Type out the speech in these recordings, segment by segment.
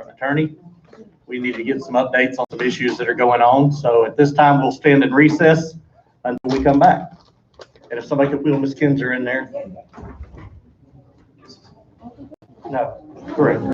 our attorney. We need to get some updates on some issues that are going on. So at this time, we'll stand in recess until we come back. And if somebody could wheel Ms. Kinzer in there. No, correct.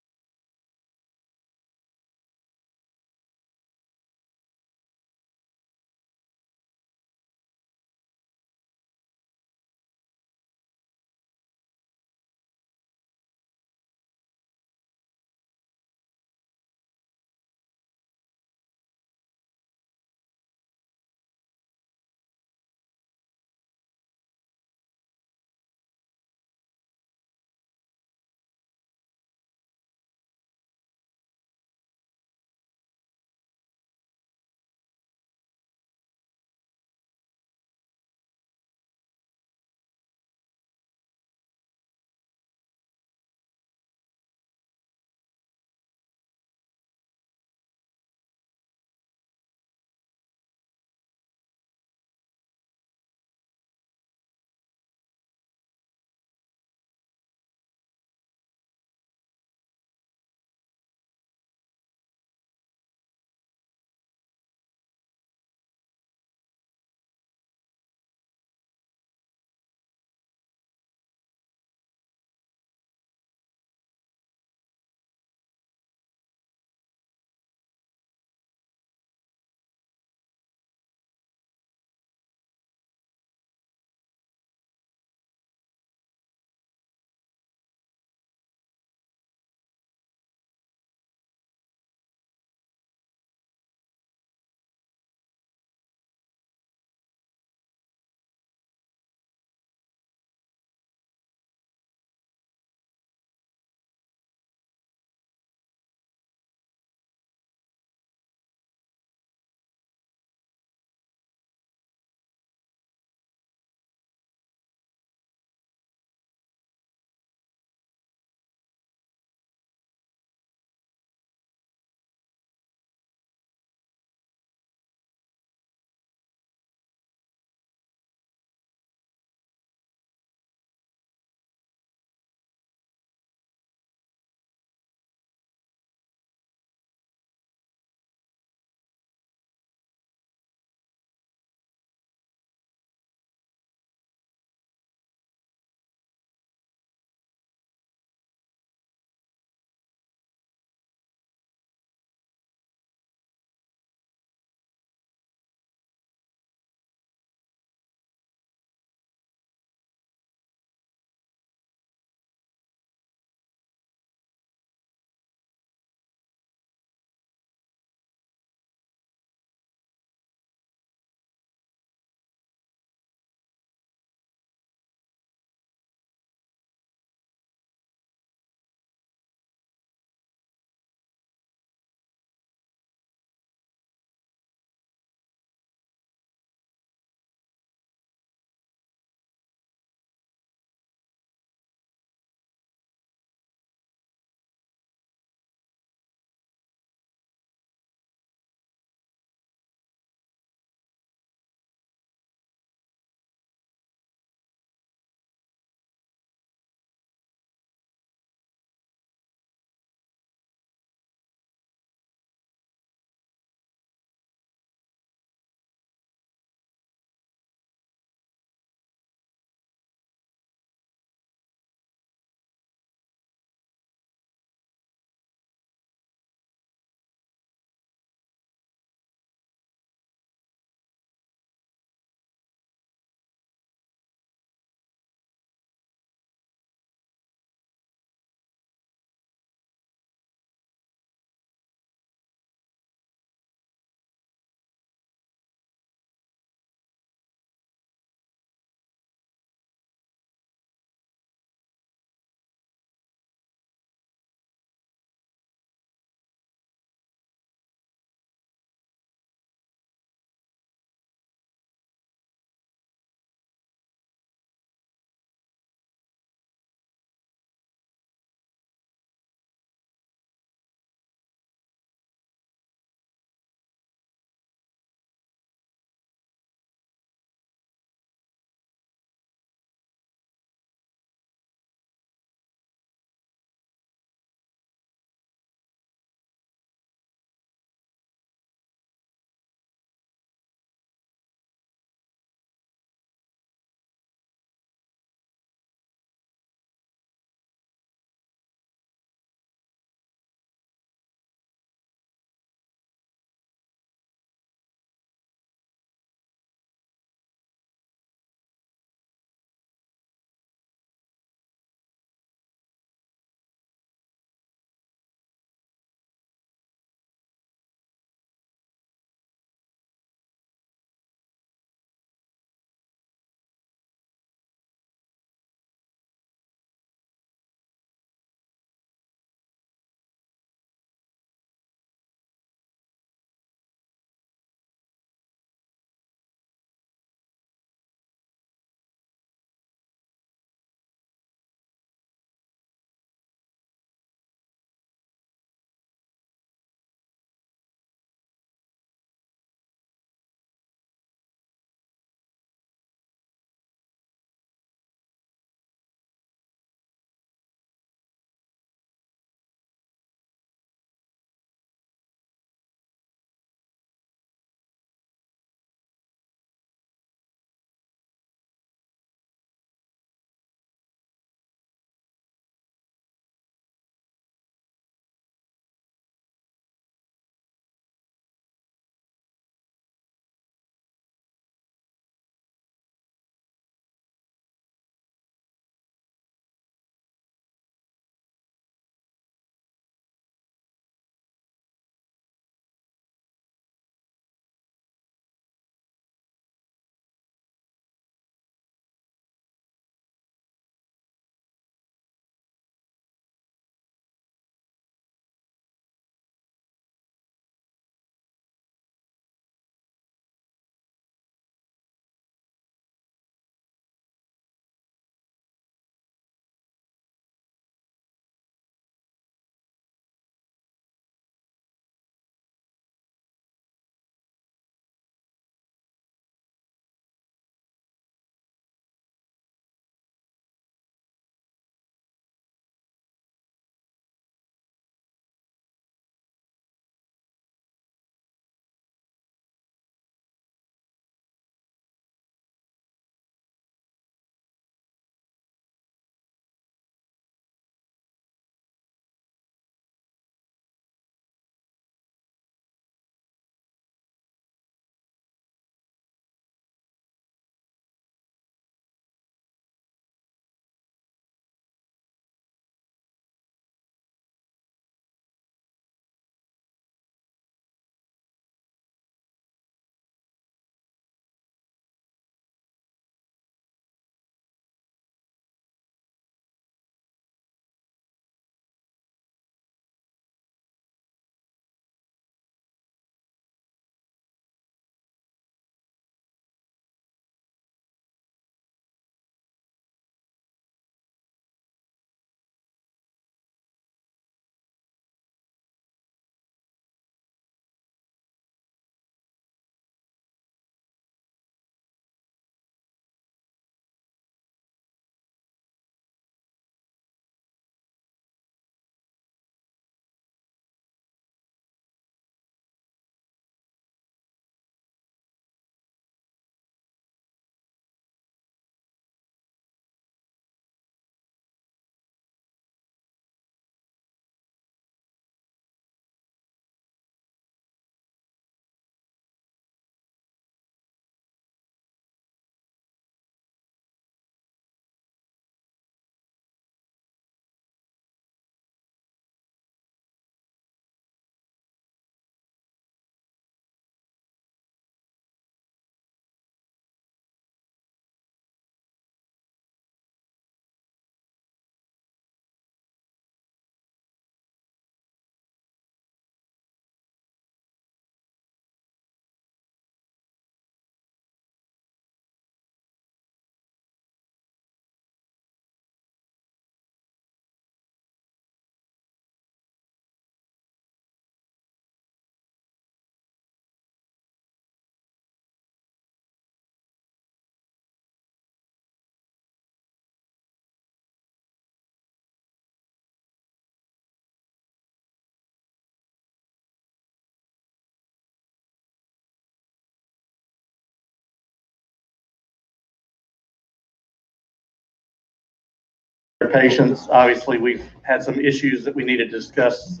patience. Obviously, we've had some issues that we need to discuss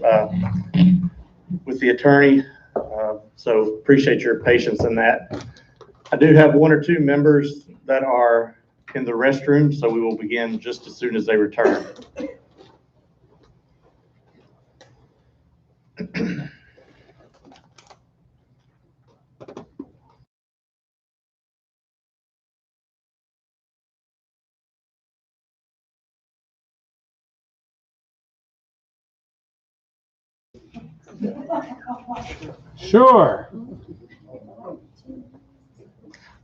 with the attorney, so appreciate your patience in that. I do have one or two members that are in the restroom, so we will begin just as soon as they return. Sure.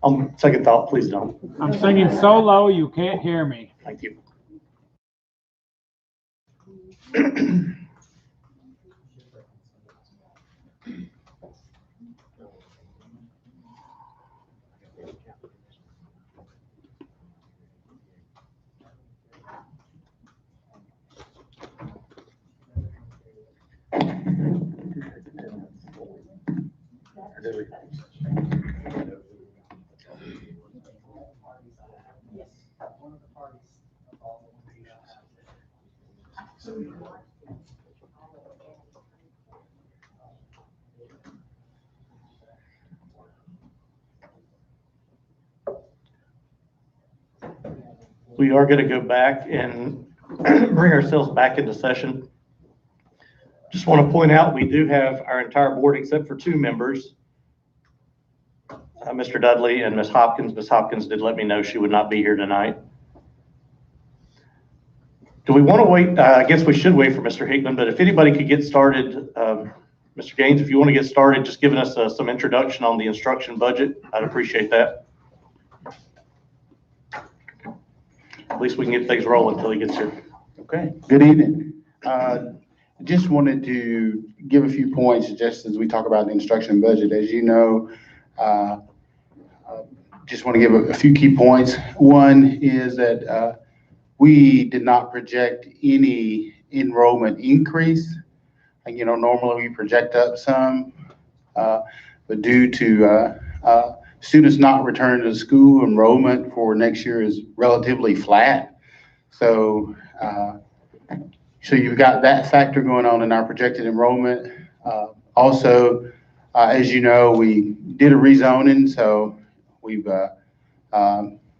On second thought, please don't. I'm singing so low you can't hear me. Thank you. We are going to go back and bring ourselves back into session. Just want to point out, we do have our entire board except for two members, Mr. Dudley and Ms. Hopkins. Ms. Hopkins did let me know she would not be here tonight. Do we want to wait? I guess we should wait for Mr. Hickman, but if anybody could get started, Mr. Gaines, if you want to get started, just giving us some introduction on the instruction budget, I'd appreciate that. At least we can get things rolling until he gets here. Okay, good evening. Just wanted to give a few points just as we talk about the instruction budget. As you know, just want to give a few key points. One is that we did not project any enrollment increase. You know, normally we project up some, but due to students not returning to school, enrollment for next year is relatively flat. So you've got that factor going on in our projected enrollment. Also, as you know, we did a rezoning, so we've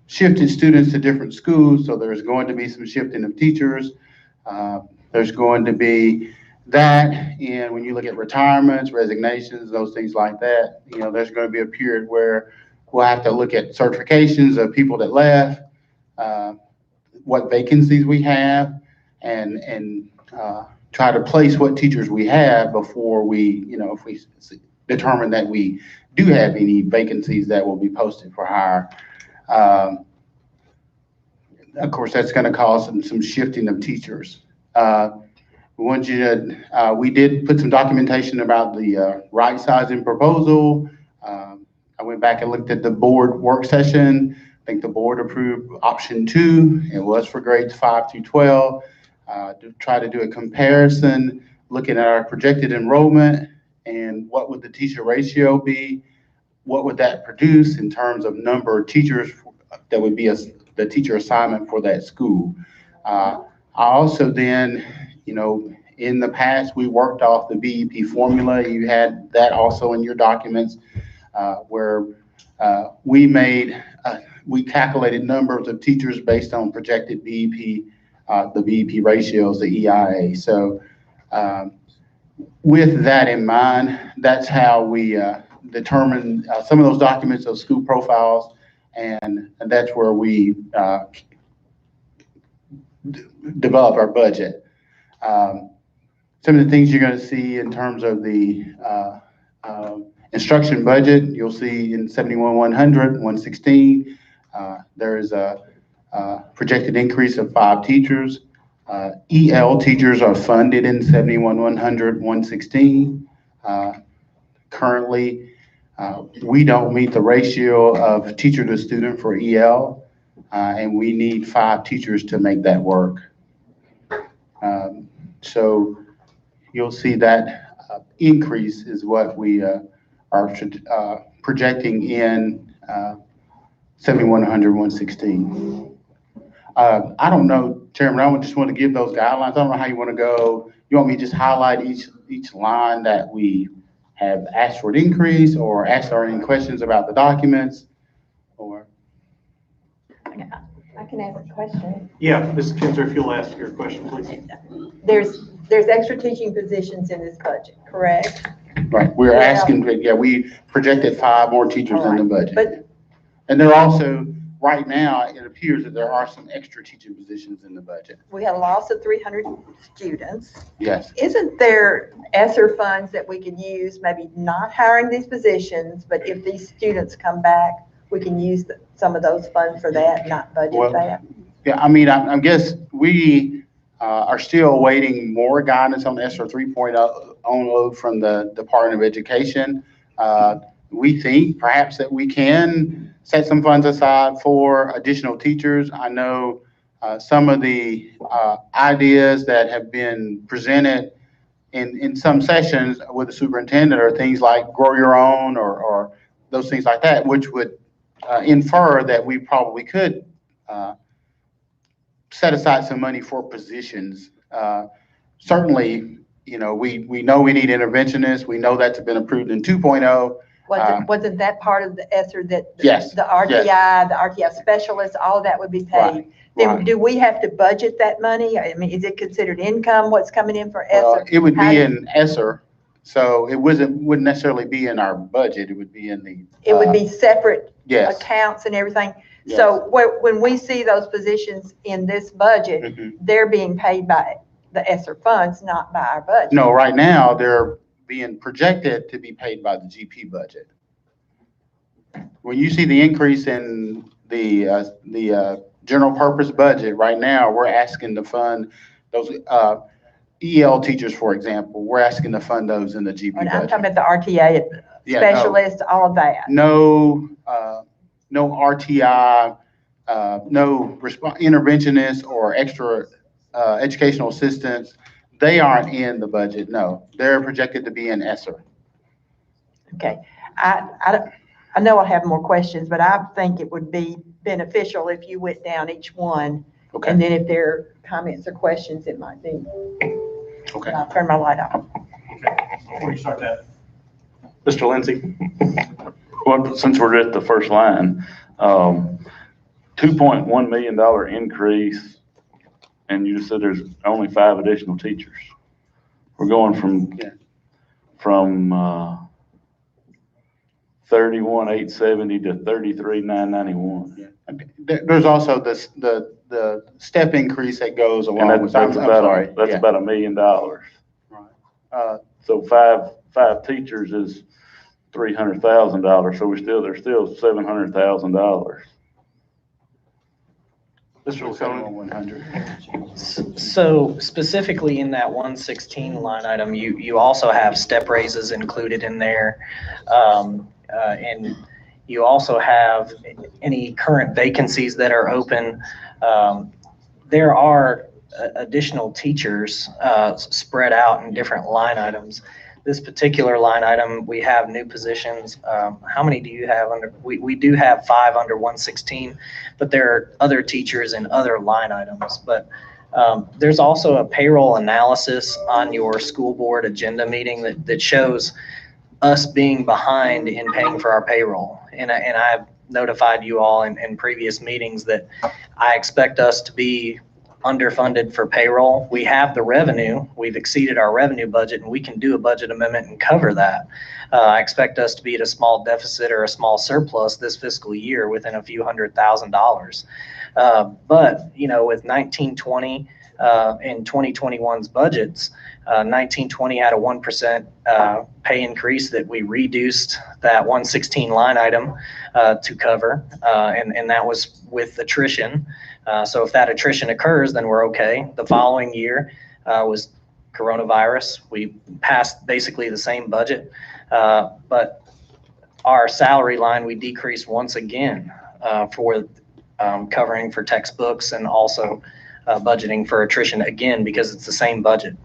shifted students to different schools. So there's going to be some shifting of teachers. There's going to be that, and when you look at retirements, resignations, those things like that, you know, there's going to be a period where we'll have to look at certifications of people that left, what vacancies we have, and try to place what teachers we have before we, you know, if we determine that we do have any vacancies that will be posted for hire. Of course, that's going to cause some shifting of teachers. We did put some documentation about the right sizing proposal. I went back and looked at the board work session. I think the board approved option 2. It was for grades 5 through 12. To try to do a comparison, looking at our projected enrollment and what would the teacher ratio be, what would that produce in terms of number of teachers that would be the teacher assignment for that school. I also then, you know, in the past, we worked off the BEP formula. You had that also in your documents where we calculated numbers of teachers based on projected BEP, the BEP ratios, the EIA. So with that in mind, that's how we determine some of those documents, those school profiles, and that's where we develop our budget. Some of the things you're going to see in terms of the instruction budget, you'll see in 71,100, 116, there is a projected increase of 5 teachers. EL teachers are funded in 71,100, 116. Currently, we don't meet the ratio of teacher to student for EL, and we need 5 teachers to make that work. So you'll see that increase is what we are projecting in 7100, 116. I don't know, Chairman, I would just want to give those guidelines. I don't know how you want to go. You want me to just highlight each line that we have asked for an increase, or asked are any questions about the documents, or? I can ask a question. Yeah, Mrs. Kinzer, if you'll ask your question, please. There's extra teaching positions in this budget, correct? Right, we're Yeah. asking, yeah, we projected 5 more teachers in the budget. But And there also, right now, it appears that there are some extra teaching positions in the budget. we had a loss of 300 students. Yes, Isn't there ESSER funds that we could use, maybe not hiring these positions, but if these students come back, we can use some of those funds for that, not budget Well, that? yeah, I mean, I guess we are still awaiting more guidance on ESSER 3.0 load from the Department of Education. We think perhaps that we can set some funds aside for additional teachers. I know some of the ideas that have been presented in some sessions with the superintendent are things like grow your own, or those things like that, which would infer that we probably could set aside some money for positions. Certainly, you know, we know we need interventionists. We know that's been approved in 2.0. Wasn't that part of the ESSER that? Yes, The RTI, the RTI specialists, all of that would be Right, paid? Then right. do we have to budget that money? I mean, is it considered income, what's coming in for Well, ESSER? it would How be do- in ESSER, so it wouldn't necessarily be in our budget. It would be in the. It would be separate Yes. accounts and everything? Yes. So when we see those positions in this budget, Mhm. they're being paid by the ESSER funds, not by our budget? No, right now, they're being projected to be paid by the GP budget. When you see the increase in the general purpose budget, right now, we're asking to fund those EL teachers, for example, we're asking to fund those in the GP And I'm talking budget. about the RTA Yeah, no. specialists, all of that. No, no RTI, no interventionists or extra educational assistants. They aren't in the budget, no. They're projected to be in ESSER. Okay. I know I have more questions, but I think it would be beneficial if you went down each one. Okay, And then if there are comments or questions, it might be. okay. I'll turn my light off. Before you start that. Mr. Lindsay? Well, since we're at the first line, $2.1 million increase, and you just said there's only 5 additional teachers. We're going from Yeah. 31,870 to 33,991. Yeah. There's also the step increase that goes And along with, that's I'm about, sorry. that's Yeah. about $1 million. So five teachers is $300,000, so there's still $700,000. Mr. Laconi? 100. So specifically in that 116 line item, you also have step raises included in there. And you also have any current vacancies that are open. There are additional teachers spread out in different line items. This particular line item, we have new positions. How many do you have under? We do have 5 under 116, but there are other teachers in other line items. But there's also a payroll analysis on your school board agenda meeting that shows us being behind in paying for our payroll. And I've notified you all in previous meetings that I expect us to be underfunded for payroll. We have the revenue, we've exceeded our revenue budget, and we can do a budget amendment and cover that. I expect us to be at a small deficit or a small surplus this fiscal year within a few $100,000. But, you know, with 1920 in 2021's budgets, 1920 had a 1% pay increase that we reduced that 116 line item to cover, and that was with attrition. So if that attrition occurs, then we're okay. The following year was coronavirus. We passed basically the same budget, but our salary line, we decreased once again for covering for textbooks and also budgeting for attrition again, because it's the same budget.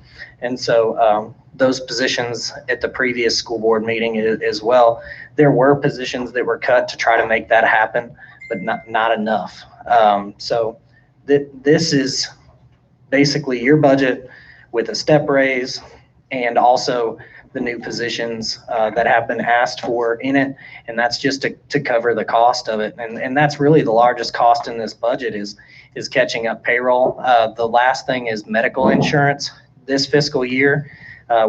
And so those positions at the previous school board meeting as well, there were positions that were cut to try to make that happen, but not enough. So This is basically your budget with a step raise and also the new positions that have been asked for in it. And that's just to cover the cost of it. And that's really the largest cost in this budget is catching up payroll. The last thing is medical insurance. This fiscal year,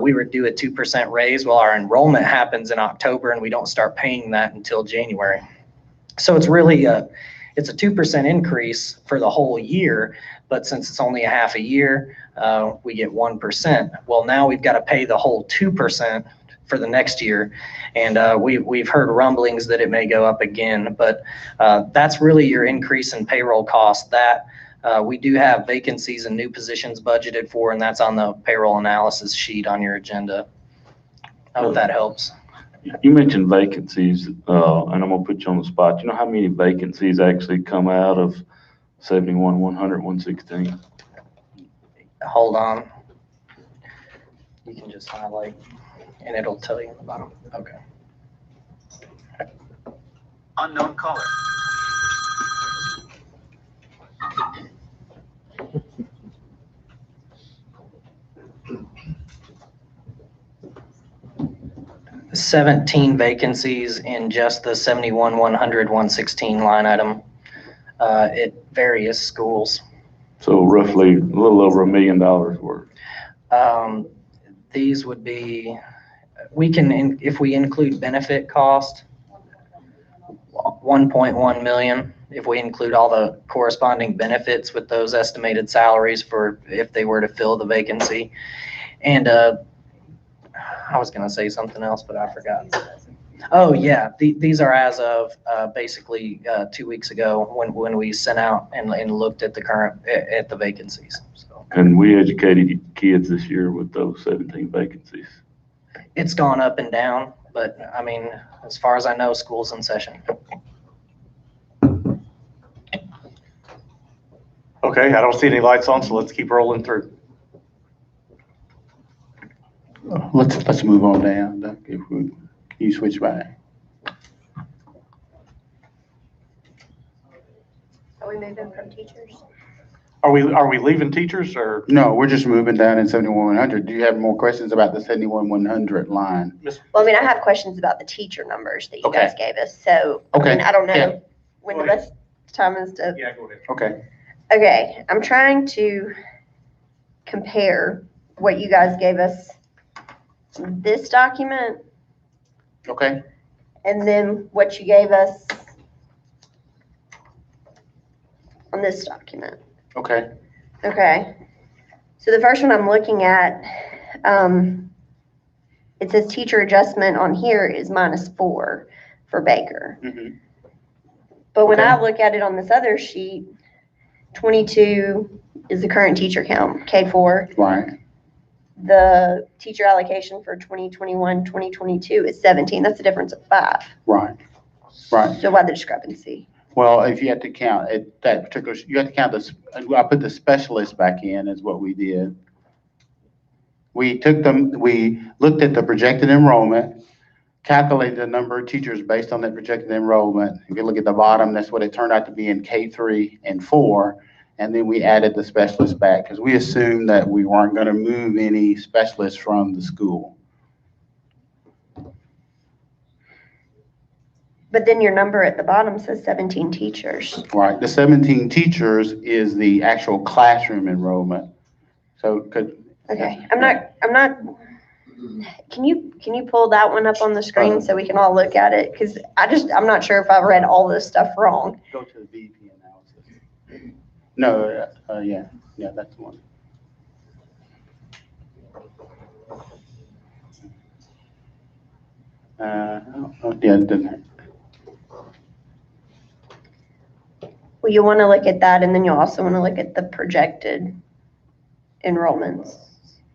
we were due a 2% raise. Well, our enrollment happens in October and we don't start paying that until January. So it's really it's a 2% increase for the whole year, but since it's only a half a year, we get 1%. Well, now we've got to pay the whole 2% for the next year, and we've heard rumblings that it may go up again, but that's really your increase in payroll costs. That we do have vacancies and new positions budgeted for, and that's on the payroll analysis sheet on your agenda. I hope that helps. You mentioned vacancies, and I'm gonna put you on the spot. You know how many vacancies actually come out of 71, 100, 116? Hold on. You can just highlight and it'll tell you in the bottom. Okay. Unknown caller. The 17 vacancies in just the 71, 100, 116 line item at various schools. So roughly a little over $1 million worth. These would be, we can, if we include benefit cost, 1.1 million. If we include all the corresponding benefits with those estimated salaries for if they were to fill the vacancy. And I was going to say something else, but I forgot. Oh, yeah. These are as of basically 2 weeks ago when we sent out and looked at the current, at the vacancies. So And we educated kids this year with those 17 vacancies. it's gone up and down, but I mean, as far as I know, school's in session. Okay, I don't see any lights on, so let's keep rolling through. Let's move on down. Doug, if we, can you switch back? Are we moving from teachers? Are we leaving teachers or? No, we're just moving down in 7100. Do you have more questions about the 71100 line? Well, I mean, I have questions about the teacher numbers that you guys gave us, so, I Okay. mean, I don't Yeah. know when the best time is to. Yeah, go ahead. Okay. Okay, I'm trying to compare what you guys gave us in this document Okay. and then what you gave us on this document. Okay. Okay, so the first one I'm looking at, it says teacher adjustment on here is -4 for Baker. Mhm. But when I Okay. look at it on this other sheet, 22 is the current teacher count, K4. Right. The teacher allocation for 2021, 2022 is 17. That's a difference of 5. Right. Right. So why the discrepancy? Well, if you have to count at that particular, you have to count this, I put the specialist back in is what we did. We took them, we looked at the projected enrollment, calculated the number of teachers based on that projected enrollment. If you look at the bottom, that's what it turned out to be in K3 and 4. And then we added the specialist back because we assumed that we weren't going to move any specialists from the school. But then your number at the bottom says 17 teachers. Right. The 17 teachers is the actual classroom enrollment. So could. Okay, I'm not, can you pull that one up on the screen so we can all look at it? Because I'm not sure if I read all this stuff wrong. Go to the VP analysis. No, yeah, that's the one. Yeah, it doesn't. Well, you want to look at that, and then you'll also want to look at the projected enrollments,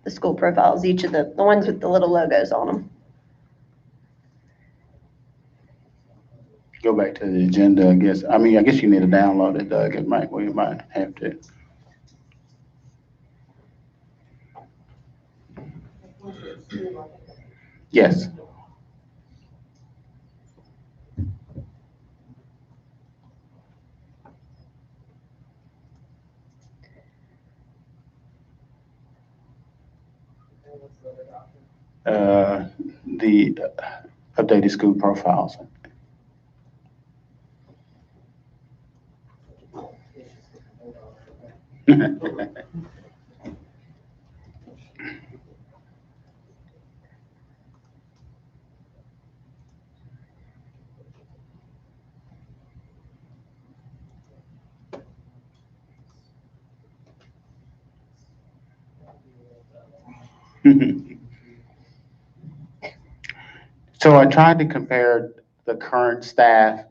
the school profiles, each of the ones with the little logos on them. Go back to the agenda, I guess. I mean, I guess you need to download it, Doug. We might have to. Yes. the updated school profiles. So I tried to compare the current staff,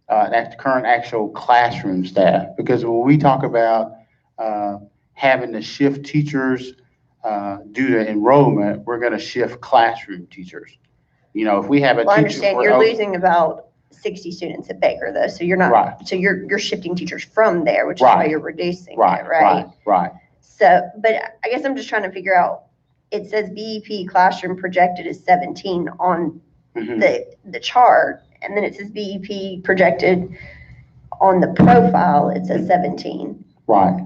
current actual classroom staff, because when we talk about having to shift teachers due to enrollment, we're going to shift classroom teachers. You know, if we have a Well, I teacher. understand for- you're losing about 60 students at Baker though, so you're Right. not, so you're shifting teachers from there, which is why Right. you're reducing Right, it, right? right. So, but I guess I'm just trying to figure out, it says BEP classroom projected is 17 on Mhm. the chart, and then it says BEP projected on the profile, it says 17. Right,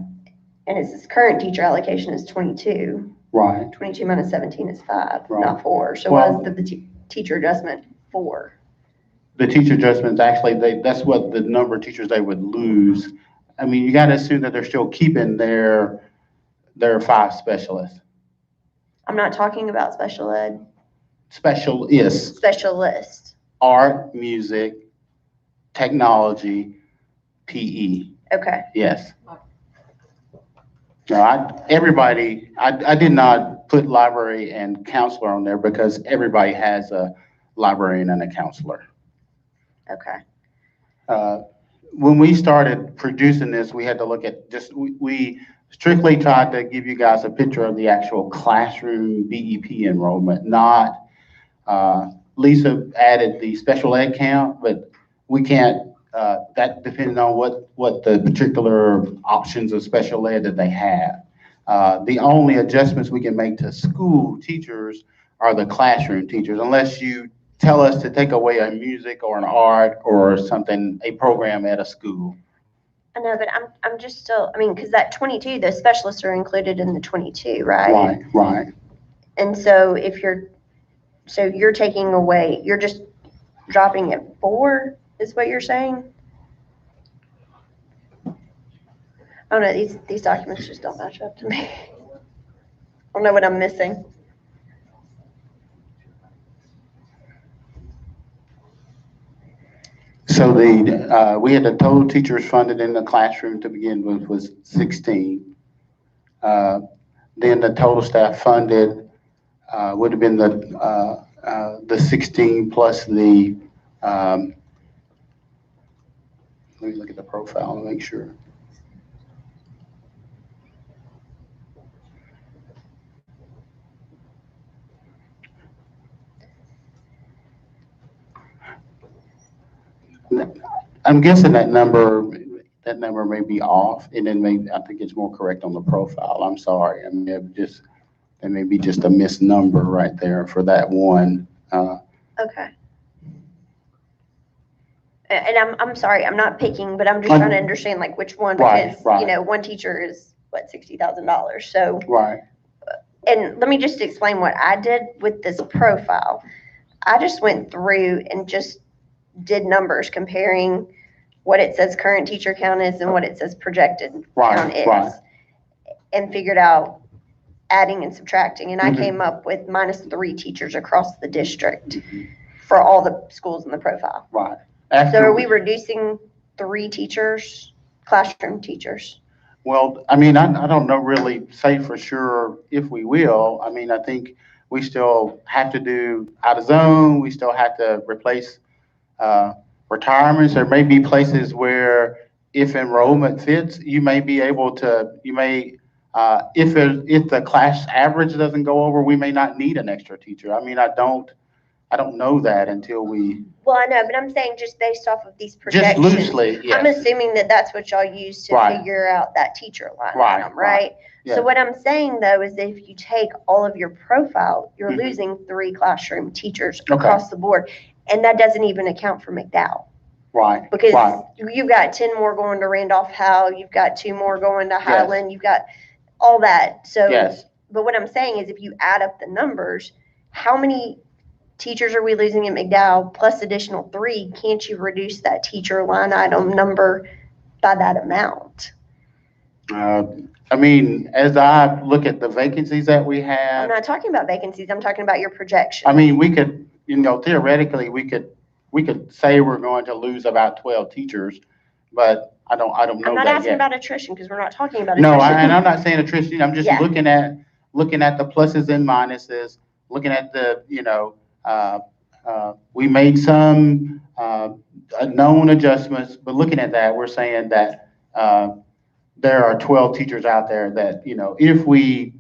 And it says current teacher allocation is 22. right. 22 minus 17 is 5, Right. not 4. So Well- what is the teacher adjustment for? The teacher adjustments, actually, that's what the number of teachers they would lose. I mean, you got to assume that they're still keeping their 5 specialists. I'm not talking about special ed, Specialists, specialist. art, music, technology, PE, Okay, yes. No, I did not put library and counselor on there because everybody has a librarian and a counselor. okay. When we started producing this, we had to look at we strictly tried to give you guys a picture of the actual classroom BEP enrollment, not, Lisa added the special ed count, but we can't, that depending on what the particular options of special ed that they have. The only adjustments we can make to school teachers are the classroom teachers, unless you tell us to take away a music or an art or something, a program at a school. I know, but I'm just still, I mean, because that 22, those specialists are included in the 22, right? Right, right. And so so you're taking away, you're just dropping it 4, is what you're saying? I don't know, these documents just don't match up to me. I don't know what I'm missing. So we had the total teachers funded in the classroom to begin with was 16. Then the total staff funded would have been the 16 plus the, let me look at the profile to make sure. I'm guessing that number may be off, and then I think it's more correct on the profile. I'm sorry. I mean, it may be just a misnumber right there for that one. Okay. And I'm sorry, I'm not picking, but I'm just trying to understand like which one, Right, because, right. you know, one teacher is, what, $60,000? So, Right, and let me just explain what I did with this profile. I just went through and just did numbers comparing what it says current teacher count is and what it says projected count is. right. And figured out adding and subtracting. And I Mhm. came up with -3 teachers across the district for all the schools in the profile. right. So After are we reducing 3 teachers, classroom teachers? Well, I mean, I don't know really say for sure if we will. I mean, I think we still have to do out of zone. We still have to replace retirements. There may be places where if enrollment fits, you may be able to, if the class average doesn't go over, we may not need an extra teacher. I mean, I don't know that until we, Well, I know, but I'm saying just based off of these just projections. loosely, I'm yes. assuming that that's what y'all use to Right. figure out that teacher line Right, item, right. right? Yeah. So what I'm saying though is if you take all of your profile, you're Mhm. losing 3 classroom teachers Okay. across the board. And that doesn't even account for McDowell. Right, Because right. you've got 10 more going to Randolph Howe, you've got 2 more going to Yes. Highland, you've got all that. So, Yes, but what I'm saying is if you add up the numbers, how many teachers are we losing at McDowell plus additional 3? Can't you reduce that teacher line item number by that amount? I mean, as I look at the vacancies that we I'm have, not talking about vacancies, I'm talking about your projection. I mean, we could, theoretically, we could say we're going to lose about 12 teachers, but I don't know I'm not that asking yet. about attrition, because we're not talking about No, attrition. and I'm not saying attrition, I'm just Yeah. looking at the pluses and minuses, looking at the, we made some, known adjustments, but looking at that, we're saying that, there are 12 teachers out there that, if we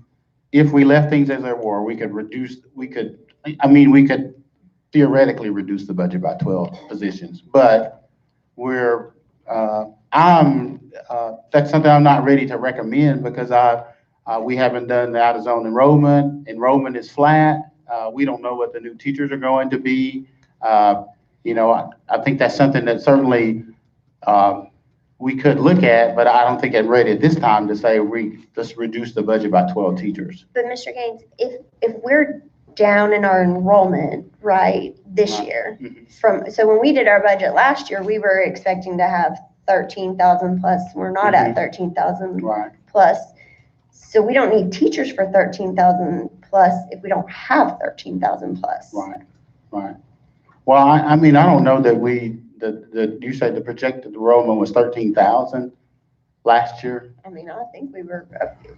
left things as they were, we could theoretically reduce the budget by 12 positions, but that's something I'm not ready to recommend because we haven't done the out-of-zone enrollment. Enrollment is flat. We don't know what the new teachers are going to be. I think that's something that certainly, we could look at, but I don't think I'm ready at this time to say let's reduce the budget by 12 teachers. But Mr. Gaines, if we're down in our enrollment, right, this Right. year, Mhm. so when we did our budget last year, we were expecting to have 13,000 plus. We're not at Mhm. 13,000 Right. plus. So we don't need teachers for 13,000 plus if we don't have 13,000 plus. Right. Well, I mean, I don't know that you said the projected enrollment was 13,000 last year. I mean, I think we were,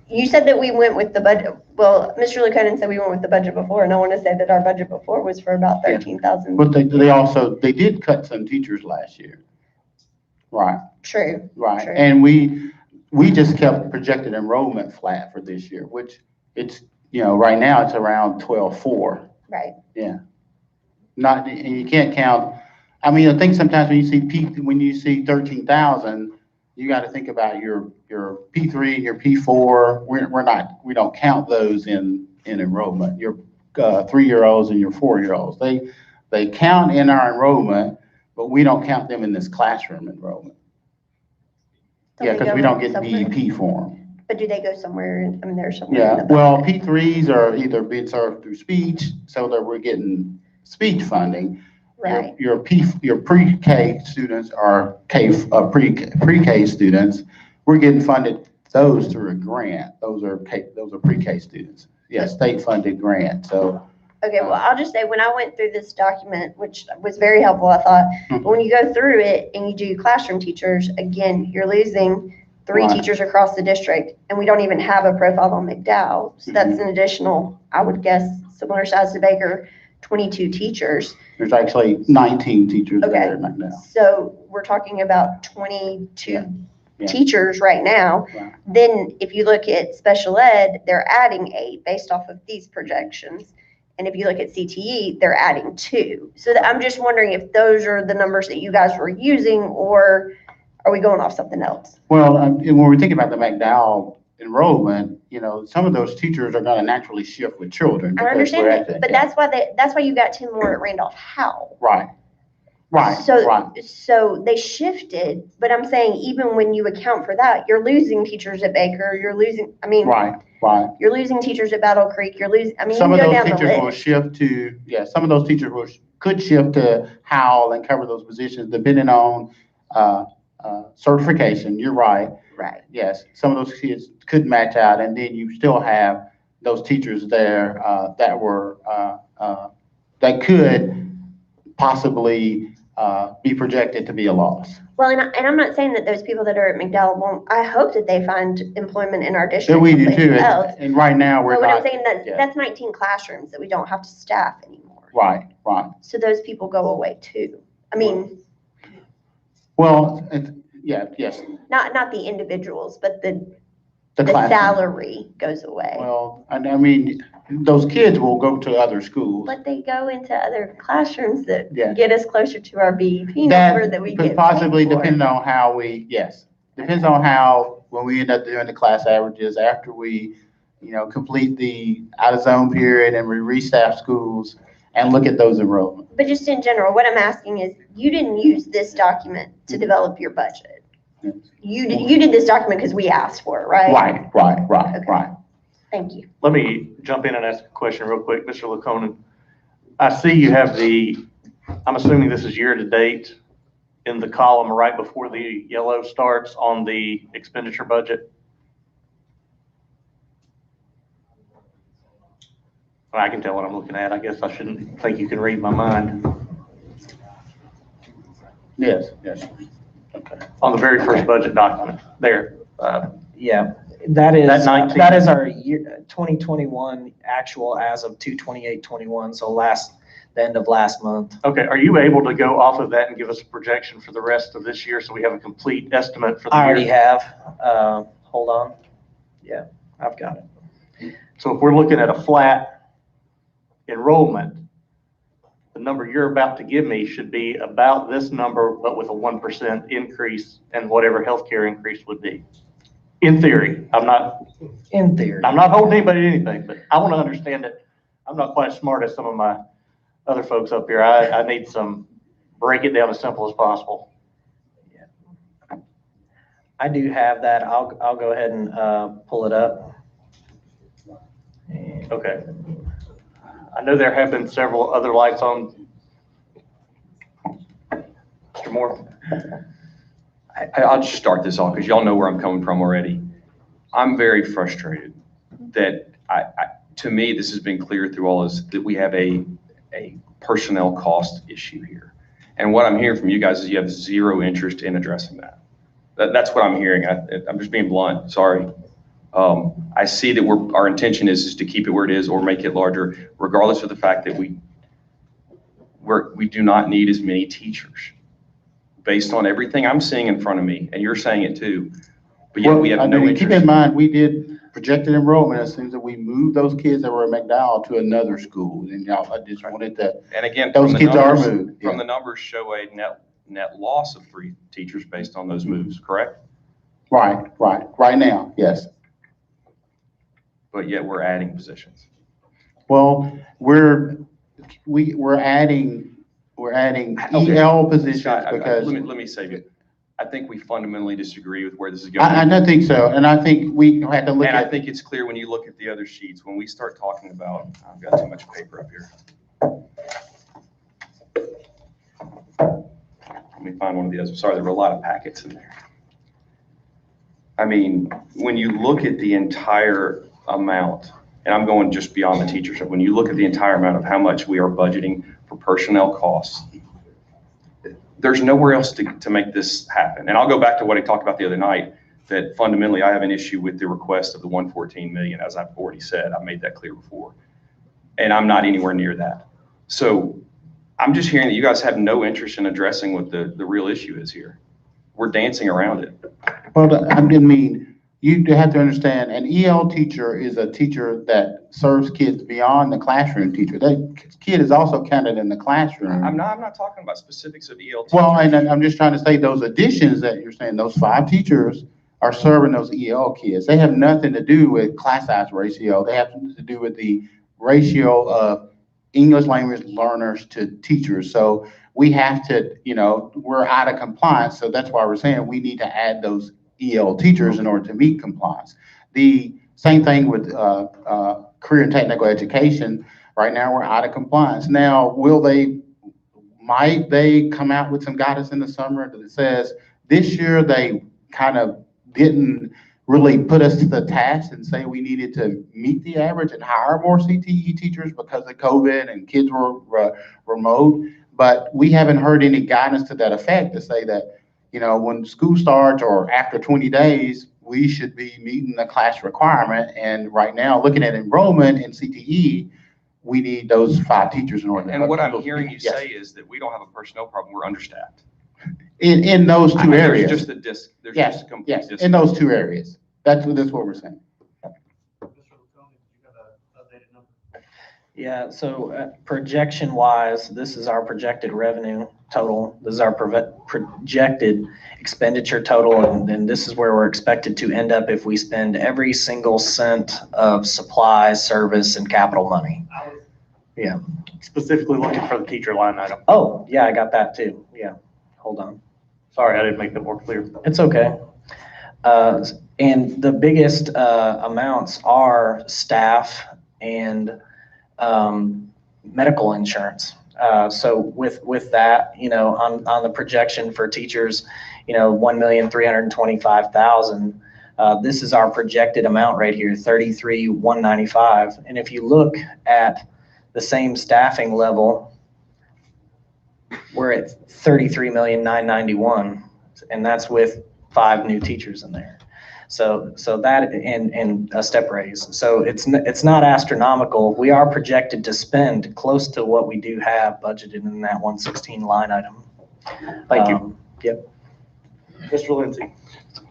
you said that we went with the budget. Well, Mr. Lukonen said we went with the budget before, and I want to say that our budget before was for about 13,000. But they did cut some teachers last year. Right, True. right. True. And we just kept projected enrollment flat for this year, which it's, right now it's around 12,400. Right. And you can't count, I mean, I think sometimes when you see 13,000, you got to think about your P3 and your P4. We don't count those in enrollment. Your 3-year-olds and your 4-year-olds, they count in our enrollment, but we don't count them in this classroom enrollment. Yeah, because we don't get DEP for them. But do they go somewhere? I mean, there's somewhere. Yeah, in the well, budget. P3s are either being served through speech, so that we're getting speech funding. Right. Your pre-K students are pre-K students. We're getting funded those through a grant. Those are pre-K students. Yeah, state-funded grant, so. Okay, well, I'll just say, when I went through this document, which was very helpful, I thought, but when you go through it and you do classroom teachers, again, you're losing 3 Right. teachers across the district, and we don't even have a profile on McDowell. So that's an additional, I would guess, similar size to Baker, 22 teachers. There's actually 19 teachers Okay. there right now. So we're talking about 22 Yeah. teachers right now. Right. Then if you look at special ed, they're adding 8 based off of these projections. And if you look at CTE, they're adding 2. So I'm just wondering if those are the numbers that you guys were using, or are we going off something else? Well, and when we're thinking about the McDowell enrollment, some of those teachers are going to naturally shift with children. I because understand we're at that, that- but that's why you got 10 more at Randolph Howell. Right, So they shifted, but I'm saying even when you account for that, you're losing teachers at Baker, you're losing teachers at Battle Creek, I mean, you Some of go those down the teachers will list. shift to, some of those teachers could shift to Howell and cover those positions depending on certification. You're right. Right. Yes, some of those kids could match out, and then you still have those teachers there that could possibly be projected to be a loss. Well, and I'm not saying that those people that are at McDowell won't, I hope that they find employment in our Yeah, district. we do too, someplace else. and right now we're But what I'm not. saying, yeah. that's 19 classrooms that we don't have to staff anymore. Right. So those people go away too. I mean, Well, yes, not the individuals, but the classroom. salary goes away. Well, and I mean, those kids will go to other schools. But they go into other classrooms that Yeah. get us closer to our BEP number that we could get possibly paid for. depend on how depends on how, when we end up doing the class averages after we, complete the out-of-zone period and we restaff schools and look at those enrollments. But just in general, what I'm asking is, you didn't use this document to develop your budget. Yes. You did this document because we asked for it, right? Right. Thank you. Let me jump in and ask a question real quick, Mr. Lukonen. I see you have I'm assuming this is year-to-date in the column right before the yellow starts on the expenditure budget. I can tell what I'm looking at. I guess I shouldn't think you can read my mind. Yes, yes. Okay. On the very first budget document, there. Yeah, that is, That 19. that is our year, 2021 actual as of 2/28/21, so the end of last month. Okay, are you able to go off of that and give us a projection for the rest of this year so we have a complete estimate for the I already year? have, hold on. Yeah, I've got it. So if we're looking at a flat enrollment, the number you're about to give me should be about this number, but with a 1% increase and whatever healthcare increase would be. In theory, In theory. I'm not holding anybody to anything, but I want to understand it. I'm not quite as smart as some of my other folks up here. I need break it down as simple as possible. I do have that. I'll go ahead and pull it up. Okay. I know there have been several other lights on. Mr. Moore? I'll just start this off because y'all know where I'm coming from already. I'm very frustrated that to me, this has been clear through all is that we have a personnel cost issue here. And what I'm hearing from you guys is you have zero interest in addressing that. That's what I'm hearing. I'm just being blunt, sorry. I see that our intention is to keep it where it is or make it larger, regardless of the fact that we do not need as many teachers based on everything I'm seeing in front of me, and you're saying it too. But yet we have no interest. Keep in mind, we did projected enrollment as soon as we moved those kids that were at McDowell to another school. And y'all, I just wanted to, And again, those kids are numbers, moved. from the numbers show a net loss of 3 teachers based on those moves, correct? Right now, yes. But yet we're adding positions. Well, we're adding Okay. EL positions Scott, because. let me save it. I think we fundamentally disagree with where this is going. I don't think so, and I think we had to look And I at. think it's clear when you look at the other sheets, when we start talking about, I've got too much paper up here. Let me find one of the others. Sorry, there were a lot of packets in there. I mean, when you look at the entire amount, and I'm going just beyond the teacher stuff, when you look at the entire amount of how much we are budgeting for personnel costs, there's nowhere else to make this happen. And I'll go back to what I talked about the other night, that fundamentally I have an issue with the request of the 114 million, as I've already said. I've made that clear before. And I'm not anywhere near that. So I'm just hearing that you guys have no interest in addressing what the real issue is here. We're dancing around it. Well, I mean, you have to understand, an EL teacher is a teacher that serves kids beyond the classroom teacher. That kid is also counted in the classroom. I'm not talking about specifics of EL teachers. Well, and I'm just trying to say those additions that you're saying, those 5 teachers are serving those EL kids. They have nothing to do with class size ratio. They have to do with the ratio of English language learners to teachers. So we have to, we're out of compliance. So that's why we're saying we need to add those EL teachers in order to meet compliance. The same thing with career and technical education. Right now, we're out of compliance. Now, might they come out with some guidance in the summer that says this year they kind of didn't really put us to the task and say we needed to meet the average and hire more CTE teachers because of COVID and kids were remote. But we haven't heard any guidance to that effect to say that, when school starts or after 20 days, we should be meeting the class requirement. And right now, looking at enrollment in CTE, we need those 5 teachers in order. And what I'm hearing you Yes. say is that we don't have a personnel problem, we're understaffed. In those 2 areas. There's just a Yes, complete yes, disconnect. in those 2 areas. That's what we're saying. Yeah, so projection wise, this is our projected revenue total. This is our projected expenditure total, and then this is where we're expected to end up if we spend every single cent of supplies, service, and capital money. Yeah. Specifically looking for the teacher line item. Oh, yeah, I got that too. Yeah, hold on. Sorry, I didn't make that more clear. It's okay. And the biggest amounts are staff and medical insurance. So with that, on the projection for teachers, 1,325,000. This is our projected amount right here, 33,195. And if you look at the same staffing level, we're at 33,991,000, and that's with 5 new teachers in there. So that and a step raise. So it's not astronomical. We are projected to spend close to what we do have budgeted in that 116 line item. Thank you. Yep. Mr. Lindsay.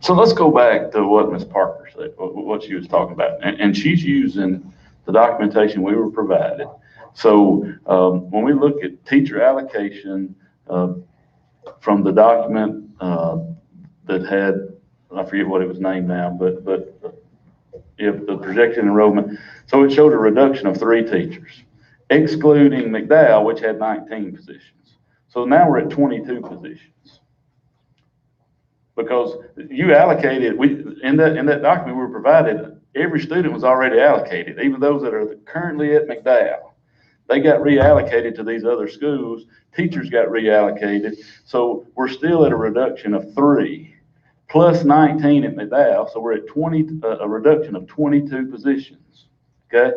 So let's go back to what Ms. Parker said, what she was talking about. And she's using the documentation we were provided. So when we look at teacher allocation from the document that had, I forget what it was named now, but if the projected enrollment, so it showed a reduction of 3 teachers, excluding McDowell, which had 19 positions. So now we're at 22 positions. Because you allocated, in that document we were provided, every student was already allocated, even those that are currently at McDowell. They got reallocated to these other schools, teachers got reallocated, so we're still at a reduction of 3, plus 19 at McDowell, so we're at a reduction of 22 positions, okay?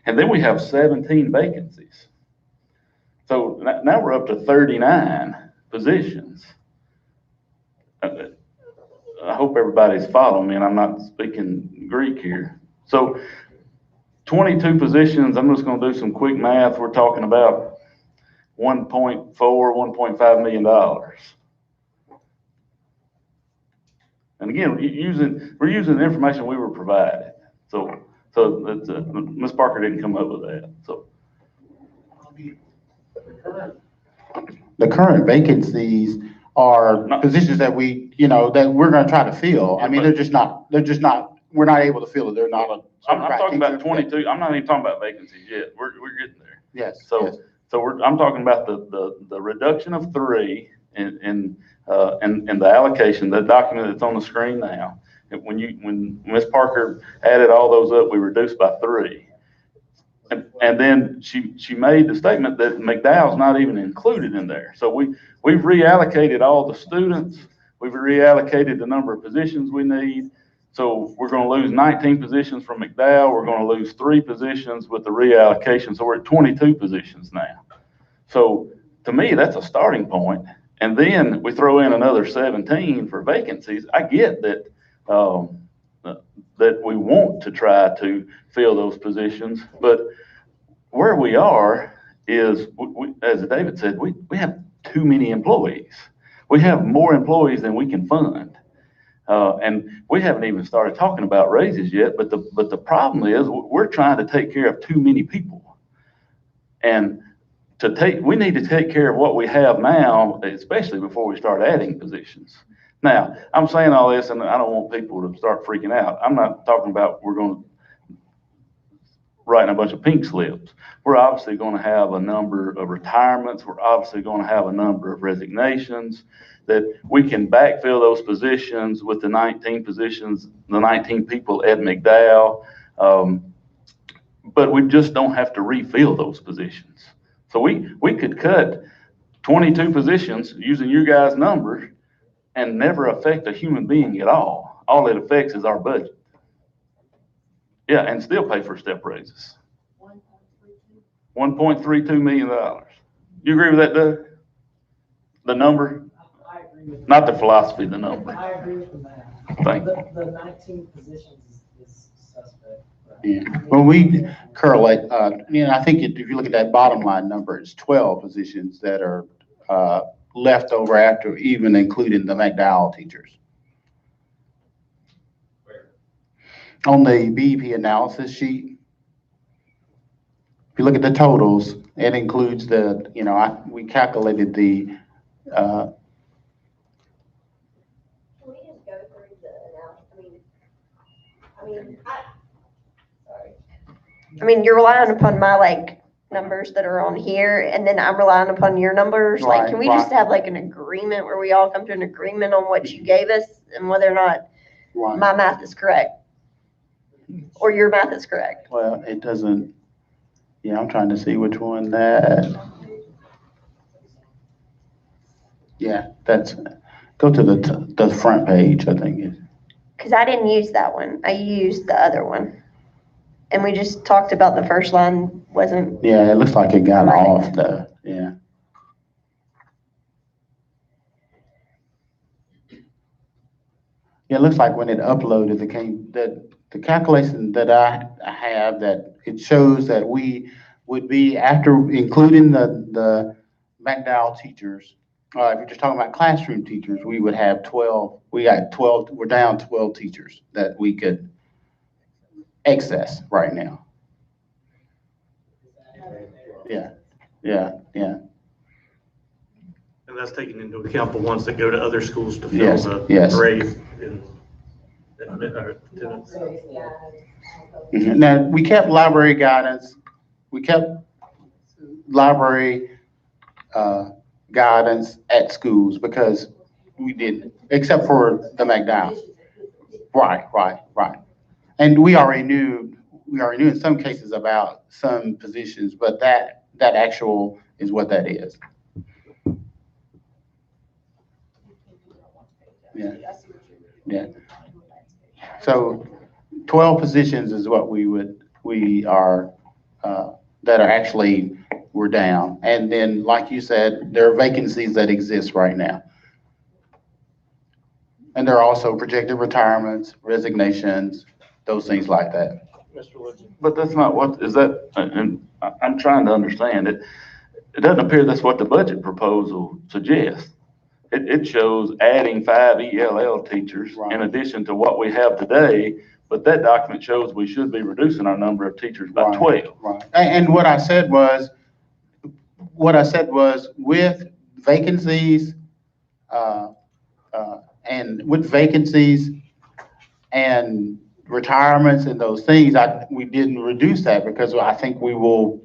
And then we have 17 vacancies. So now we're up to 39 positions. I hope everybody's following me and I'm not speaking Greek here. So 22 positions, I'm just gonna do some quick math. We're talking about $1.5 million. And again, we're using the information we were provided. So Ms. Parker didn't come up with that, so. The current vacancies are positions that that we're gonna try to fill. I mean, we're not able to fill it. They're not a. I'm talking about 22, I'm not even talking about vacancies yet. We're getting there. Yes. So I'm talking about the reduction of 3 and the allocation, the document that's on the screen now. When Ms. Parker added all those up, we reduced by 3. And then she made the statement that McDowell's not even included in there. So we've reallocated all the students. We've reallocated the number of positions we need. So we're going to lose 19 positions from McDowell. We're going to lose 3 positions with the reallocation. So we're at 22 positions now. So to me, that's a starting point. And then we throw in another 17 for vacancies. I get that that we want to try to fill those positions, but where we are is, as David said, we have too many employees. We have more employees than we can fund. And we haven't even started talking about raises yet, but the problem is we're trying to take care of too many people. And we need to take care of what we have now, especially before we start adding positions. Now, I'm saying all this, and I don't want people to start freaking out. I'm not talking about we're going to write a bunch of pink slips. We're obviously going to have a number of retirements. We're obviously going to have a number of resignations that we can backfill those positions with the 19 positions, the 19 people at McDowell. But we just don't have to refill those positions. So we could cut 22 positions using your guys' numbers and never affect a human being at all. All it affects is our budget. Yeah, and still pay for step raises. $1.32 million. You agree with that, Doug? The number? I agree with Not the philosophy, the number. I agree with the math. Thank you. The 19 positions is suspect. Yeah. When we correlate, I think if you look at that bottom line number, it's 12 positions that are left over after even including the McDowell teachers. On the BEP analysis sheet, if you look at the totals, it includes we calculated the, Can we just go through the analysis? I mean, you're relying upon my numbers that are on here, and then I'm relying upon your numbers. Right, Can we just have an agreement where we all come to an agreement on what you gave us and whether or not my math is correct? Or your math is correct? well, it doesn't, Yeah, I'm trying to see which one that, yeah, that's, go to the front page, I think. Because I didn't use that one. I used the other one. And we just talked about the first line wasn't, Yeah, it looks like it got Right. off yeah. Yeah, it looks like when it uploaded, it came, the calculation that I have, that it shows that we would be, after including the McDowell teachers, if you're just talking about classroom teachers, we would have 12, we're down 12 teachers that we could access right now. Yeah, yeah, yeah. And that's taking into account the ones that go to other schools to fill Yes, the yes. grade in attendance. Mhm. Now, we kept library guidance, we kept library guidance at schools because we didn't, except for the McDowell. Right. And we already knew in some cases about some positions, but that actual is what that is. Yeah. So 12 positions is what we are, that are actually, we're down. And then, like you said, there are vacancies that exist right now. And there are also projected retirements, resignations, those things like that. But that's not what, is that, and I'm trying to understand it. It doesn't appear that's what the budget proposal suggests. It shows adding 5 ELL teachers in Right. addition to what we have today, but that document shows we should be reducing our number of teachers by Right. 12. Right. And what I said was with vacancies, and with vacancies and retirements and those things, we didn't reduce that because I think we will,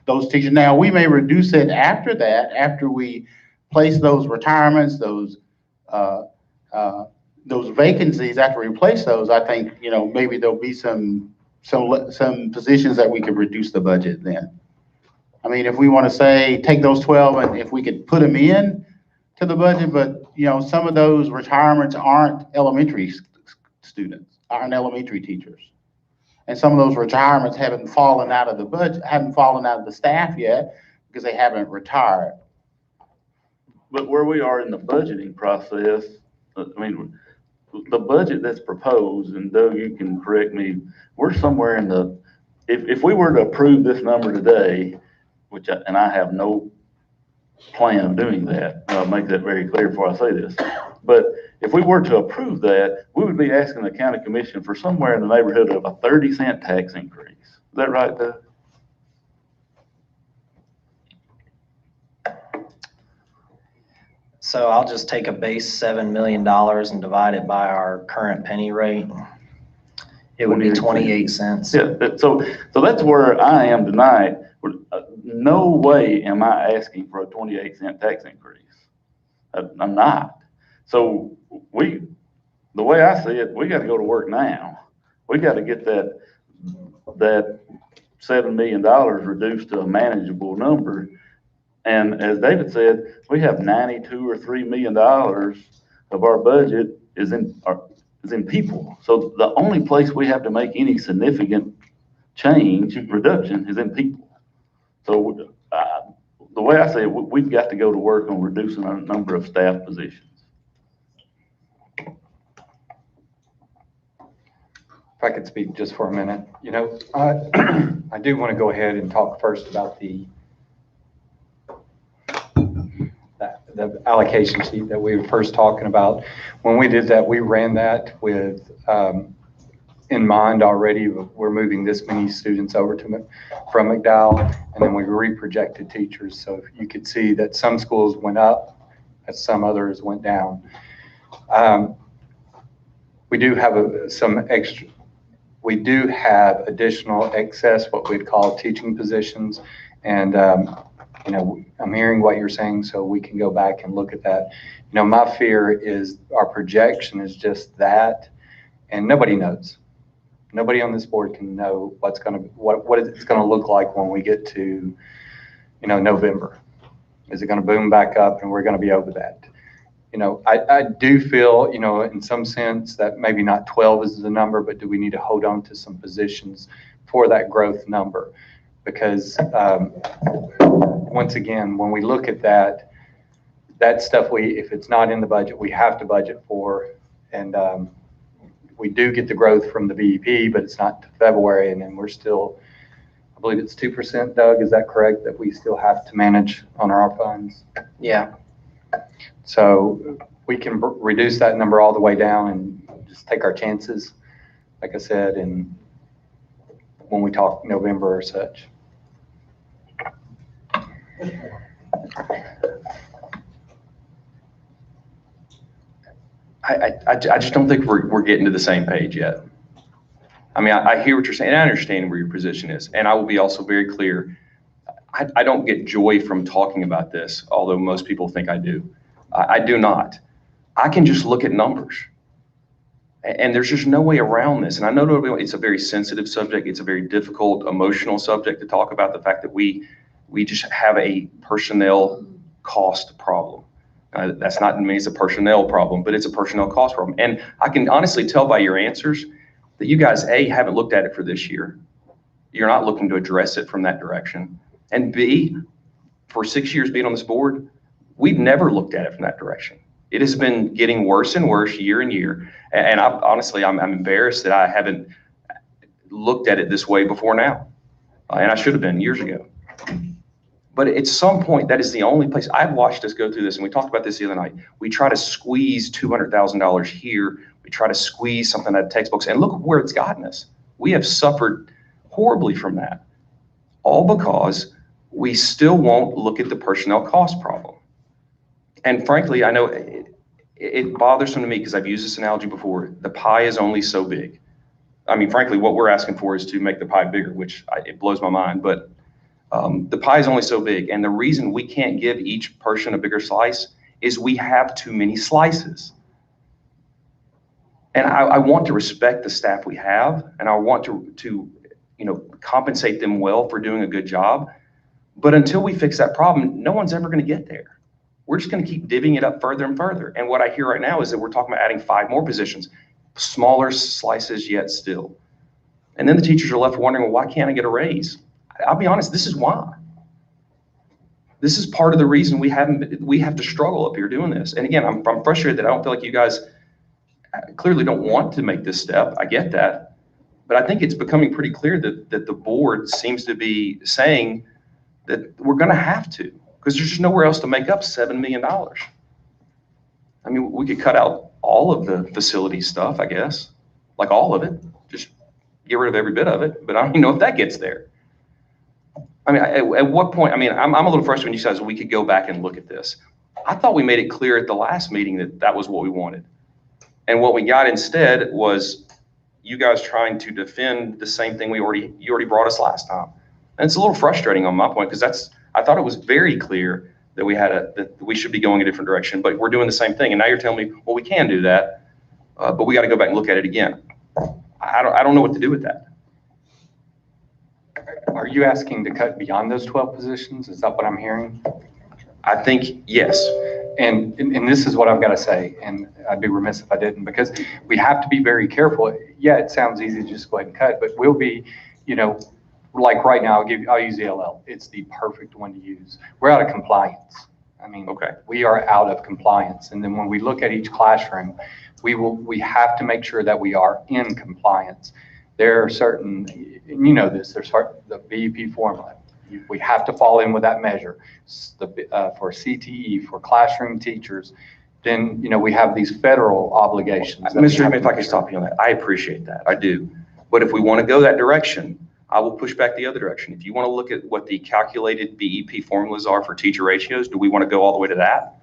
those teachers, now we may reduce it after that, after we place those retirements, those vacancies, after we replace those, I think, maybe there'll be some positions that we could reduce the budget then. I mean, if we want to say, take those 12 and if we could put them in to the budget, but, some of those retirements aren't elementary students, aren't elementary teachers. And some of those retirements haven't fallen out of the budget, haven't fallen out of the staff yet because they haven't retired. But where we are in the budgeting process, I mean, the budget that's proposed, and Doug, you can correct me, we're somewhere in the, if we were to approve this number today, and I have no plan of doing that, I'll make that very clear before I say this. But if we were to approve that, we would be asking the county commission for somewhere in the neighborhood of a 30-cent tax increase. Is that right, Doug? so I'll just take a base $7 million and divide it by our current penny rate. It would be 28 cents. Yeah, so that's where I am tonight. No way am I asking for a 28-cent tax increase. I'm not. So the way I see it, we got to go to work now. We got to get that $7 million reduced to a manageable number. And as David said, we have $92 or $3 million of our budget is in people. So the only place we have to make any significant change, reduction, is in people. So the way I say it, we've got to go to work on reducing our number of staff positions. If I could speak just for a minute, I do want to go ahead and talk first about the allocation sheet that we were first talking about. When we did that, we ran that with, in mind already, we're moving this many students over from McDowell, and then we reprojected teachers. So you could see that some schools went up, as some others went down. We do have additional excess, what we'd call teaching positions. And, I'm hearing what you're saying, so we can go back and look at that. My fear is our projection is just that, and nobody knows. Nobody on this board can know what it's gonna look like when we get to, November. Is it gonna boom back up and we're gonna be over that? I do feel, in some sense that maybe not 12 is the number, but do we need to hold on to some positions for that growth number? Because, once again, when we look at that stuff, if it's not in the budget, we have to budget for. And we do get the growth from the BEP, but it's not to February. And then we're still, I believe it's 2%, Doug, is that correct? That we still have to manage on our funds? Yeah. So we can reduce that number all the way down and just take our chances, like I said, and when we talk November or such. I just don't think we're getting to the same page yet. I mean, I hear what you're saying, and I understand where your position is, and I will be also very clear. I don't get joy from talking about this, although most people think I do. I do not. I can just look at numbers, and there's just no way around this. And I know it's a very sensitive subject. It's a very difficult, emotional subject to talk about, the fact that we just have a personnel cost problem. That's not mean it's a personnel problem, but it's a personnel cost problem. And I can honestly tell by your answers that you guys, A, haven't looked at it for this year. You're not looking to address it from that direction. And B, for 6 years being on this board, we've never looked at it from that direction. It has been getting worse and worse year and year. And I'm embarrassed that I haven't looked at it this way before now. And I should have been years ago. But at some point, that is the only place. I've watched us go through this, and we talked about this the other night. We try to squeeze $200,000 here. We try to squeeze something out of textbooks, and look where it's gotten us. We have suffered horribly from that, all because we still won't look at the personnel cost problem. And frankly, I know it bothers to me because I've used this analogy before. The pie is only so big. I mean, frankly, what we're asking for is to make the pie bigger, which it blows my mind. But the pie is only so big. And the reason we can't give each person a bigger slice is we have too many slices. And I want to respect the staff we have, and I want to compensate them well for doing a good job. But until we fix that problem, no one's ever going to get there. We're just going to keep divvying it up further and further. And what I hear right now is that we're talking about adding 5 more positions, smaller slices yet still. And then the teachers are left wondering, well, why can't I get a raise? I'll be honest, this is why. This is part of the reason we have to struggle up here doing this. And again, I'm frustrated that I don't feel like you guys clearly don't want to make this step. I get that. But I think it's becoming pretty clear that the board seems to be saying that we're going to have to, because there's just nowhere else to make up $7 million. I mean, we could cut out all of the facility stuff, I guess, like all of it, just get rid of every bit of it. But I don't even know if that gets there. I mean, at what point, I mean, I'm a little frustrated when you said we could go back and look at this. I thought we made it clear at the last meeting that was what we wanted. And what we got instead was you guys trying to defend the same thing you already brought us last time. And it's a little frustrating on my point, because I thought it was very clear that that we should be going a different direction, but we're doing the same thing. And now you're telling me, well, we can do that, but we got to go back and look at it again. I don't know what to do with that. Are you asking to cut beyond those 12 positions? Is that what I'm hearing? I think, yes. And this is what I've got to say, and I'd be remiss if I didn't, because we have to be very careful. Yeah, it sounds easy to just go ahead and cut, but we'll be, like right now, I'll use ELL. It's the perfect one to use. We're out of compliance. I mean, okay, we are out of compliance. And then when we look at each classroom, we have to make sure that we are in compliance. There are certain, and you know this, there's the BEP formula. We have to fall in with that measure. For CTE, for classroom teachers, then, we have these federal obligations. Mr. If I could stop you on that, I appreciate that, I do. But if we want to go that direction, I will push back the other direction. If you want to look at what the calculated BEP formulas are for teacher ratios, do we want to go all the way to that?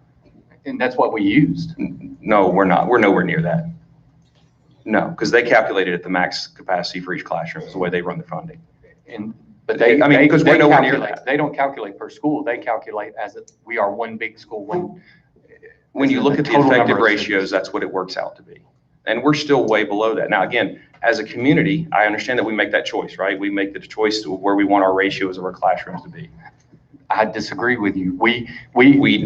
And that's what we used. No, we're not. We're nowhere near that. No, because they calculated at the max capacity for each classroom is the way they run the funding. But because we're nowhere near that. They don't calculate per school. They calculate as if we are one big school. When you look at the effective ratios, that's what it works out to be. And we're still way below that. Now, again, as a community, I understand that we make that choice, right? We make the choice to where we want our ratios of our classrooms to be. I disagree with you. We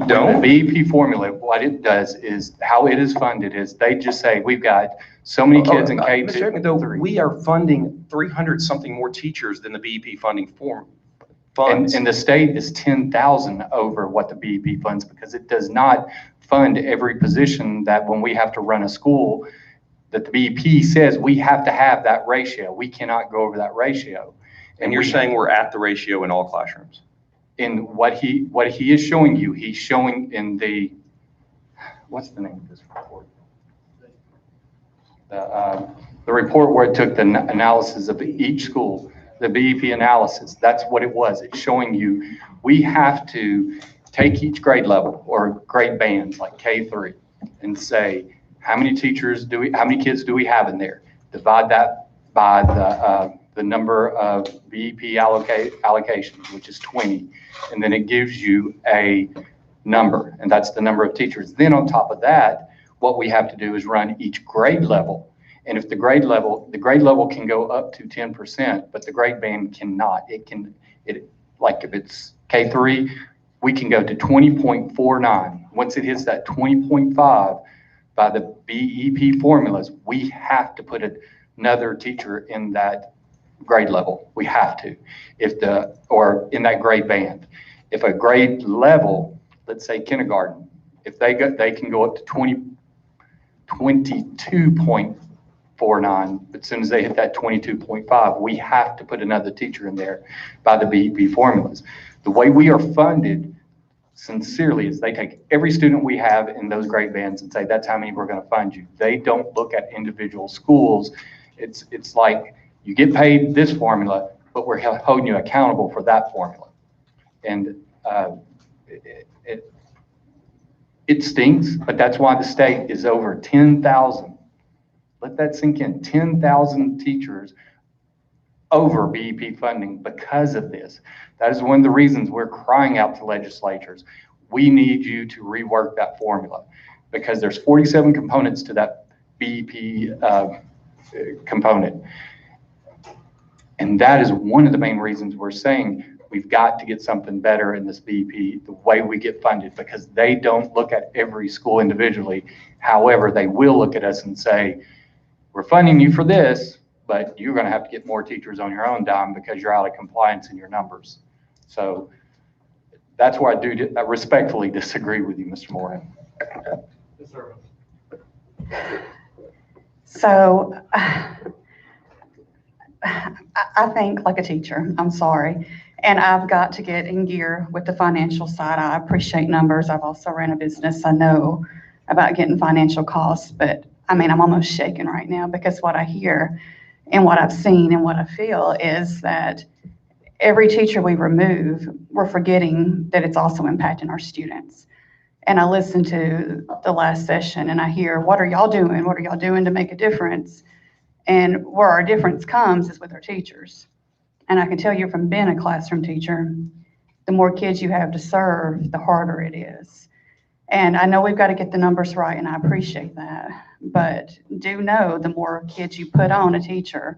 don't? The BEP formula, what it does is, how it is funded is, they just say, we've got so many kids in K2. Mr. Hickman, though, we are funding 300 something more teachers than the BEP funding funds. And the state is 10,000 over what the BEP funds, because it does not fund every position that when we have to run a school, that the BEP says we have to have that ratio. We cannot go over that ratio. And you're saying we're at the ratio in all classrooms? In what he is showing you, he's showing in the, what's the name of this report? The report where it took the analysis of each school, the BEP analysis, that's what it was. It's showing you, we have to take each grade level or grade bands like K3 and say, how many kids do we have in there? Divide that by the number of BEP allocations, which is 20. And then it gives you a number, and that's the number of teachers. Then on top of that, what we have to do is run each grade level. And if the grade level can go up to 10%, but the grade band cannot. Like if it's K3, we can go to 20.49. Once it hits that 20.5 by the BEP formulas, we have to put another teacher in that grade level. We have to, or in that grade band. If a grade level, let's say kindergarten, if they can go up to 22.49, but as soon as they hit that 22.5, we have to put another teacher in there by the BEP formulas. The way we are funded, sincerely, is they take every student we have in those grade bands and say, that's how many we're going to fund you. They don't look at individual schools. It's like, you get paid this formula, but we're holding you accountable for that formula. And it stinks, but that's why the state is over 10,000. Let that sink in. 10,000 teachers over BEP funding because of this. That is one of the reasons we're crying out to legislatures. We need you to rework that formula, because there's 47 components to that BEP component. And that is one of the main reasons we're saying we've got to get something better in this BEP, the way we get funded, because they don't look at every school individually. However, they will look at us and say, we're funding you for this, but you're going to have to get more teachers on your own dime because you're out of compliance in your numbers. So that's where I respectfully disagree with you, Mr. Moran. Yes, sir. So I think like a teacher, I'm sorry. And I've got to get in gear with the financial side. I appreciate numbers. I've also ran a business. I know about getting financial costs, but I mean, I'm almost shaking right now, because what I hear and what I've seen and what I feel is that every teacher we remove, we're forgetting that it's also impacting our students. And I listened to the last session and I hear, what are y'all doing? What are y'all doing to make a difference? And where our difference comes is with our teachers. And I can tell you from being a classroom teacher, the more kids you have to serve, the harder it is. And I know we've got to get the numbers right, and I appreciate that. But do know the more kids you put on a teacher,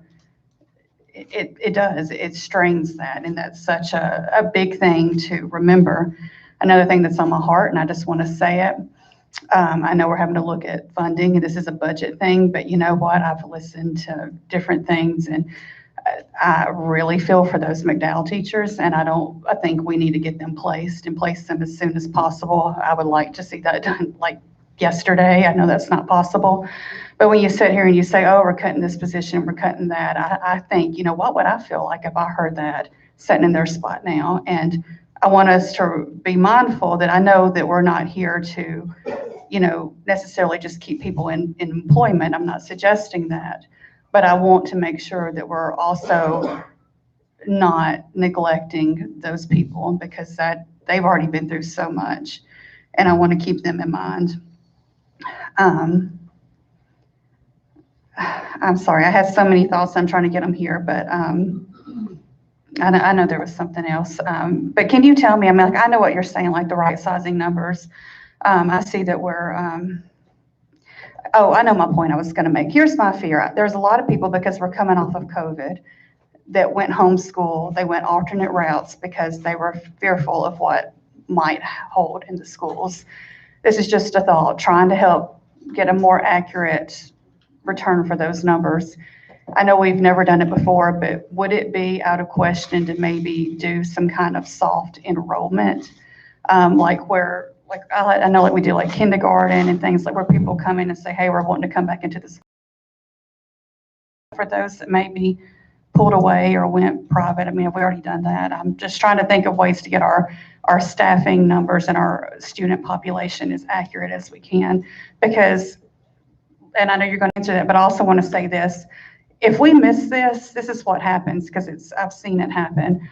it strains that. And that's such a big thing to remember. Another thing that's on my heart, and I just want to say it, I know we're having to look at funding, and this is a budget thing, but you know what? I've listened to different things, and I really feel for those McDowell teachers, and I think we need to get them placed and place them as soon as possible. I would like to see that done like yesterday. I know that's not possible, but when you sit here and you say, oh, we're cutting this position, we're cutting that, I think, you know, what would I feel like if I heard that sitting in their spot now? And I want us to be mindful that I know that we're not here to, you know, necessarily just keep people in employment. I'm not suggesting that, but I want to make sure that we're also not neglecting those people, because they've already been through so much, and I want to keep them in mind. I'm sorry, I had so many thoughts. I'm trying to get them here, but I know there was something else. But can you tell me, I mean, like, I know what you're saying, like the right sizing numbers. I see that we're Oh, I know my point I was going to make. Here's my fear. There's a lot of people, because we're coming off of COVID, that went homeschool. They went alternate routes because they were fearful of what might hold in the schools. This is just a thought, trying to help get a more accurate return for those numbers. I know we've never done it before, but would it be out of question to maybe do some kind of soft enrollment? Like where, like I know like we do like kindergarten and things like where people come in and say, hey, we're wanting to come back into the school. For those that maybe pulled away or went private, I mean, have we already done that? I'm just trying to think of ways to get our staffing numbers and our student population as accurate as we can. Because, and I know you're going to answer that, but I also want to say this. If we miss this, this is what happens, because I've seen it happen.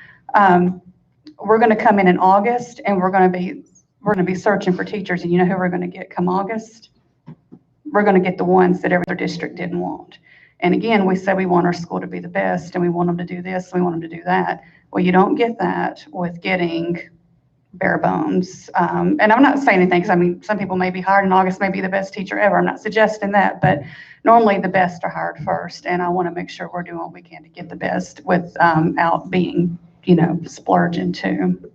We're going to come in August and we're going to be searching for teachers, and you know who we're going to get come August? We're going to get the ones that every other district didn't want. And again, we said we want our school to be the best and we want them to do this, we want them to do that. Well, you don't get that with getting bare bones. And I'm not saying anything, because I mean, some people may be hired in August, may be the best teacher ever. I'm not suggesting that, but normally the best are hired first. And I want to make sure we're doing what we can to get the best without being, splurging too.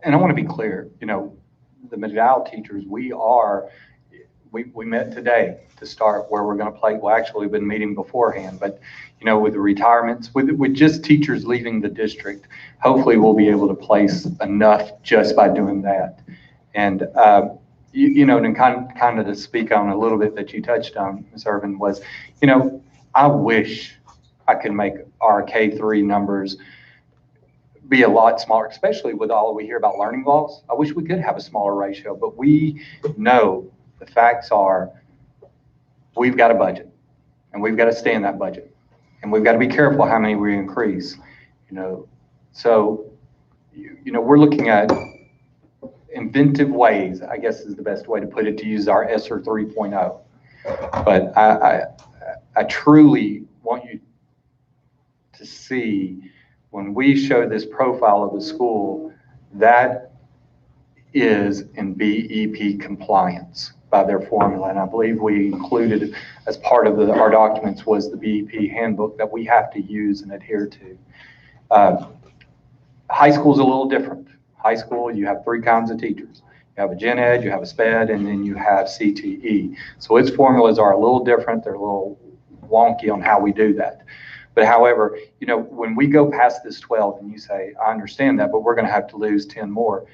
And I want to be clear, the McDowell teachers, we met today to start where we're going to play. Well, actually, we've been meeting beforehand, but with the retirements, with just teachers leaving the district, hopefully we'll be able to place enough just by doing that. And, and kind of to speak on a little bit that you touched on, Ms. Irvin, was, I wish I could make our K-3 numbers be a lot smaller, especially with all we hear about learning loss. I wish we could have a smaller ratio, but we know the facts are we've got a budget and we've got to stay in that budget. And we've got to be careful how many we increase, So, we're looking at inventive ways, I guess is the best way to put it, to use our ESSER 3.0. But I truly want you to see when we show this profile of the school, that is in BEP compliance by their formula. And I believe we included as part of our documents was the BEP handbook that we have to use and adhere to. High school is a little different. High school, you have three kinds of teachers. You have a gen ed, you have a sped, and then you have CTE. So its formulas are a little different. They're a little wonky on how we do that. But however, when we go past this 12 and you say, I understand that, but we're going to have to lose 10 more.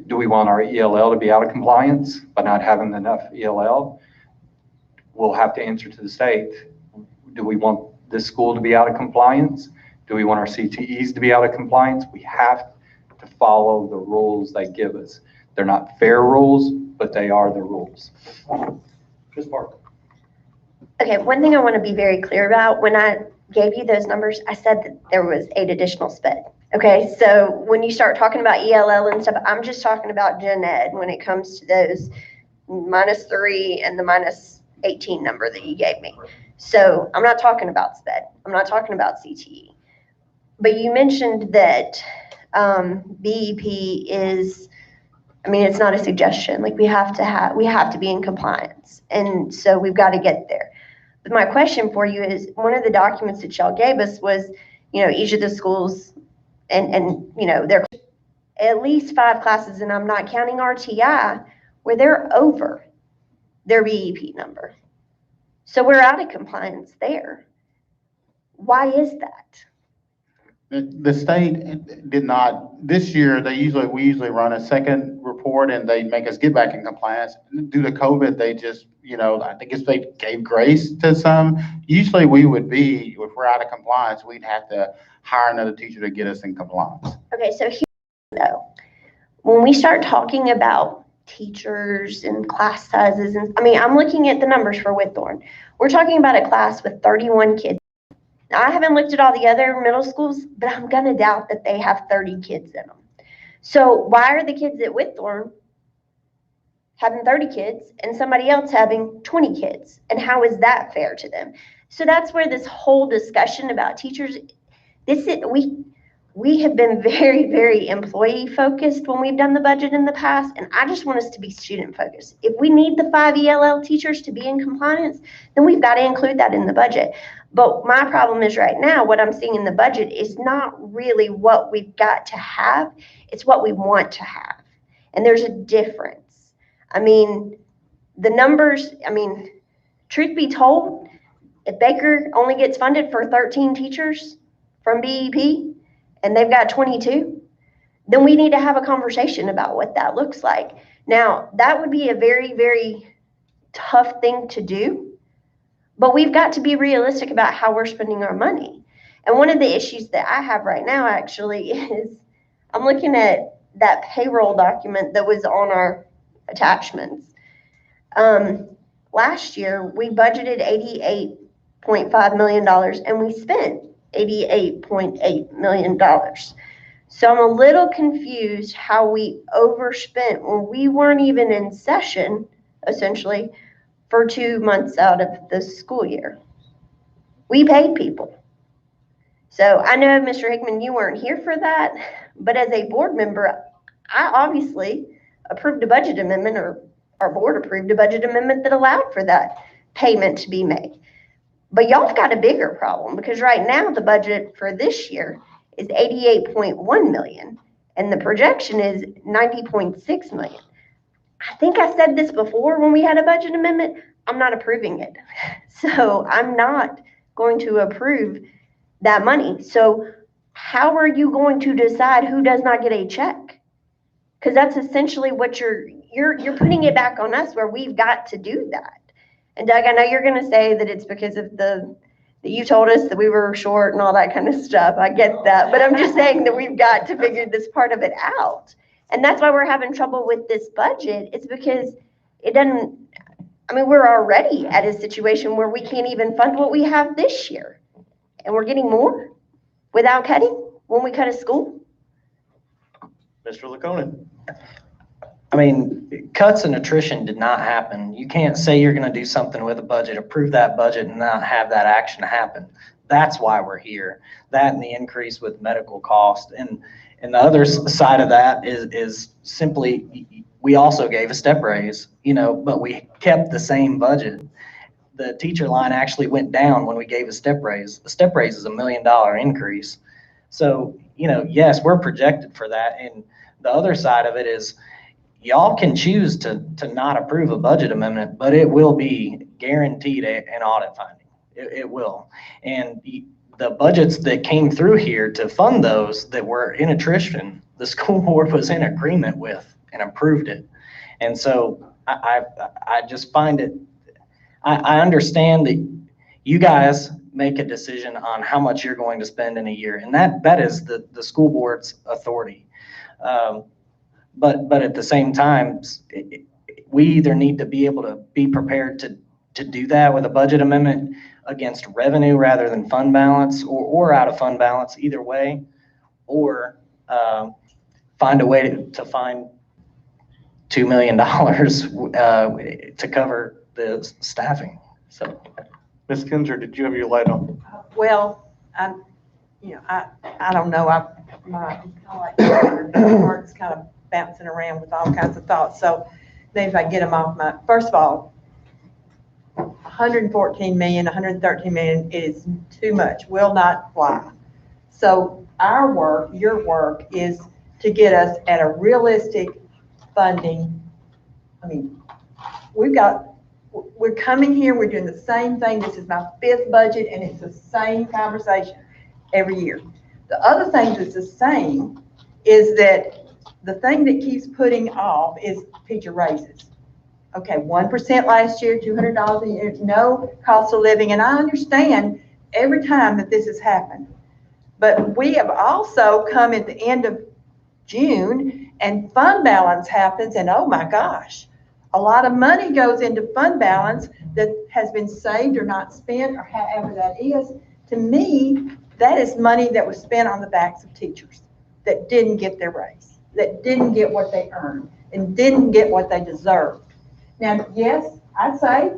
Do we want our ELL to be out of compliance by not having enough ELL? We'll have to answer to the state. Do we want this school to be out of compliance? Do we want our CTEs to be out of compliance? We have to follow the rules they give us. They're not fair rules, but they are the rules. Ms. Parker. Okay, one thing I want to be very clear about, when I gave you those numbers, I said that there was 8 additional sped. Okay, so when you start talking about ELL and stuff, I'm just talking about gen ed when it comes to those -3 and the -18 number that you gave me. So I'm not talking about sped. I'm not talking about CTE. But you mentioned that BEP is, it's not a suggestion. Like we have to be in compliance. And so we've got to get there. But my question for you is, one of the documents that y'all gave us was, each of the schools and there are at least 5 classes, and I'm not counting RTI, where they're over their BEP number. So we're out of compliance there. Why is that? The state did not, this year, we usually run a second report and they make us get back in compliance. Due to COVID, they just, I think if they gave grace to some, usually we would be, if we're out of compliance, we'd have to hire another teacher to get us in compliance. Okay, so here, though, when we start talking about teachers and class sizes, and I'm looking at the numbers for Whitthorne. We're talking about a class with 31 kids. Now, I haven't looked at all the other middle schools, but I'm going to doubt that they have 30 kids in them. So why are the kids at Whitthorne having 30 kids and somebody else having 20 kids? And how is that fair to them? So that's where this whole discussion about teachers, we have been very, very employee focused when we've done the budget in the past, and I just want us to be student focused. If we need the 5 ELL teachers to be in compliance, then we've got to include that in the budget. But my problem is right now, what I'm seeing in the budget is not really what we've got to have, it's what we want to have. And there's a difference. I mean, the numbers, truth be told, if Baker only gets funded for 13 teachers from BEP, and they've got 22, then we need to have a conversation about what that looks like. Now, that would be a very, very tough thing to do, but we've got to be realistic about how we're spending our money. And one of the issues that I have right now actually is I'm looking at that payroll document that was on our attachments. Last year, we budgeted $88.5 million and we spent $88.8 million. So I'm a little confused how we overspent when we weren't even in session, essentially, for 2 months out of the school year. We paid people. So I know, Mr. Hickman, you weren't here for that, but as a board member, I obviously approved a budget amendment, or our board approved a budget amendment that allowed for that payment to be made. But y'all have got a bigger problem, because right now the budget for this year is $88.1 million and the projection is $90.6 million. I think I said this before when we had a budget amendment, I'm not approving it. So I'm not going to approve that money. So how are you going to decide who does not get a check? Because that's essentially what you're putting it back on us, where we've got to do that. And Doug, I know you're going to say that it's because of that you told us that we were short and all that kind of stuff. I get that. But I'm just saying that we've got to figure this part of it out. And that's why we're having trouble with this budget. It's because it doesn't, we're already at a situation where we can't even fund what we have this year. And we're getting more without cutting when we cut a school. Mr. Laconin. Cuts and attrition did not happen. You can't say you're going to do something with a budget, approve that budget, and not have that action happen. That's why we're here. That and the increase with medical cost. And the other side of that is simply, we also gave a step raise, but we kept the same budget. The teacher line actually went down when we gave a step raise. A step raise is $1 million increase. So, yes, we're projected for that. And the other side of it is, y'all can choose to not approve a budget amendment, but it will be guaranteed an audit finding. It will. And the budgets that came through here to fund those that were in attrition, the school board was in agreement with and approved it. And so I just find it, I understand that you guys make a decision on how much you're going to spend in a year, and that is the school board's authority. But at the same time, we either need to be able to be prepared to do that with a budget amendment against revenue rather than fund balance, or out of fund balance, either way, or find a way to find $2 million to cover the staffing. So, Ms. Kinzer, did you have your light on? Well, I don't know, my heart's kind of bouncing around with all kinds of thoughts. So maybe if I get them off first of all, 114 million, 113 million is too much, will not fly. So our work, your work, is to get us at a realistic funding. We're coming here, we're doing the same thing. This is my 5th budget and it's the same conversation every year. The other thing that's the same is that the thing that keeps putting off is teacher raises. Okay, 1% last year, $200 a year, no cost of living. And I understand every time that this has happened. But we have also come at the end of June and fund balance happens, and oh my gosh, a lot of money goes into fund balance that has been saved or not spent or however that is. To me, that is money that was spent on the backs of teachers that didn't get their raise, that didn't get what they earned, and didn't get what they deserved. Now, yes, I'd say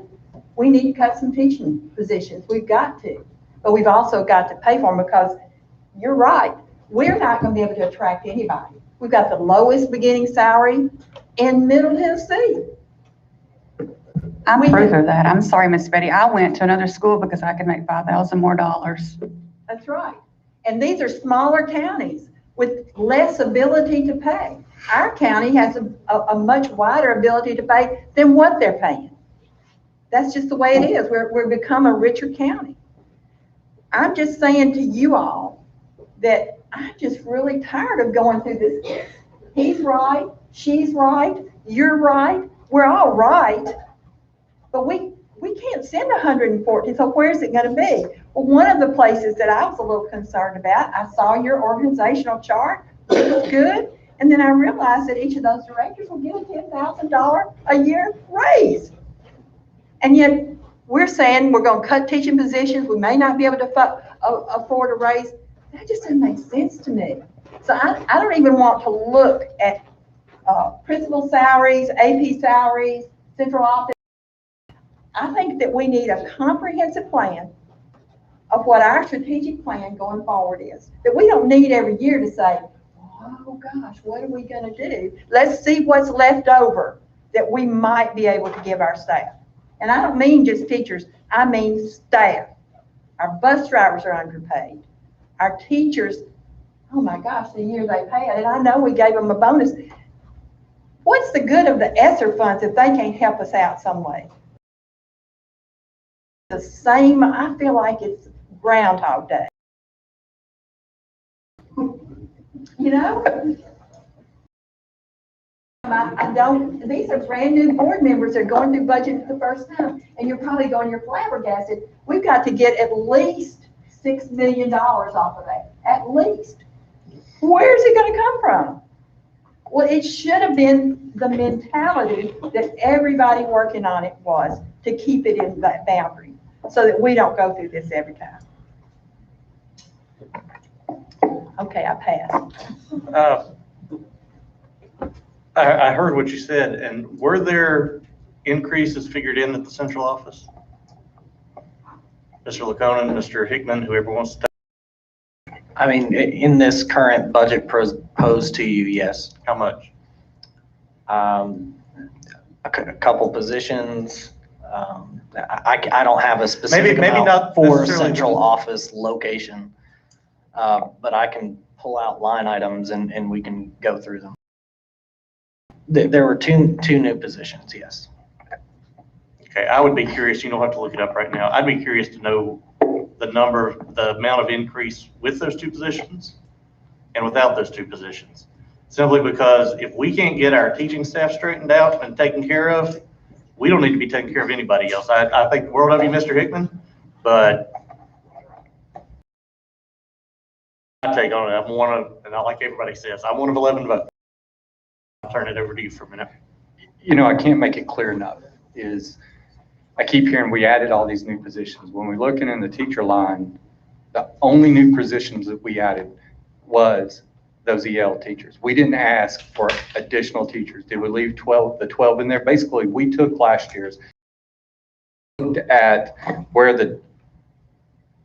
we need to cut some teaching positions. We've got to. But we've also got to pay for them, because you're right. we're not gonna be able to attract anybody. We've got the lowest beginning salary in Middle Tennessee. I'm We- proof of that. I'm sorry, Miss Betty. I went to another school because I could make $5,000 more. That's right. And these are smaller counties with less ability to pay. Our county has a much wider ability to pay than what they're paying. That's just the way it is. We're become a richer county. I'm just saying to you all that I'm just really tired of going through this. He's right, she's right, you're right, we're all right, but we can't send 114, so where's it gonna be? Well, one of the places that I was a little concerned about, I saw your organizational chart, it was good, and then I realized that each of those directors will get a $10,000 a year raise. And yet, we're saying we're gonna cut teaching positions, we may not be able to afford a raise. That just doesn't make sense to me. So I don't even want to look at principal salaries, AP salaries, central office. I think that we need a comprehensive plan of what our strategic plan going forward is. That we don't need every year to say, oh gosh, what are we gonna do? Let's see what's left over that we might be able to give our staff. And I don't mean just teachers, I mean staff. Our bus drivers are underpaid. Our teachers, oh my gosh, the year they pay it, and I know we gave them a bonus. What's the good of the ESSER funds if they can't help us out some way? The same, I feel like it's Groundhog Day. You know? I don't, these are brand new board members that are going through budget for the first time, and you're probably going, you're flabbergasted. We've got to get at least $6 million off of that, at least. Where's it gonna come from? Well, it should have been the mentality that everybody working on it was, to keep it in that boundary, so that we don't go through this every time. Okay, I pass. I heard what you said, and were there increases figured in at the central office? Mr. Laconin, Mr. Hickman, whoever wants to, I mean, in this current budget proposed to you, yes. how much? A couple positions. I don't have a specific Maybe amount not for necessarily central office location, but I can pull out line items and we can go through them. There were two new positions, yes. Okay, I would be curious, you don't have to look it up right now. I'd be curious to know the amount of increase with those two positions and without those two positions. Simply because if we can't get our teaching staff straightened out and taken care of, we don't need to be taking care of anybody else. I think the world of you, Mr. Hickman, but I take on it. I'm one of, and not like everybody says, I'm one of 11 votes. I'll turn it over to you for a minute. You know, I can't make it clear enough, is I keep hearing we added all these new positions. When we're looking in the teacher line, the only new positions that we added was those EL teachers. We didn't ask for additional teachers. Did we leave the 12 in there? Basically, we took last year's, looked at where the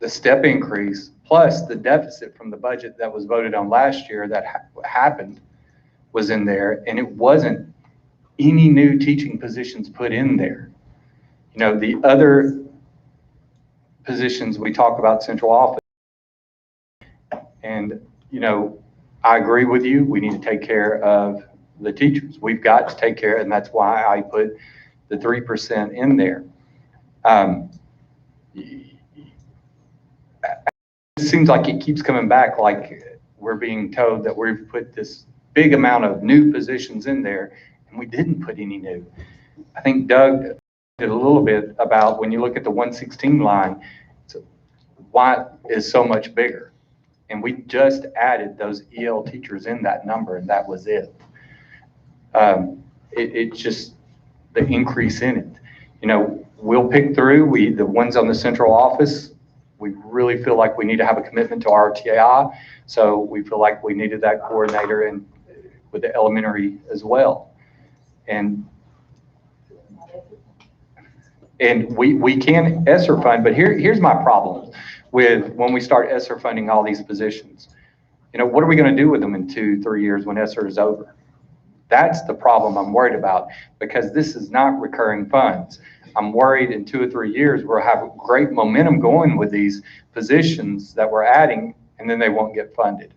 step increase plus the deficit from the budget that was voted on last year that happened was in there, and it wasn't any new teaching positions put in there. You know, the other positions we talk about central office, and, you know, I agree with you. We need to take care of the teachers. We've got to take care, and that's why I put the 3% in there. It seems like it keeps coming back, like we're being told that we've put this big amount of new positions in there, and we didn't put any new. I think Doug did a little bit about when you look at the 116 line, why is so much bigger? And we just added those EL teachers in that number, and that was it. It's just the increase in it. You know, we'll pick through, the ones on the central office, we really feel like we need to have a commitment to RTI. So we feel like we needed that coordinator and with the elementary as well. And we can ESSER fund, but here's my problem with when we start ESSER funding all these positions. What are we going to do with them in 2-3 years when ESSER is over? That's the problem I'm worried about, because this is not recurring funds. I'm worried in 2 or 3 years, we'll have great momentum going with these positions that we're adding, and then they won't get funded.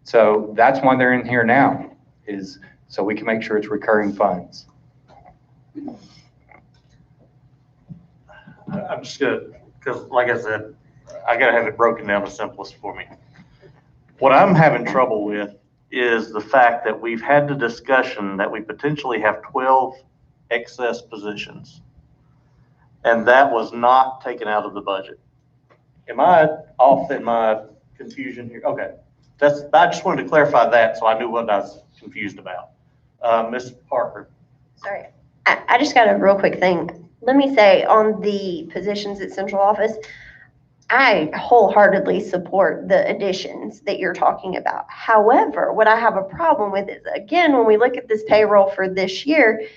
So that's why they're in here now, is so we can make sure it's recurring funds. I'm just gonna, because like I said, I gotta have it broken down the simplest for me. What I'm having trouble with is the fact that we've had the discussion that we potentially have 12 excess positions. And that was not taken out of the budget. Am I off in my confusion here? Okay. I just wanted to clarify that so I knew what I was confused about. Ms. Parker. Sorry, I just got a real quick thing. Let me say on the positions at central office, I wholeheartedly support the additions that you're talking about. However, what I have a problem with is, again, when we look at this payroll for this year,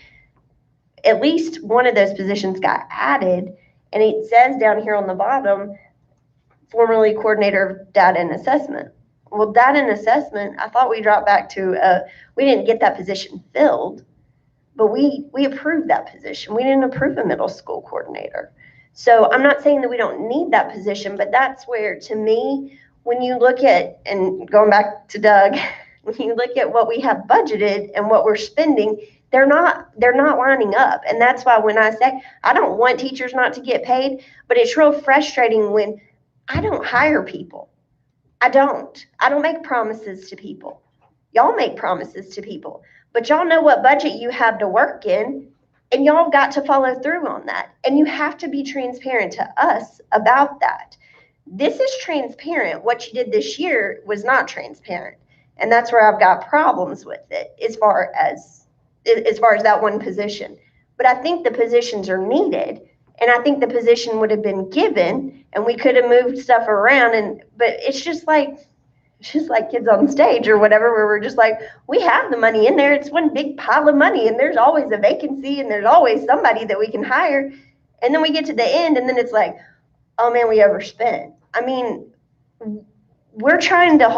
at least one of those positions got added, and it says down here on the bottom, formerly coordinator of data and assessment. Well, data and assessment, I thought we dropped back to, we didn't get that position filled, but we approved that position. We didn't approve a middle school coordinator. So I'm not saying that we don't need that position, but that's where, to me, when you look at, and going back to Doug, when you look at what we have budgeted and what we're spending, they're not lining up. And that's why when I say, I don't want teachers not to get paid, but it's real frustrating when I don't hire people. I don't make promises to people. Y'all make promises to people, but y'all know what budget you have to work in, and y'all got to follow through on that. And you have to be transparent to us about that. This is transparent. What you did this year was not transparent. And that's where I've got problems with it as far as that one position. But I think the positions are needed. And I think the position would have been given, and we could have moved stuff around. But it's just like Kids on Stage or whatever, where we're just like, we have the money in there. It's one big pile of money, and there's always a vacancy, and there's always somebody that we can hire. And then we get to the end, and then it's like, oh man, we overspent. I mean, we're trying to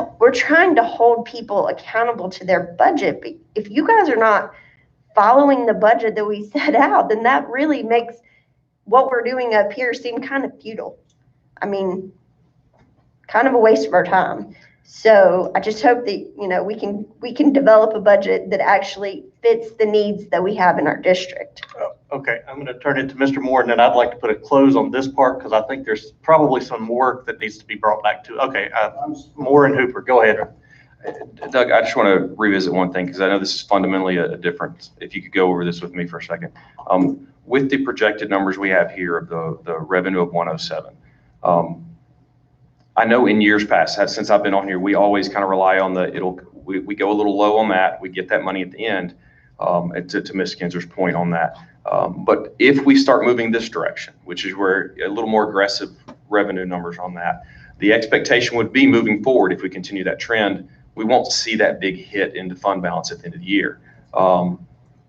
hold people accountable to their budget. But if you guys are not following the budget that we set out, then that really makes what we're doing up here seem kind of futile. I mean, kind of a waste of our time. So I just hope that, we can develop a budget that actually fits the needs that we have in our district. Okay, I'm going to turn it to Mr. Moore, and then I'd like to put a close on this part because I think there's probably some work that needs to be brought back to. Okay, Moore and Hooper, go ahead. Doug, I just want to revisit one thing because I know this is fundamentally a difference. If you could go over this with me for a second. With the projected numbers we have here of the revenue of 107, I know in years past, since I've been on here, we always kind of rely on we go a little low on that. We get that money at the end, to Ms. Kinzer's point on that. But if we start moving this direction, which is where a little more aggressive revenue numbers on that, the expectation would be moving forward, if we continue that trend, we won't see that big hit into fund balance at the end of the year.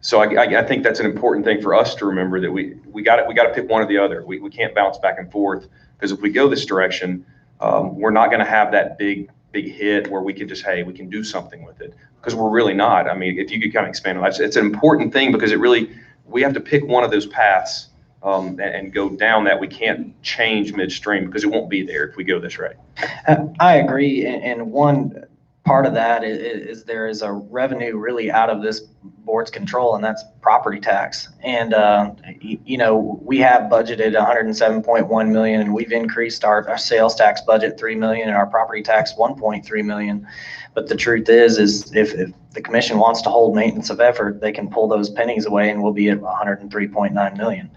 So I think that's an important thing for us to remember, that we got to pick one or the other. We can't bounce back and forth, because if we go this direction, we're not going to have that big hit where we can just, hey, we can do something with it, because we're really not. I mean, if you could kind of expand on that, it's an important thing, because we have to pick one of those paths and go down that we can't change midstream, because it won't be there if we go this way. I agree. And one part of that is there is a revenue really out of this board's control, and that's property tax. And, we have budgeted 107.1 million, and we've increased our sales tax budget 3 million and our property tax 1.3 million. But the truth is if the commission wants to hold maintenance of effort, they can pull those pennies away and we'll be at 103.9 million.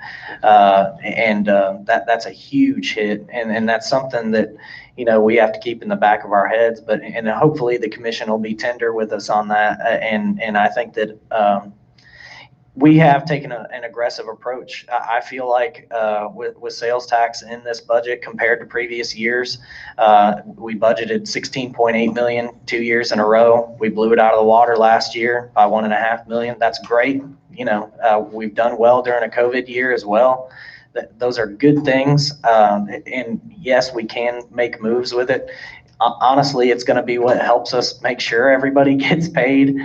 That's a huge hit. And that's something that, we have to keep in the back of our heads, and hopefully the commission will be tender with us on that. And I think that, we have taken an aggressive approach. I feel like with sales tax in this budget compared to previous years, we budgeted 16.8 million 2 years in a row. We blew it out of the water last year by 1.5 million. That's great. We've done well during a COVID year as well. Those are good things. And yes, we can make moves with it. honestly, it's going to be what helps us make sure everybody gets paid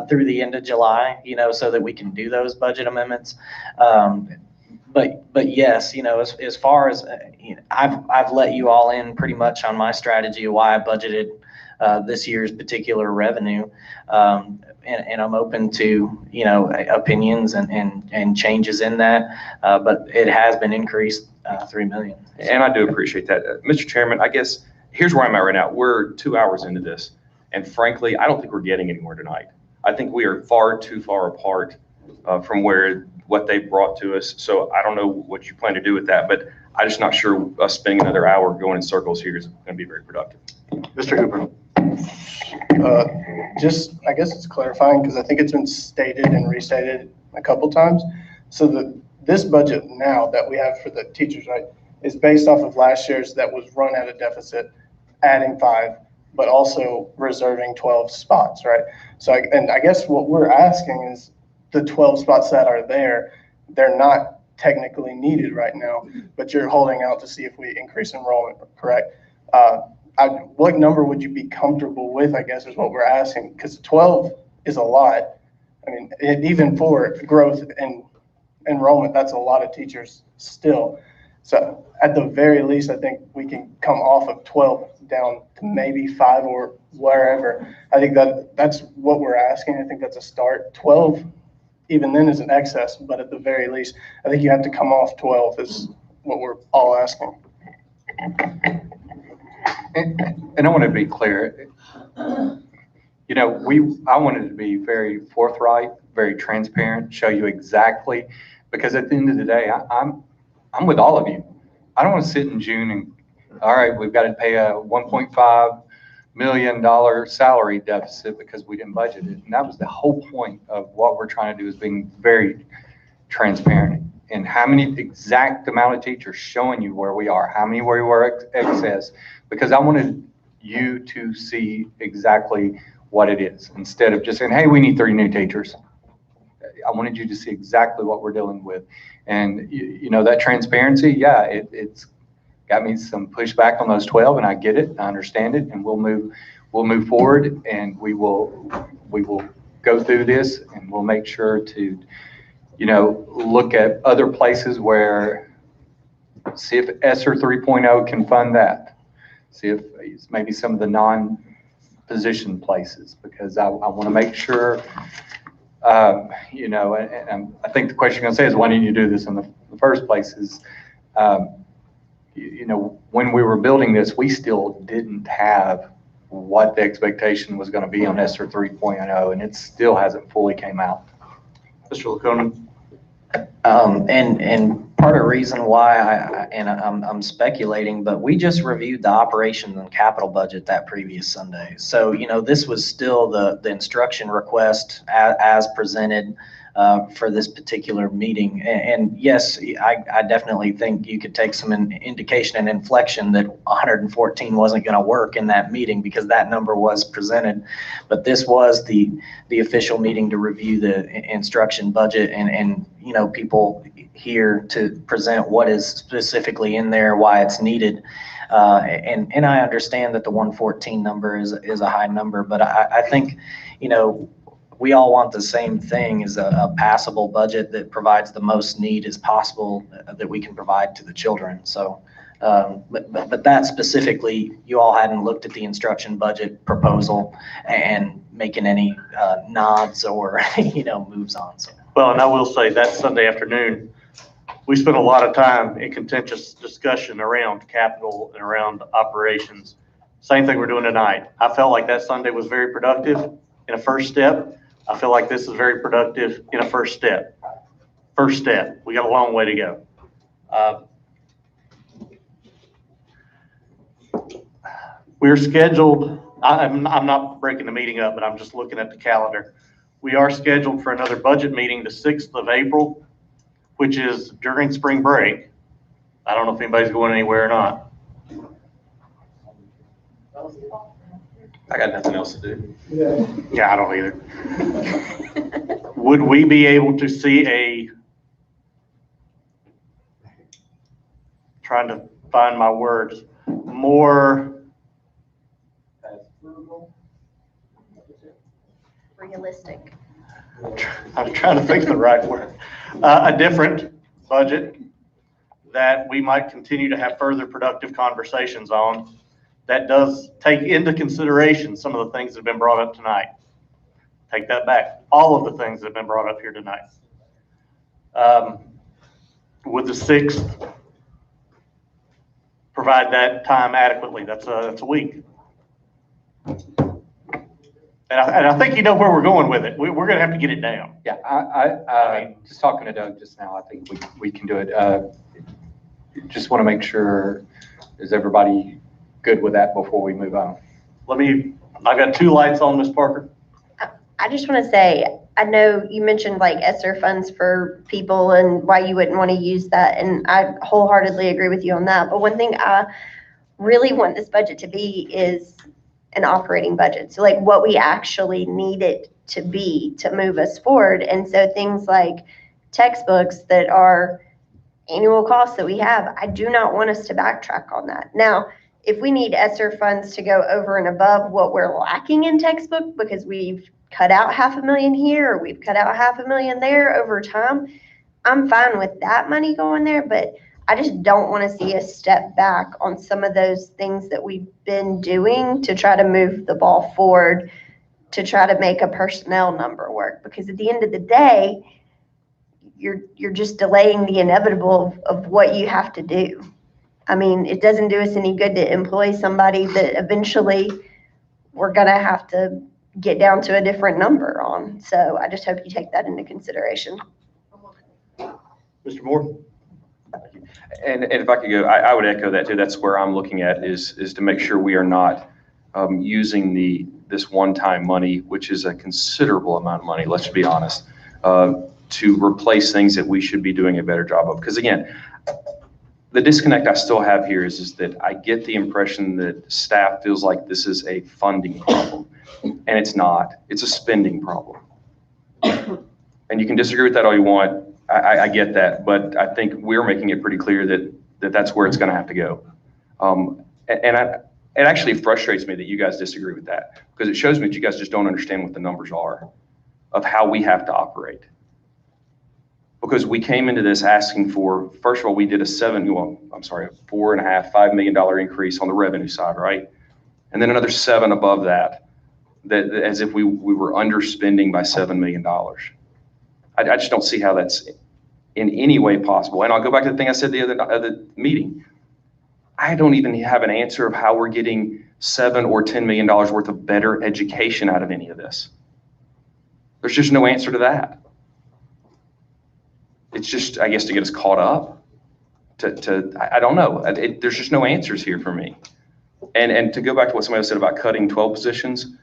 through the end of July, so that we can do those budget amendments. But yes, as far as, I've let you all in pretty much on my strategy of why I budgeted this year's particular revenue. And I'm open to, opinions and changes in that. But it has been increased 3 million. And I do appreciate that. Mr. Chairman, I guess, here's where I'm at right now. We're 2 hours into this. And frankly, I don't think we're getting anywhere tonight. I think we are far too far apart from what they brought to us. So I don't know what you plan to do with that, but I'm just not sure us spending another hour going in circles here is going to be very productive. Mr. Hooper. I guess it's clarifying because I think it's been stated and restated a couple times. So this budget now that we have for the teachers, right, is based off of last year's that was run at a deficit, adding 5, but also reserving 12 spots, right? So, I guess what we're asking is the 12 spots that are there, they're not technically needed right now, but you're holding out to see if we increase enrollment, correct? What number would you be comfortable with, I guess, is what we're asking, because 12 is a lot. I mean, even for growth and enrollment, that's a lot of teachers still. So at the very least, I think we can come off of 12 down to maybe 5 or wherever. I think that's what we're asking. I think that's a start. 12, even then, is an excess, but at the very least, I think you have to come off 12 is what we're all asking. And I want to be clear, I wanted to be very forthright, very transparent, show you exactly, because at the end of the day, I'm with all of you. I don't want to sit in June and, all right, we've got to pay a $1.5 million salary deficit because we didn't budget it. And that was the whole point of what we're trying to do, is being very transparent. And how many exact amount of teachers showing you where we are, how many where we were excess, because I wanted you to see exactly what it is instead of just saying, hey, we need 3 new teachers. I wanted you to see exactly what we're dealing with. And that transparency, yeah, it's got me some pushback on those 12, and I get it, I understand it, and we'll move forward, and we will go through this, and we'll make sure to look at other places where, see if ESSER 3.0 can fund that. See if maybe some of the non-position places, because I want to make sure, and I think the question you're going to say is, why didn't you do this in the first place? Is, when we were building this, we still didn't have what the expectation was going to be on ESSER 3.0, and it still hasn't fully came out. Mr. Laconin. And part of the reason why I'm speculating, but we just reviewed the operations and capital budget that previous Sunday. So, this was still the instruction request as presented for this particular meeting. And yes, I definitely think you could take some indication and inflection that 114 wasn't going to work in that meeting because that number was presented. But this was the official meeting to review the instruction budget and people here to present what is specifically in there, why it's needed. And I understand that the 114 number is a high number, but I think, we all want the same thing, is a passable budget that provides the most need as possible that we can provide to the children. So, but that specifically, you all hadn't looked at the instruction budget proposal and making any nods or, moves on. So. Well, and I will say that Sunday afternoon, we spent a lot of time in contentious discussion around capital and around operations. Same thing we're doing tonight. I felt like that Sunday was very productive in a first step. I feel like this is very productive in a first step. First step. We got a long way to go. We're scheduled, I'm not breaking the meeting up, but I'm just looking at the calendar. We are scheduled for another budget meeting the 6th of April, which is during spring break. I don't know if anybody's going anywhere or not. I got nothing else to do. Yeah, I don't either. Would we be able to see trying to find my words, more Realistic. I'm trying to think of the right word. A different budget that we might continue to have further productive conversations on that does take into consideration some of the things that have been brought up tonight. Take that back. All of the things that have been brought up here tonight. Would the 6th provide that time adequately? That's a week. And I think you know where we're going with it. We're going to have to get it down. Yeah, I just talking to Doug just now, I think we can do it. Just want to make sure, is everybody good with that before we move on? I've got 2 lights on, Ms. Parker. I just want to say, I know you mentioned like ESSER funds for people and why you wouldn't want to use that. And I wholeheartedly agree with you on that. But one thing I really want this budget to be is an operating budget. So like what we actually need it to be to move us forward. And so things like textbooks that are annual costs that we have, I do not want us to backtrack on that. Now, if we need ESSER funds to go over and above what we're lacking in textbook because we've cut out $500,000 here or we've cut out $500,000 there over time, I'm fine with that money going there, but I just don't want to see us step back on some of those things that we've been doing to try to move the ball forward, to try to make a personnel number work. Because at the end of the day, you're just delaying the inevitable of what you have to do. I mean, it doesn't do us any good to employ somebody that eventually we're going to have to get down to a different number on. So I just hope you take that into consideration. Mr. Moore? And if I could go, I would echo that too. That's where I'm looking at is to make sure we are not using this one-time money, which is a considerable amount of money, let's be honest, to replace things that we should be doing a better job of. Because again, the disconnect I still have here is that I get the impression that staff feels like this is a funding problem, and it's not. It's a spending problem. And you can disagree with that all you want. I get that, but I think we're making it pretty clear that that's where it's going to have to go. It actually frustrates me that you guys disagree with that, because it shows me that you guys just don't understand what the numbers are of how we have to operate. Because we came into this asking for, first of all, we did a $4.5 million increase on the revenue side, right? And then another $7 million above that as if we were underspending by $7 million. I just don't see how that's in any way possible. And I'll go back to the thing I said the other meeting. I don't even have an answer of how we're getting $7 or $10 million worth of better education out of any of this. There's just no answer to that. It's just, I guess, to get us caught up. I don't know. There's just no answers here for me. And to go back to what somebody said about cutting 12 positions,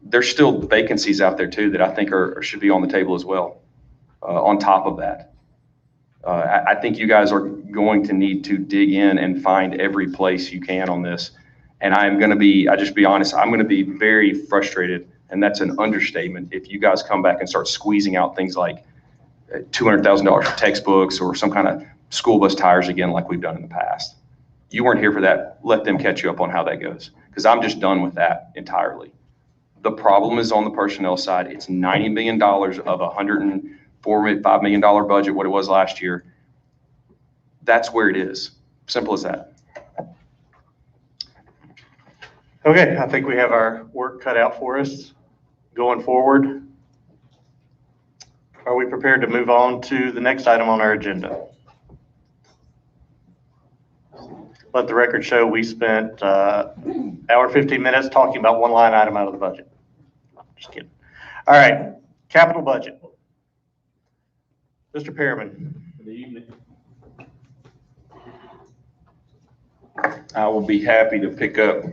there's still vacancies out there too that I think should be on the table as well. On top of that, I think you guys are going to need to dig in and find every place you can on this. And I just be honest, I'm going to be very frustrated, and that's an understatement, if you guys come back and start squeezing out things like $200,000 for textbooks or some kind of school bus tires again like we've done in the past. You weren't here for that. Let them catch you up on how that goes, because I'm just done with that entirely. The problem is on the personnel side. It's $90 million of a $104.5 million budget, what it was last year. That's where it is. Simple as that. Okay, I think we have our work cut out for us going forward. Are we prepared to move on to the next item on our agenda? Let the record show we spent hour and 15 minutes talking about one line item out of the budget. Just kidding. All right, capital budget. Mr. Perriman. Good evening. I will be happy to pick up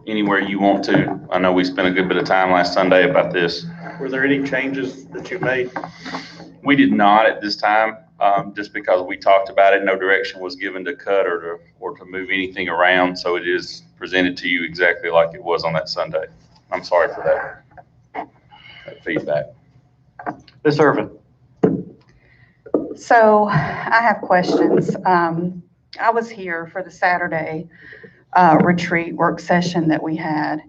anywhere you want to. I know we spent a good bit of time last Sunday about this. Were there any changes that you made? We did not at this time, just because we talked about it. No direction was given to cut or to move anything around. So it is presented to you exactly like it was on that Sunday. I'm sorry for that feedback. Ms. Irvin. So I have questions. I was here for the Saturday retreat work session that we had.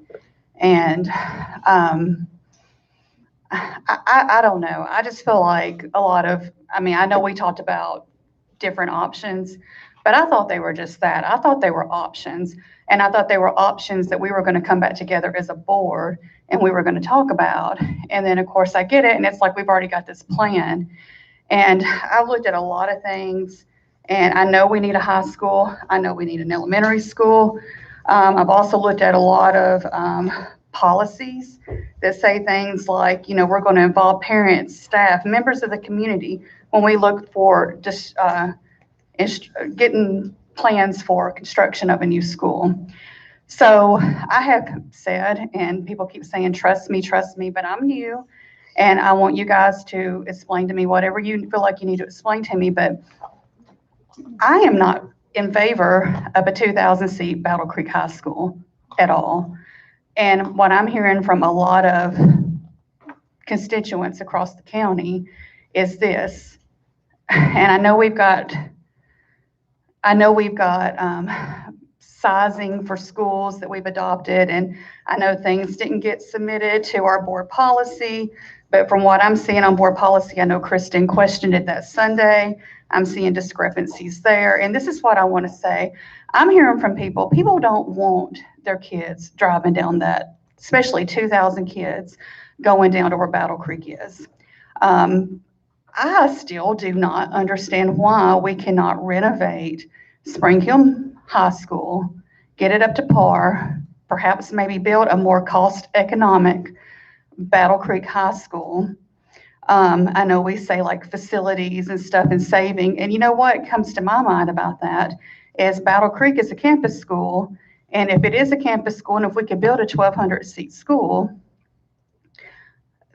And I don't know. I just feel like a lot of, I mean, I know we talked about different options, but I thought they were just that. I thought they were options. And I thought they were options that we were going to come back together as a board and we were going to talk about. And then, of course, I get it. And it's like, we've already got this plan. And I've looked at a lot of things. And I know we need a high school. I know we need an elementary school. I've also looked at a lot of policies that say things like, you know, we're going to involve parents, staff, members of the community when we look for just getting plans for construction of a new school. So I have said, and people keep saying, trust me, but I'm new. And I want you guys to explain to me whatever you feel like you need to explain to me. But I am not in favor of a 2,000-seat Battle Creek High School at all. And what I'm hearing from a lot of constituents across the county is this. And I know we've got sizing for schools that we've adopted, and I know things didn't get submitted to our board policy, but from what I'm seeing on board policy, I know Kristen questioned it that Sunday. I'm seeing discrepancies there, and this is what I want to say. I'm hearing from people don't want their kids driving down that, especially 2,000 kids going down to where Battle Creek is. I still do not understand why we cannot renovate Spring Hill High School, get it up to par, perhaps maybe build a more cost-economic Battle Creek High School. I know we say like facilities and stuff and saving, and you know what comes to my mind about that is Battle Creek is a campus school, and if it is a campus school, and if we could build a 1,200-seat school,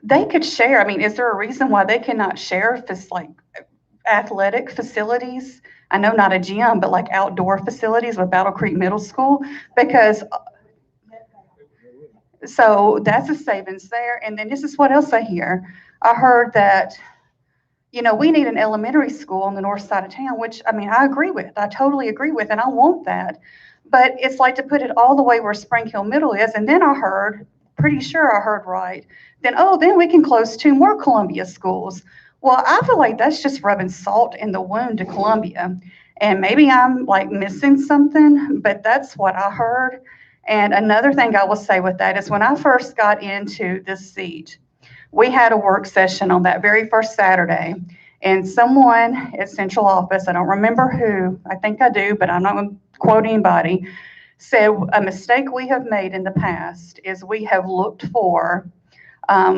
they could share. I mean, is there a reason why they cannot share this like athletic facilities? I know not a gym, but like outdoor facilities with Battle Creek Middle School, because so that's a savings there. And then this is what else I hear. I heard that, you know, we need an elementary school on the north side of town, which, I mean, I agree with. I totally agree with, and I want that. But it's like to put it all the way where Spring Hill Middle is. And then I heard, pretty sure I heard right, then we can close 2 more Columbia schools. Well, I feel like that's just rubbing salt in the wound to Columbia. And maybe I'm like missing something, but that's what I heard. And another thing I will say with that is when I first got into this seat, we had a work session on that very first Saturday, and someone at central office, I don't remember who, I think I do, but I'm not going to quote anybody, said a mistake we have made in the past is we have looked for,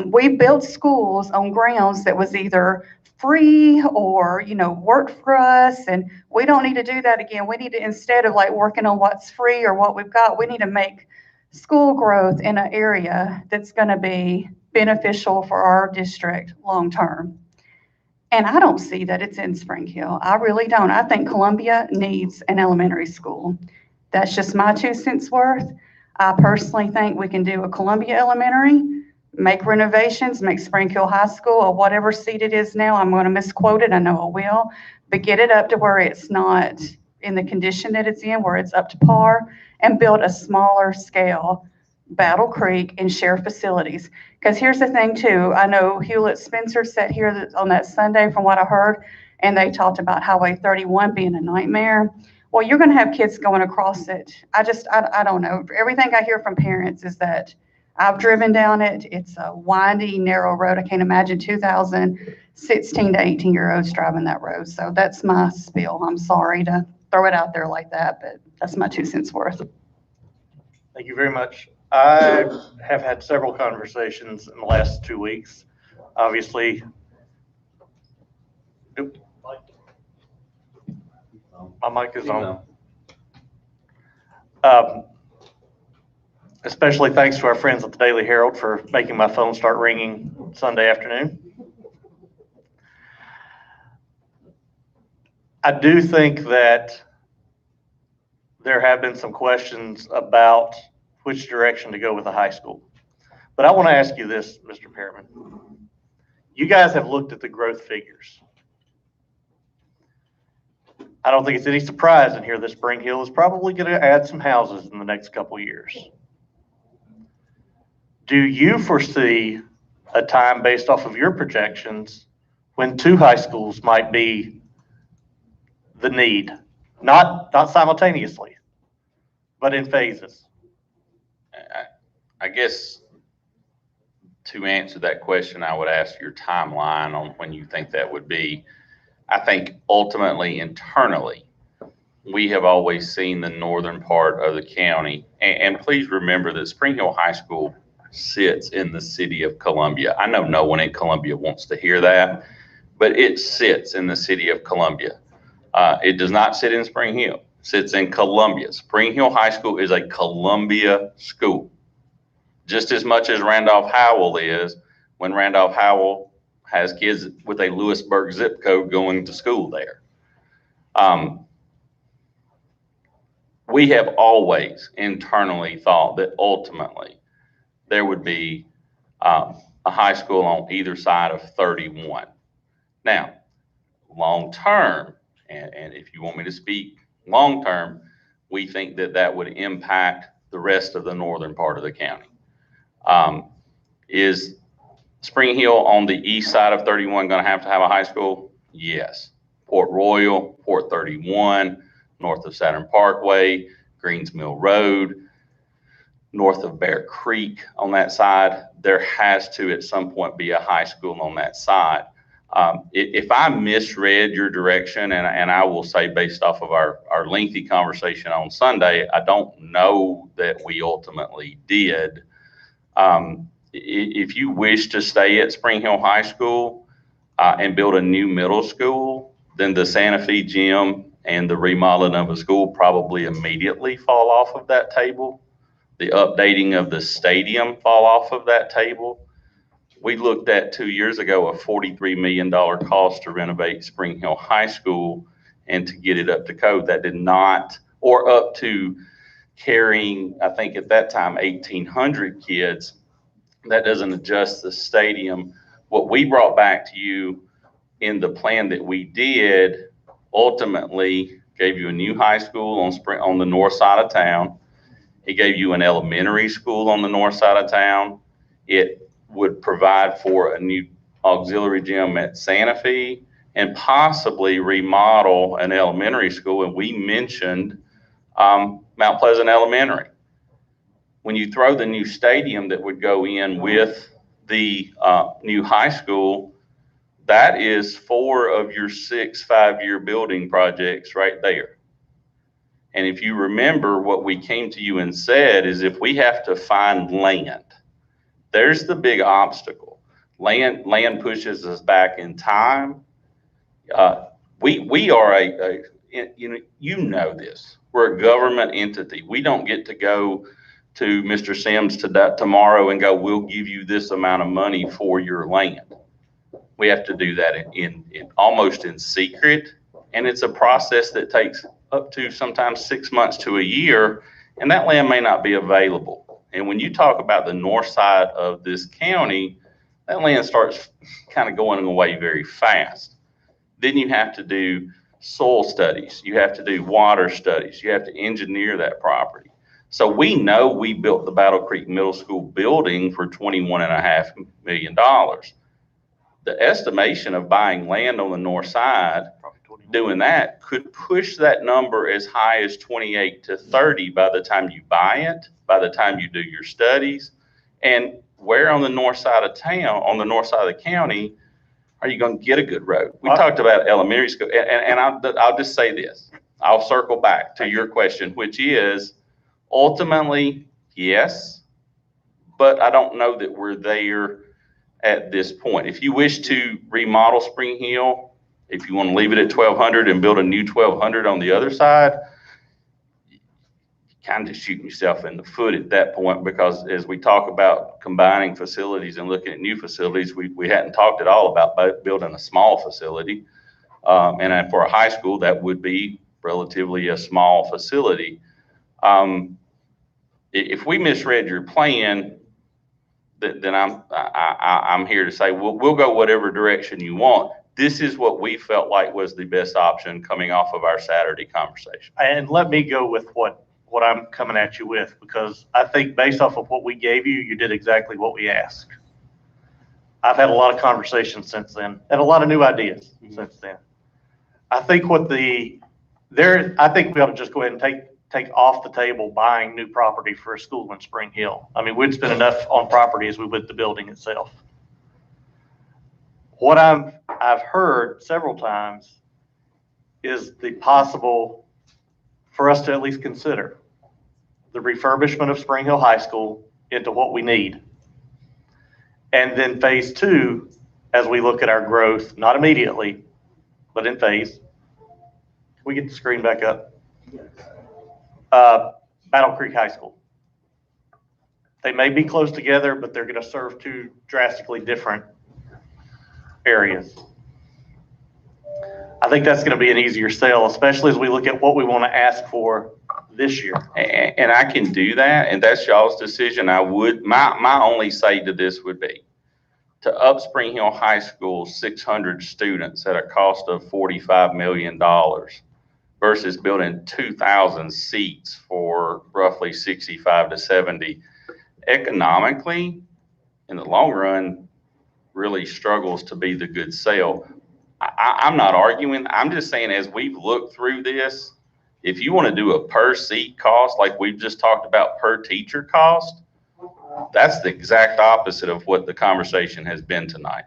we built schools on grounds that was either free or, you know, worked for us, and we don't need to do that again. We need to, instead of like working on what's free or what we've got, we need to make school growth in an area that's going to be beneficial for our district long term. And I don't see that it's in Spring Hill. I really don't. I think Columbia needs an elementary school. That's just my 2 cents worth. I personally think we can do a Columbia Elementary, make renovations, make Spring Hill High School or whatever seat it is now. I'm going to misquote it. I know I will, but get it up to where it's not in the condition that it's in, where it's up to par, and build a smaller scale Battle Creek and share facilities. Because here's the thing too, I know Hewlett Spencer sat here on that Sunday from what I heard, and they talked about Highway 31 being a nightmare. Well, you're going to have kids going across it. I don't know. Everything I hear from parents is that I've driven down it. It's a windy, narrow road. I can't imagine 2,016 to 18-year-olds driving that road. So that's my spiel. I'm sorry to throw it out there like that, but that's my 2 cents worth. Thank you very much. I have had several conversations in the last 2 weeks. Obviously, my mic is on. Especially thanks to our friends at the Daily Herald for making my phone start ringing Sunday afternoon. I do think that there have been some questions about which direction to go with the high school. But I want to ask you this, Mr. Pearman. You guys have looked at the growth figures. I don't think it's any surprise in here that Spring Hill is probably going to add some houses in the next couple of years. do you foresee a time based off of your projections when 2 high schools might be the need? Not simultaneously, but in phases. I guess to answer that question, I would ask your timeline on when you think that would be. I think ultimately, internally, we have always seen the northern part of the county. And please remember that Spring Hill High School sits in the city of Columbia. I know no one in Columbia wants to hear that, but it sits in the city of Columbia. It does not sit in Spring Hill. It sits in Columbia. Spring Hill High School is a Columbia school, just as much as Randolph Howell is, when Randolph Howell has kids with a Lewisburg zip code going to school there. We have always internally thought that ultimately there would be a high school on either side of 31. Now, long term, and if you want me to speak long term, we think that that would impact the rest of the northern part of the county. Is Spring Hill on the east side of 31 going to have a high school? Yes. Port Royal, Port 31, north of Saturn Parkway, Greens Mill Road, north of Bear Creek on that side, there has to at some point be a high school on that side. If I misread your direction, and I will say based off of our lengthy conversation on Sunday, I don't know that we ultimately did. If you wish to stay at Spring Hill High School and build a new middle school, then the Santa Fe gym and the remodeling of a school probably immediately fall off of that table. The updating of the stadium fall off of that table. We looked at 2 years ago a $43 million cost to renovate Spring Hill High School and to get it up to code. That did not, or up to carrying, I think at that time, 1,800 kids. That doesn't adjust the stadium. What we brought back to you in the plan that we did ultimately gave you a new high school on the north side of town. It gave you an elementary school on the north side of town. It would provide for a new auxiliary gym at Santa Fe and possibly remodel an elementary school. And we mentioned Mount Pleasant Elementary. When you throw the new stadium that would go in with the new high school, that is 4 of your 6 5-year building projects right there. And if you remember, what we came to you and said is if we have to find land, there's the big obstacle. Land pushes us back in time. We are you know this. We're a government entity. We don't get to go to Mr. Sims tomorrow and go, we'll give you this amount of money for your land. We have to do that in almost in secret. And it's a process that takes up to sometimes 6 months to a year, and that land may not be available. And when you talk about the north side of this county, that land starts kind of going away very fast. Then you have to do soil studies. You have to do water studies. You have to engineer that property. So we know we built the Battle Creek Middle School building for $21.5 million. The estimation of buying land on the north side, doing that could push that number as high as 28 to 30 by the time you buy it, by the time you do your studies. And where on the north side of town, on the north side of the county, are you going to get a good road? We talked about elementary school, and I'll just say this. I'll circle back to your question, which is ultimately, yes, but I don't know that we're there at this point. If you wish to remodel Spring Hill, if you want to leave it at 1,200 and build a new 1,200 on the other side, you're kind of shooting yourself in the foot at that point, because as we talk about combining facilities and looking at new facilities, we hadn't talked at all about building a small facility. And for a high school, that would be relatively a small facility. If we misread your plan, then I'm here to say we'll go whatever direction you want. This is what we felt like was the best option coming off of our Saturday conversation. And let me go with what what I'm coming at you with, because I think based off of what we gave you, you did exactly what we asked. I've had a lot of conversations since then and a lot of new ideas since then. I think I think we ought to just go ahead and take off the table buying new property for a school in Spring Hill. I mean, we'd spend enough on property as we would the building itself. What I've heard several times is the possible for us to at least consider the refurbishment of Spring Hill High School into what we need. And then phase two, as we look at our growth, not immediately, but in phase, can we get the screen back up? Battle Creek High School. They may be close together, but they're going to serve two drastically different areas. I think that's going to be an easier sale, especially as we look at what we want to ask for this year. And I can do that, and that's y'all's decision. My only say to this would be to up Spring Hill High School 600 students at a cost of $45 million versus building 2,000 seats for roughly 65 to 70. Economically, in the long run, really struggles to be the good sale. I'm not arguing. I'm just saying, as we've looked through this, if you want to do a per seat cost, like we've just talked about per teacher cost, that's the exact opposite of what the conversation has been tonight.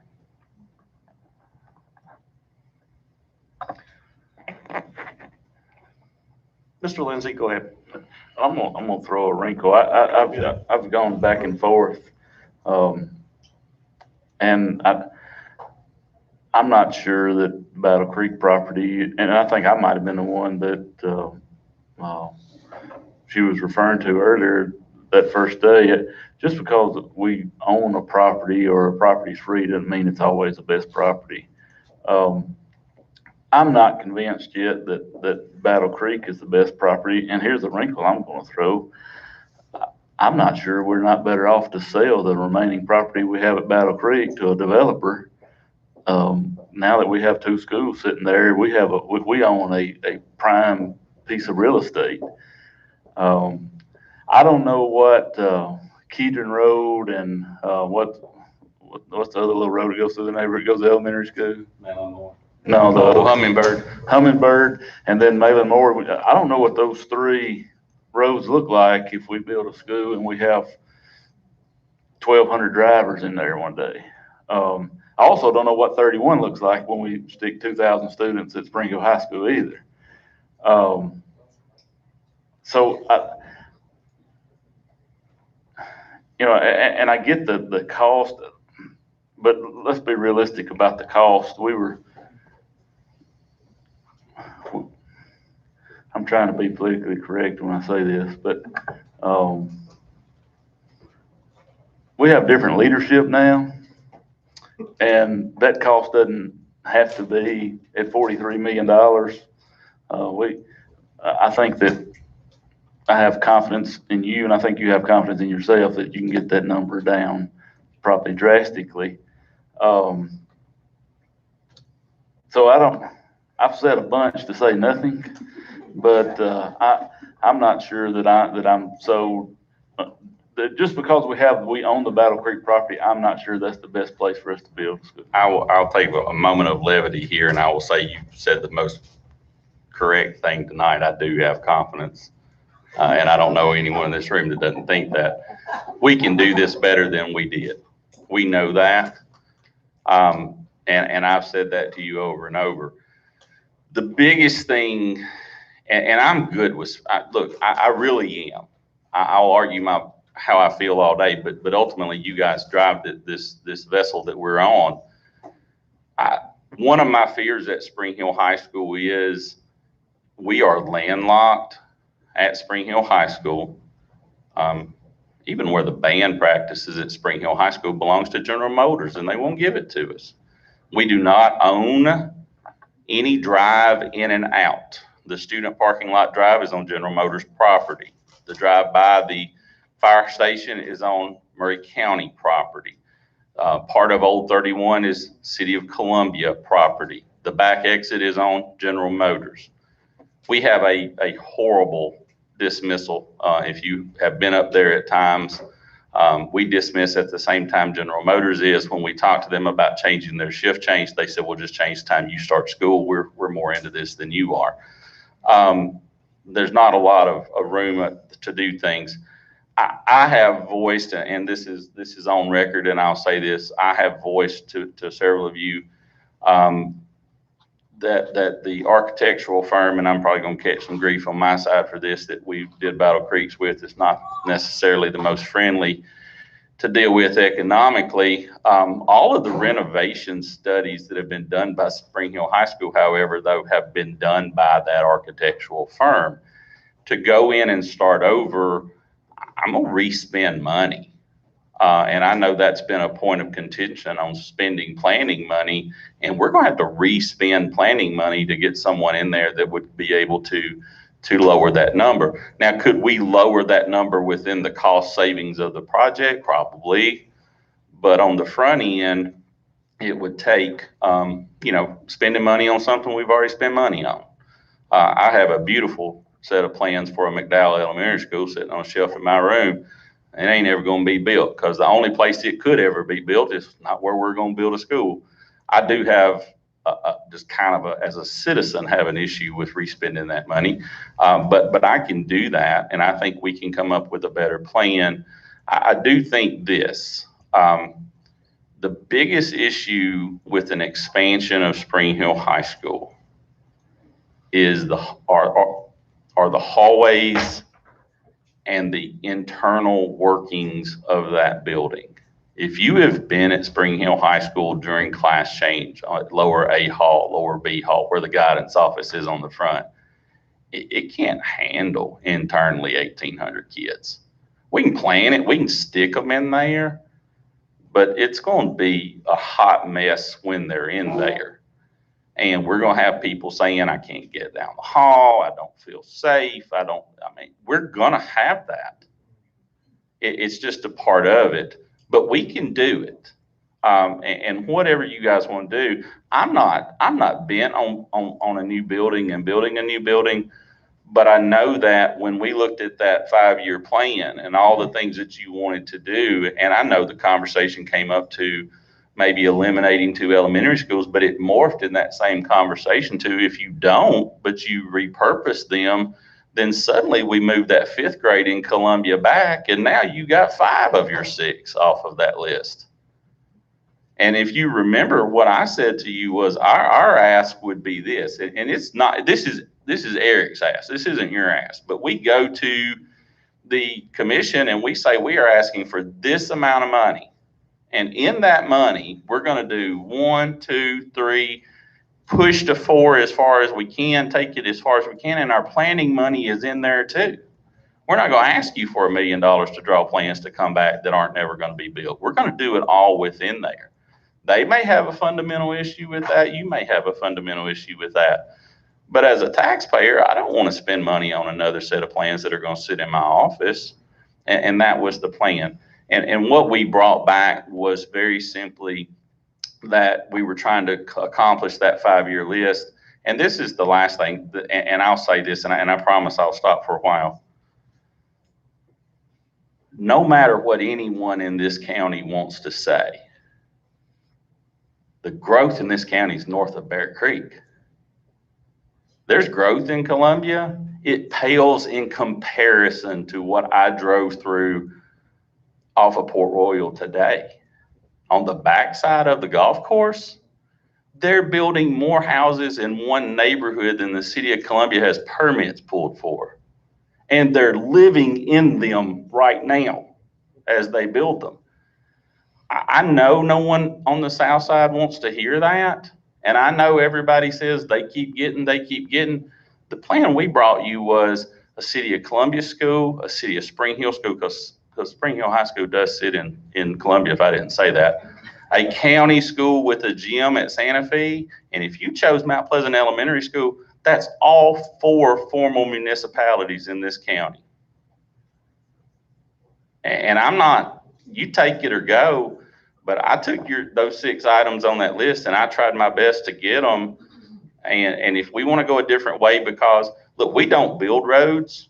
Mr. Lindsay, go ahead. I'm gonna throw a wrinkle. I've gone back and forth, and I'm not sure that Battle Creek property, and I think I might have been the one that she was referring to earlier that first day. Just because we own a property or a property's free doesn't mean it's always the best property. I'm not convinced yet that Battle Creek is the best property. And here's the wrinkle I'm going to throw. I'm not sure we're not better off to sell the remaining property we have at Battle Creek to a developer. Now that we have two schools sitting there, we own a prime piece of real estate. I don't know what Kedron Road and what's the other little road that goes through the neighborhood, goes to elementary school? No, the Hummingbird, and then Malin Moore. I don't know what those three roads look like if we build a school and we have 1,200 drivers in there one day. I also don't know what 31 looks like when we stick 2,000 students at Spring Hill High School either. And I get the cost, but let's be realistic about the cost. I'm trying to be politically correct when I say this, but we have different leadership now, and that cost doesn't have to be at $43 million. I think that I have confidence in you, and I think you have confidence in yourself that you can get that number down probably drastically. So I've said a bunch to say nothing, but I'm not sure that I'm sold. Just because we own the Battle Creek property, I'm not sure that's the best place for us to build a school. I'll take a moment of levity here, and I will say you said the most correct thing tonight. I do have confidence, and I don't know anyone in this room that doesn't think that. We can do this better than we did. We know that, and I've said that to you over and over. The biggest thing, and I'm good with, look, I really am. I'll argue how I feel all day, but ultimately you guys drive this vessel that we're on. One of my fears at Spring Hill High School is we are landlocked at Spring Hill High School. Even where the band practices at Spring Hill High School belongs to General Motors, and they won't give it to us. We do not own any drive in and out. The student parking lot drive is on General Motors property. The drive by the fire station is on Murray County property. Part of Old 31 is City of Columbia property. The back exit is on General Motors. We have a horrible dismissal. If you have been up there at times, we dismiss at the same time General Motors is. When we talk to them about changing their shift change, they said, we'll just change the time you start school. We're more into this than you are. There's not a lot of room to do things. I have voiced, and this is on record, and I'll say this, I have voiced to several of you that the architectural firm, and I'm probably going to catch some grief on my side for this, that we did Battle Creeks with, is not necessarily the most friendly to deal with economically. All of the renovation studies that have been done by Spring Hill High School, however, though, have been done by that architectural firm. To go in and start over, I'm going to re-spend money. And I know that's been a point of contention on spending planning money, and we're going to have to re-spend planning money to get someone in there that would be able to lower that number. Now, could we lower that number within the cost savings of the project? Probably. But on the front end, it would take, spending money on something we've already spent money on. I have a beautiful set of plans for a McDowell Elementary School sitting on a shelf in my room. It ain't ever going to be built because the only place it could ever be built is not where we're going to build a school. I do have just kind of as a citizen, have an issue with re-spending that money. But I can do that, and I think we can come up with a better plan. I do think this, the biggest issue with an expansion of Spring Hill High School is are the hallways and the internal workings of that building. If you have been at Spring Hill High School during class change at lower A hall, lower B hall, where the guidance office is on the front, it can't handle internally 1,800 kids. We can plan it, we can stick them in there, but it's going to be a hot mess when they're in there. And we're going to have people saying, I can't get down the hall, I don't feel safe, we're going to have that. It's just a part of it, but we can do it. And whatever you guys want to do, I'm not bent on a new building and building a new building, but I know that when we looked at that 5-year plan and all the things that you wanted to do, and I know the conversation came up to maybe eliminating 2 elementary schools, but it morphed in that same conversation to, if you don't, but you repurpose them, then suddenly we moved that 5th grade in Columbia back, and now you got 5 of your 6 off of that list. And if you remember, what I said to you was our ask would be this, and it's not, this is Eric's ask, this isn't your ask, but we go to the commission and we say, we are asking for this amount of money. And in that money, we're going to do 1, 2, 3, push to 4 as far as we can, take it as far as we can. And our planning money is in there too. We're not going to ask you for $1 million to draw plans to come back that aren't never going to be built. We're going to do it all within there. They may have a fundamental issue with that. You may have a fundamental issue with that. But as a taxpayer, I don't want to spend money on another set of plans that are going to sit in my office. And that was the plan. And what we brought back was very simply that we were trying to accomplish that 5-year list. And this is the last thing, and I'll say this, and I promise I'll stop for a while. No matter what anyone in this county wants to say, the growth in this county is north of Bear Creek. There's growth in Columbia. It pales in comparison to what I drove through off of Port Royal today. On the backside of the golf course, they're building more houses in one neighborhood than the city of Columbia has permits pulled for. And they're living in them right now as they build them. I know no one on the south side wants to hear that. And I know everybody says they keep getting. The plan we brought you was a City of Columbia school, a City of Spring Hill school, because Spring Hill High School does sit in Columbia, if I didn't say that. A county school with a gym at Santa Fe. And if you chose Mount Pleasant Elementary School, that's all 4 formal municipalities in this county. And I'm not, you take it or go, but I took those 6 items on that list and I tried my best to get them. And if we want to go a different way, because look, we don't build roads,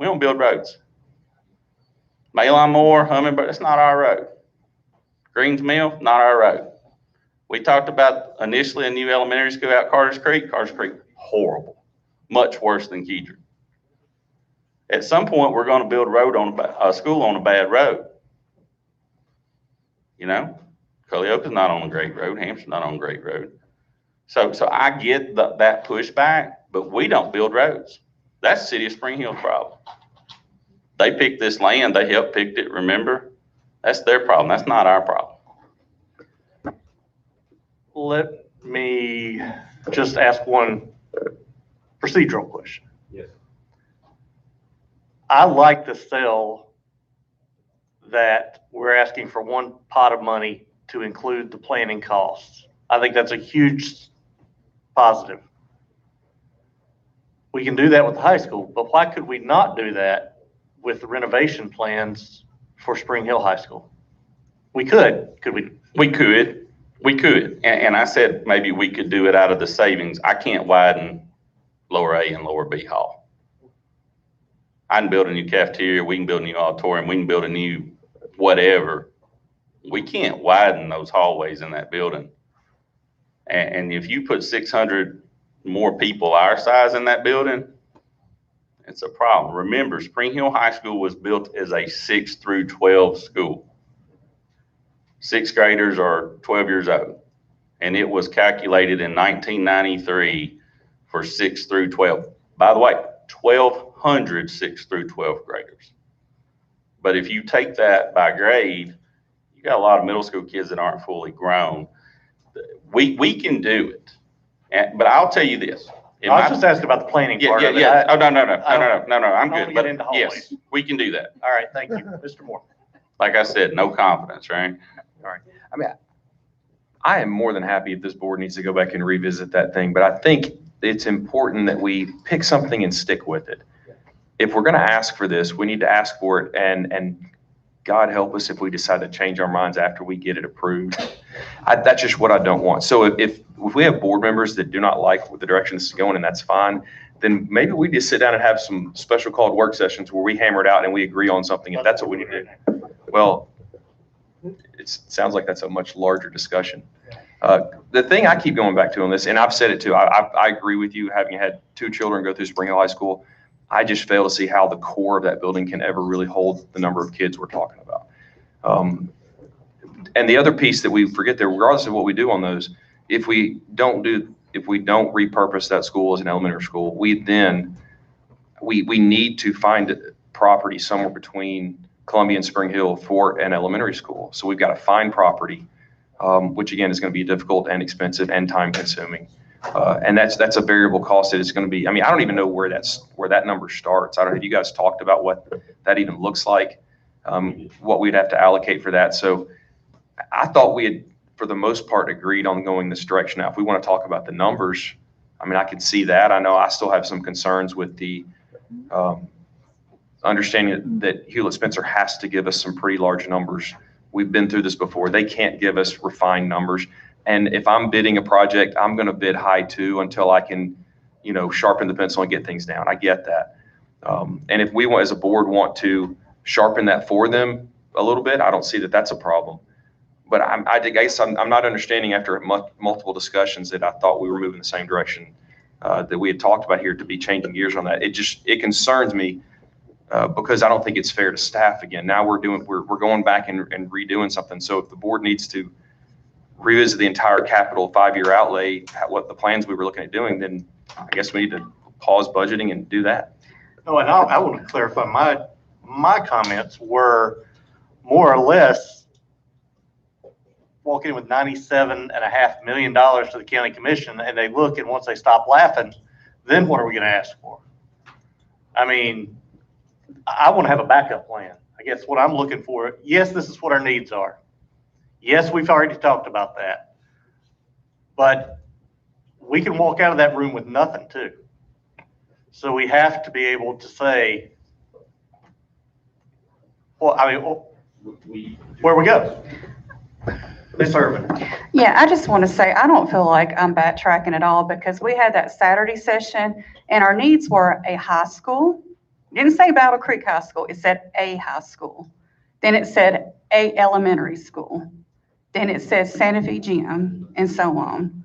We don't build roads. Maylon Moore, Hummingbird, that's not our road. Greens Mill, not our road. We talked about initially a new elementary school out Carter's Creek. Carter's Creek, horrible, much worse than Kedron. At some point, we're going to build a school on a bad road. You know, Culleoka's not on a great road. Hampshire's not on a great road. So I get that pushback, but we don't build roads. That's the city of Spring Hill's problem. They picked this land. They helped pick it, remember? That's their problem. That's not our problem. Let me just ask one procedural question. Yes. I like the sell that we're asking for one pot of money to include the planning costs. I think that's a huge positive. We can do that with the high school, but why could we not do that with the renovation plans for Spring Hill High School? We could we? We could. And I said maybe we could do it out of the savings. I can't widen lower A and lower B hall. I can build a new cafeteria. We can build a new auditorium. We can build a new whatever. We can't widen those hallways in that building. And if you put 600 more people our size in that building, it's a problem. Remember, Spring Hill High School was built as a 6 through 12 school. Sixth graders are 12 years old. And it was calculated in 1993 for 6 through 12. By the way, 1,200 6 through 12 graders. But if you take that by grade, you got a lot of middle school kids that aren't fully grown. We can do it. But I'll tell you this. I was just asking about the planning part of it. Yeah. Oh, no. I'm good. Get into hallways. Yes, we can do that. All right, thank you, Mr. Moore. Like I said, no confidence, right? All right. I mean, I am more than happy if this board needs to go back and revisit that thing, but I think it's important that we pick something and stick with it. If we're going to ask for this, we need to ask for it, and God help us if we decide to change our minds after we get it approved. That's just what I don't want. So if we have board members that do not like the direction this is going, and that's fine, then maybe we just sit down and have some special called work sessions where we hammer it out and we agree on something, if that's what we need to do. Well, it sounds like that's a much larger discussion. The thing I keep going back to on this, and I've said it too, I agree with you, having had 2 children go through Spring Hill High School, I just fail to see how the core of that building can ever really hold the number of kids we're talking about. And the other piece that we forget there, regardless of what we do on those, if we don't repurpose that school as an elementary school, we need to find property somewhere between Columbia and Spring Hill for an elementary school. So we've got to find property, which again is going to be difficult and expensive and time consuming. And that's a variable cost that is going to be, I mean, I don't even know where that number starts. I don't know if you guys talked about what that even looks like, what we'd have to allocate for that. So I thought we had, for the most part, agreed on going this direction. Now, if we want to talk about the numbers, I mean, I can see that. I know I still have some concerns with the understanding that Hewlett Spencer has to give us some pretty large numbers. We've been through this before. They can't give us refined numbers. And if I'm bidding a project, I'm going to bid high too until I can, sharpen the pencil and get things down. I get that. And if we want, as a board, want to sharpen that for them a little bit, I don't see that that's a problem. But I guess I'm not understanding after multiple discussions that I thought we were moving the same direction that we had talked about here to be changing gears on that. It concerns me because I don't think it's fair to staff again. Now we're going back and redoing something. So if the board needs to revisit the entire capital 5-year outlay, what the plans we were looking at doing, then I guess we need to pause budgeting and do that. No, and I want to clarify, my comments were more or less walking with $97.5 million to the county commission, and they look, and once they stop laughing, then what are we going to ask for? I mean, I want to have a backup plan. I guess what I'm looking for, yes, this is what our needs are. Yes, we've already talked about that. But we can walk out of that room with nothing too. So we have to be able to say, well, I mean, where we go? Ms. Irvin. Yeah, I just want to say, I don't feel like I'm backtracking at all because we had that Saturday session and our needs were a high school, It didn't say Battle Creek High School, it said a high school. Then it said a elementary school. Then it says Santa Fe Gym, and so on.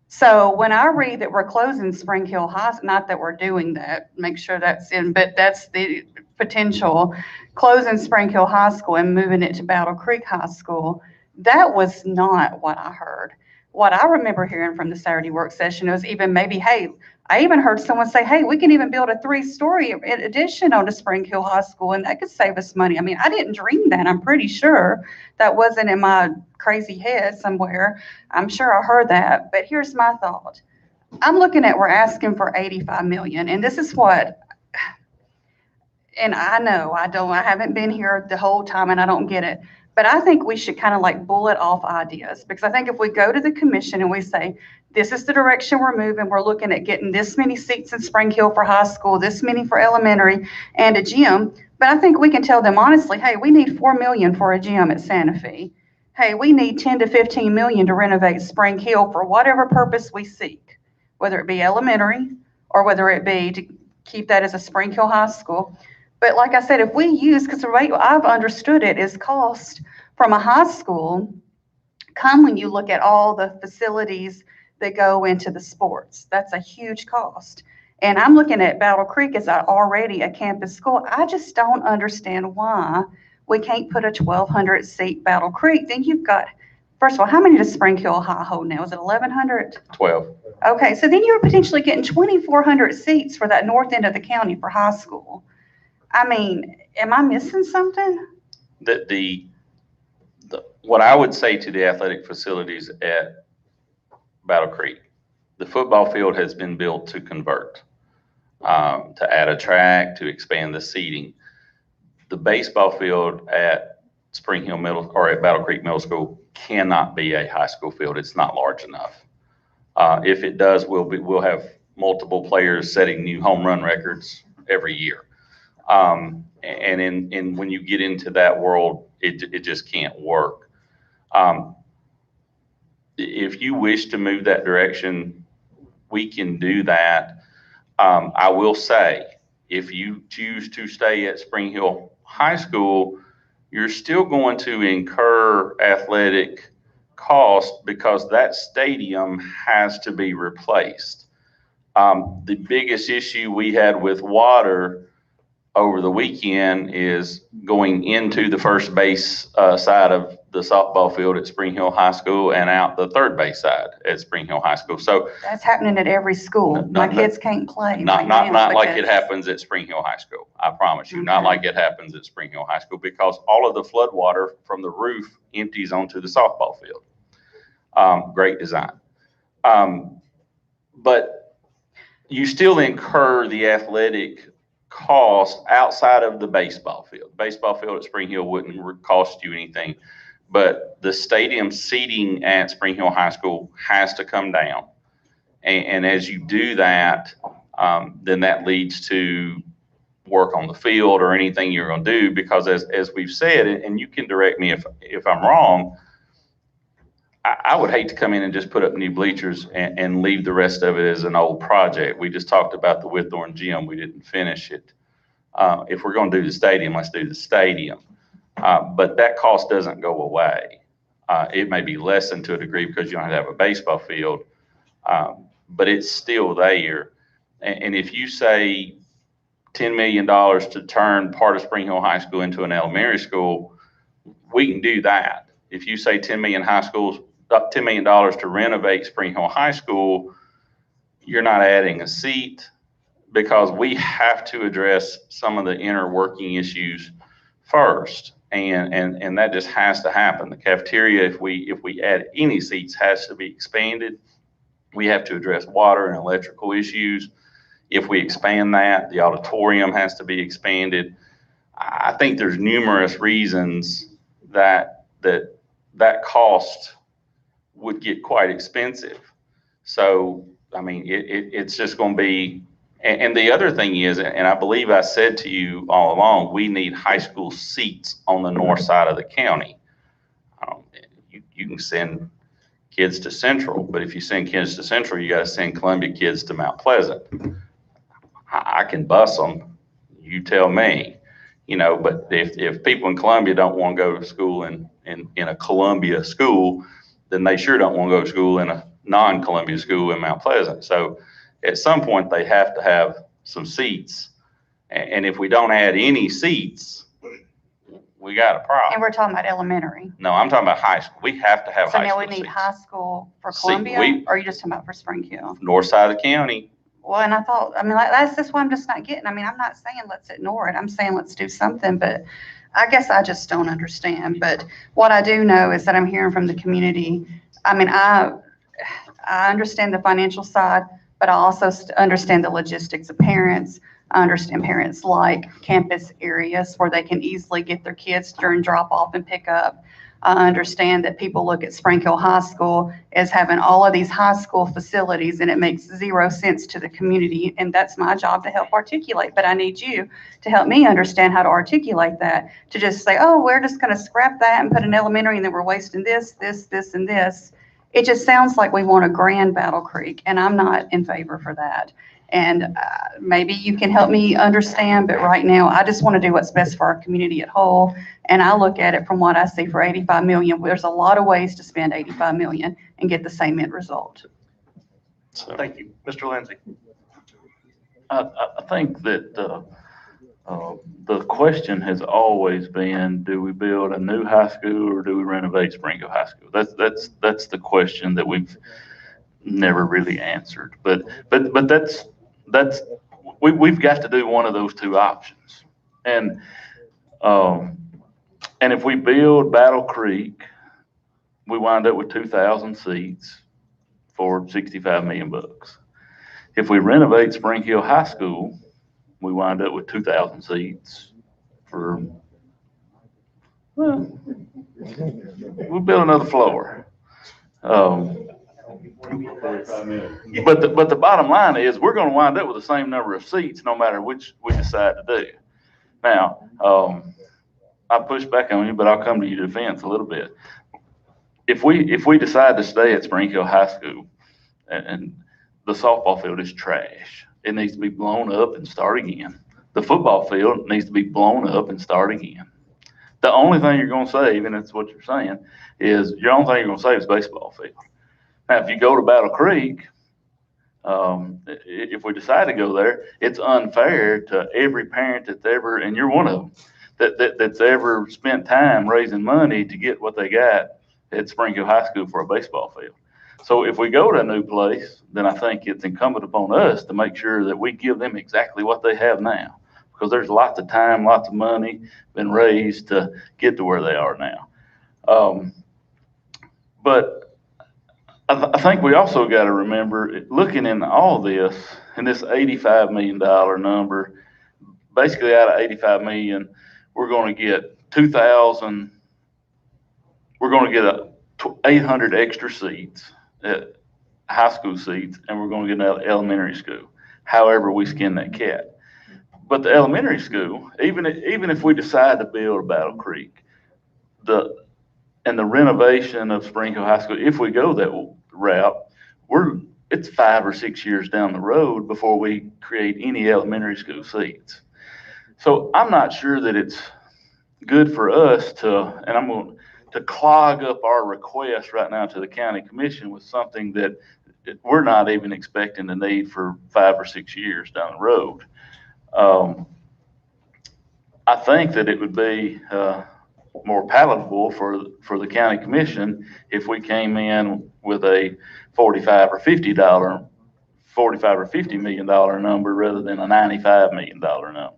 So when I read that we're closing Spring Hill High, not that we're doing that, make sure that's in, but that's the potential, closing Spring Hill High School and moving it to Battle Creek High School, that was not what I heard. What I remember hearing from the Saturday work session was even maybe, hey, I even heard someone say, hey, we can even build a 3-story addition on to Spring Hill High School, and that could save us money. I mean, I didn't dream that. I'm pretty sure that wasn't in my crazy head somewhere. I'm sure I heard that, but here's my thought. I'm looking at, we're asking for 85 million, and this is what, and I know I haven't been here the whole time and I don't get it, but I think we should kind of like bullet off ideas, because I think if we go to the commission and we say, this is the direction we're moving, we're looking at getting this many seats in Spring Hill for high school, this many for elementary, and a gym. But I think we can tell them honestly, hey, we need 4 million for a gym at Santa Fe. Hey, we need 10 to 15 million to renovate Spring Hill for whatever purpose we seek, whether it be elementary or whether it be to keep that as a Spring Hill High School. But like I said, if we use, because the way I've understood it is cost from a high school, come when you look at all the facilities that go into the sports. That's a huge cost. And I'm looking at Battle Creek as already a campus school. I just don't understand why we can't put a 1,200 seat Battle Creek. Then you've got, first of all, how many does Spring Hill High hold now? Is it 1,100? 12. Okay, so then you're potentially getting 2,400 seats for that north end of the county for high school. I mean, am I missing something? What I would say to the athletic facilities at Battle Creek, the football field has been built to convert, to add a track, to expand the seating. The baseball field at Spring Hill Middle, or at Battle Creek Middle School, cannot be a high school field. It's not large enough. If it does, we'll have multiple players setting new home run records every year. And when you get into that world, it just can't work. If you wish to move that direction, we can do that. I will say, if you choose to stay at Spring Hill High School, you're still going to incur athletic cost because that stadium has to be replaced. The biggest issue we had with water over the weekend is going into the first base side of the softball field at Spring Hill High School and out the third base side at Spring Hill High School. So That's happening at every school. My kids can't play. not right now like it because- happens at Spring Hill High School. I promise you, not like it happens at Spring Hill High School, because all of the flood water from the roof empties onto the softball field. Great design. But you still incur the athletic cost outside of the baseball field. Baseball field at Spring Hill wouldn't cost you anything, but the stadium seating at Spring Hill High School has to come down. And as you do that, then that leads to work on the field or anything you're going to do, because as we've said, and you can direct me if I'm wrong, I would hate to come in and just put up new bleachers and leave the rest of it as an old project. We just talked about the Whitthorne Gym. We didn't finish it. If we're going to do the stadium, let's do the stadium. But that cost doesn't go away. It may be lessened to a degree because you don't have a baseball field, but it's still there. And if you say $10 million to turn part of Spring Hill High School into an elementary school, we can do that. If you say $10 million to renovate Spring Hill High School, you're not adding a seat, because we have to address some of the inner working issues first. And that just has to happen. The cafeteria, if we add any seats, has to be expanded. We have to address water and electrical issues. If we expand that, the auditorium has to be expanded. I think there's numerous reasons that cost would get quite expensive. So, I mean, it's just going to be, and the other thing is, and I believe I said to you all along, we need high school seats on the north side of the county. You can send kids to Central, but if you send kids to Central, you got to send Columbia kids to Mount Pleasant. I can bus them. you tell me, you know, but if people in Columbia don't want to go to school in a Columbia school, then they sure don't want to go to school in a non-Columbia school in Mount Pleasant. So at some point, they have to have some seats. And if we don't add any seats, we got a And problem. we're talking about elementary. No, I'm talking about high school. We have to have So high now school we need seats. high school for See, Columbia, we- or are you just talking about for Spring Hill? North side of the county, Well, and I thought, I mean, like, that's just what I'm just not getting. I mean, I'm not saying let's ignore it. I'm saying let's do something, but I guess I just don't understand. But what I do know is that I'm hearing from the community. I mean, I understand the financial side, but I also understand the logistics of parents. I understand parents like campus areas where they can easily get their kids during drop off and pick up. I understand that people look at Spring Hill High School as having all of these high school facilities, and it makes zero sense to the community, and that's my job to help articulate. But I need you to help me understand how to articulate that, to just say, oh, we're just going to scrap that and put an elementary, and then we're wasting this, and this. It just sounds like we want a grand Battle Creek, and I'm not in favor for that. And maybe you can help me understand, but right now, I just want to do what's best for our community at whole. And I look at it from what I see for 85 million. There's a lot of ways to spend 85 million and get the same end result. So Thank you. Mr. Lindsay. I think that the question has always been, do we build a new high school or do we renovate Spring Hill High School? That's the question that we've never really answered. But we've got to do one of those two options. And if we build Battle Creek, we wind up with 2,000 seats for 65 million bucks. If we renovate Spring Hill High School, we wind up with 2,000 seats for, well, we'll build another floor. But the bottom line is we're going to wind up with the same number of seats no matter which we decide to do. Now, I push back on you, but I'll come to your defense a little bit. If we decide to stay at Spring Hill High School and the softball field is trash, it needs to be blown up and start again. The football field needs to be blown up and start again. The only thing you're going to save, and that's what you're saying, is your only thing you're going to save is baseball field. Now, if you go to Battle Creek, if we decide to go there, it's unfair to every parent that's ever, and you're one of them, that's ever spent time raising money to get what they got at Spring Hill High School for a baseball field. So if we go to a new place, then I think it's incumbent upon us to make sure that we give them exactly what they have now, because there's lots of time, lots of money been raised to get to where they are now. But I think we also got to remember, looking in all this, in this $85 million number, basically out of 85 million, we're going to get 2,000, we're going to get 800 extra seats, high school seats, and we're going to get an elementary school, however we skin that cat. But the elementary school, even if we decide to build a Battle Creek, the renovation of Spring Hill High School, if we go that route, it's 5 or 6 years down the road before we create any elementary school seats. So I'm not sure that it's good for us to clog up our request right now to the county commission with something that we're not even expecting to need for 5 or 6 years down the road. I think that it would be more palatable for the county commission if we came in with a $45 or $50 million number rather than a $95 million number.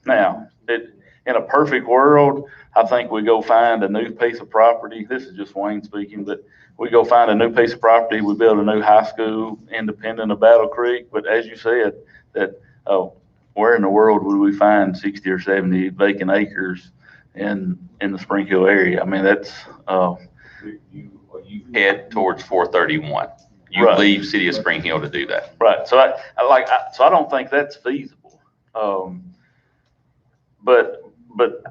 Now, in a perfect world, I think we go find a new piece of property. This is just Wayne speaking, but we go find a new piece of property. We build a new high school independent of Battle Creek. But as you said, where in the world would we find 60 or 70 vacant acres in the Spring Hill area? I mean, that's you head towards 431. You Right. leave City of Spring Hill to do that. right. So I don't think that's feasible. But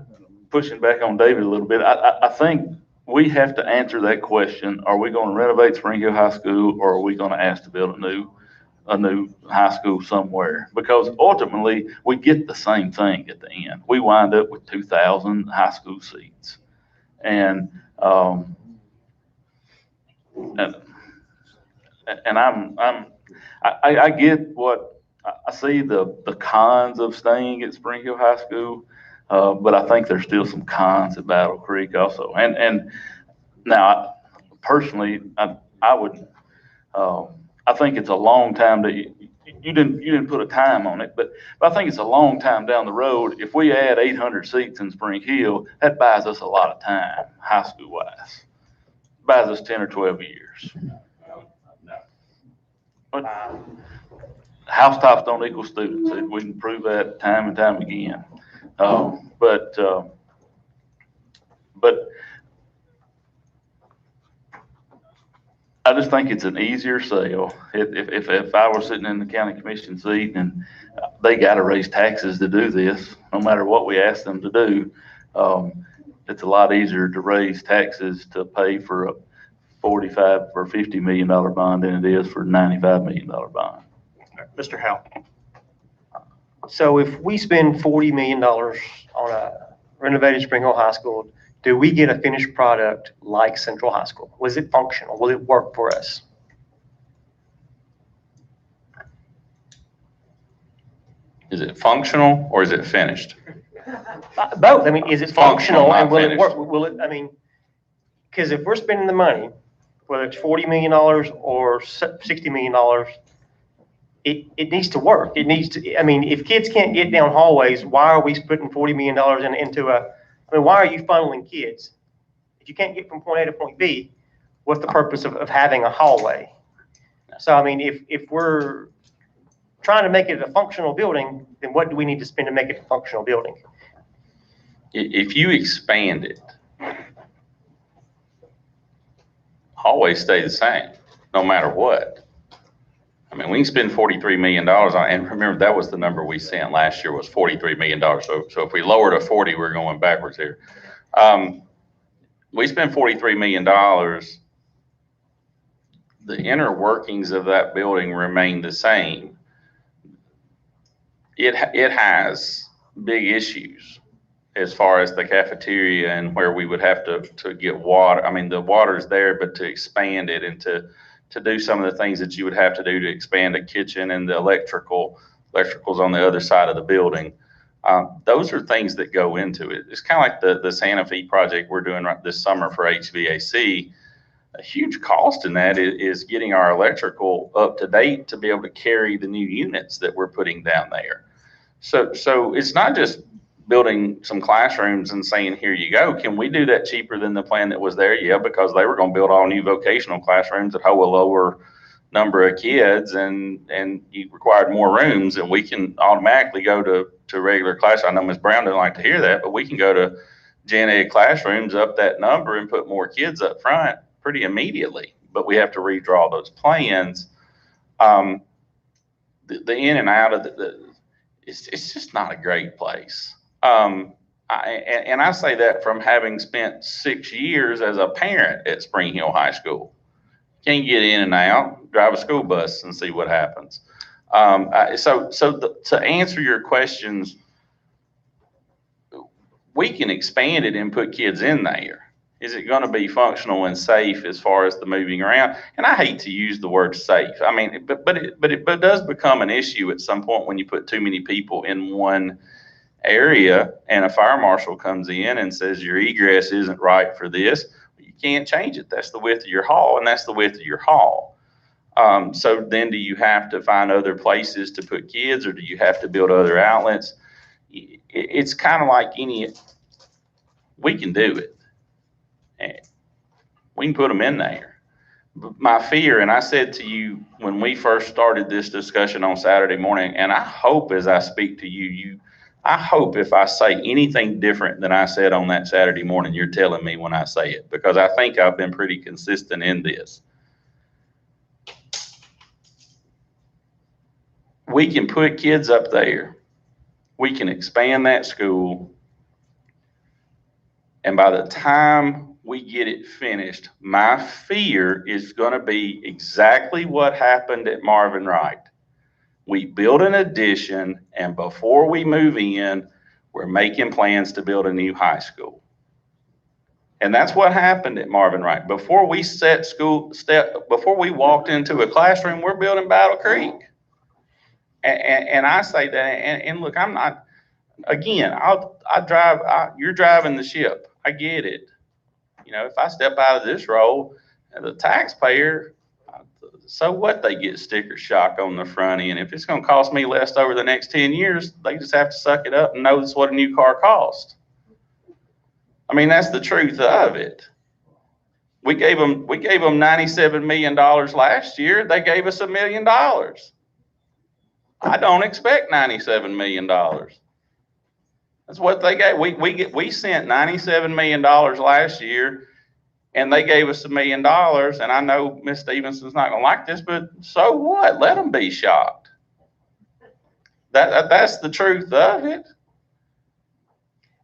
pushing back on David a little bit, I think we have to answer that question. Are we going to renovate Spring Hill High School, or are we going to ask to build a new a new high school somewhere, because ultimately, we get the same thing at the end. We wind up with 2,000 high school seats. And, and I get what, I see the cons of staying at Spring Hill High School, but I think there's still some cons at Battle Creek also. And now, personally, I would, I think it's a long time that you didn't put a time on it, but I think it's a long time down the road. If we add 800 seats in Spring Hill, that buys us a lot of time, high school wise. Buys us 10 or 12 years. But housetops don't equal students. We can prove that time and time again. But I just think it's an easier sale. If I were sitting in the county commission seat and they got to raise taxes to do this, no matter what we ask them to do, it's a lot easier to raise taxes to pay for a $45 or $50 million bond than it is for a $95 million bond. Mr. Howell. So if we spend $40 million on a renovated Spring Hill High School, do we get a finished product like Central High School? Was it functional? Will it work for us? Is it functional or is it finished? Both. I mean, is it functional and will it finished. work? Will it, I mean, because if we're spending the money, whether it's $40 million or $60 million, it needs to work. It needs to, I mean, if kids can't get down hallways, why are we putting $40 million into a, I mean, why are you funneling kids? If you can't get from point A to point B, what's the purpose of having a hallway? So, I mean, if we're trying to make it a functional building, then what do we need to spend to make it a functional building? If you expand it, hallways stay the same, no matter what. I mean, we can spend $43 million on, and remember, that was the number we sent last year was $43 million. So if we lower to 40, we're going backwards here. We spent $43 million. The inner workings of that building remain the same. It has big issues as far as the cafeteria and where we would have to get water. I mean, the water's there, but to expand it and to do some of the things that you would have to do to expand a kitchen and the electrical's on the other side of the building. Those are things that go into it. It's kind of like the Santa Fe project we're doing right this summer for HVAC. A huge cost in that is getting our electrical up to date to be able to carry the new units that we're putting down there. So it's not just building some classrooms and saying, here you go. Can we do that cheaper than the plan that was there? Yeah, because they were going to build all new vocational classrooms that hold a lower number of kids and you required more rooms, and we can automatically go to regular class. I know Ms. Brown doesn't like to hear that, but we can go to gen ed classrooms, up that number and put more kids up front pretty immediately. But we have to redraw those plans. The in and out of it's just not a great place. I say that from having spent 6 years as a parent at Spring Hill High School. Can't get in and out, drive a school bus and see what happens. To answer your questions, we can expand it and put kids in there. Is it going to be functional and safe as far as the moving around? And I hate to use the word safe. I mean, but it does become an issue at some point when you put too many people in one area and a fire marshal comes in and says your egress isn't right for this. You can't change it. That's the width of your hall, and that's the width of your hall. So then do you have to find other places to put kids, or do you have to build other outlets? It's kind of like we can do it. We can put them in there. But my fear, and I said to you when we first started this discussion on Saturday morning, and I hope as I speak to you, I hope if I say anything different than I said on that Saturday morning, you're telling me when I say it, because I think I've been pretty consistent in this. We can put kids up there. We can expand that school. And by the time we get it finished, my fear is going to be exactly what happened at Marvin Wright. We build an addition, and before we move in, we're making plans to build a new high school. And that's what happened at Marvin Wright. Before we before we walked into a classroom, we're building Battle Creek. And I say that, and look, I'm not, again, you're driving the ship. I get it. You know, if I step out of this role, the taxpayer, so what, they get sticker shock on the front end. If it's going to cost me less over the next 10 years, they just have to suck it up and know that's what a new car costs. I mean, that's the truth of it. We gave them $97 million last year. They gave us $1 million. I don't expect $97 million. That's what they gave. We sent $97 million last year, and they gave us $1 million. And I know Ms. Stevenson's not going to like this, but so what? Let them be shocked. That's the truth of it.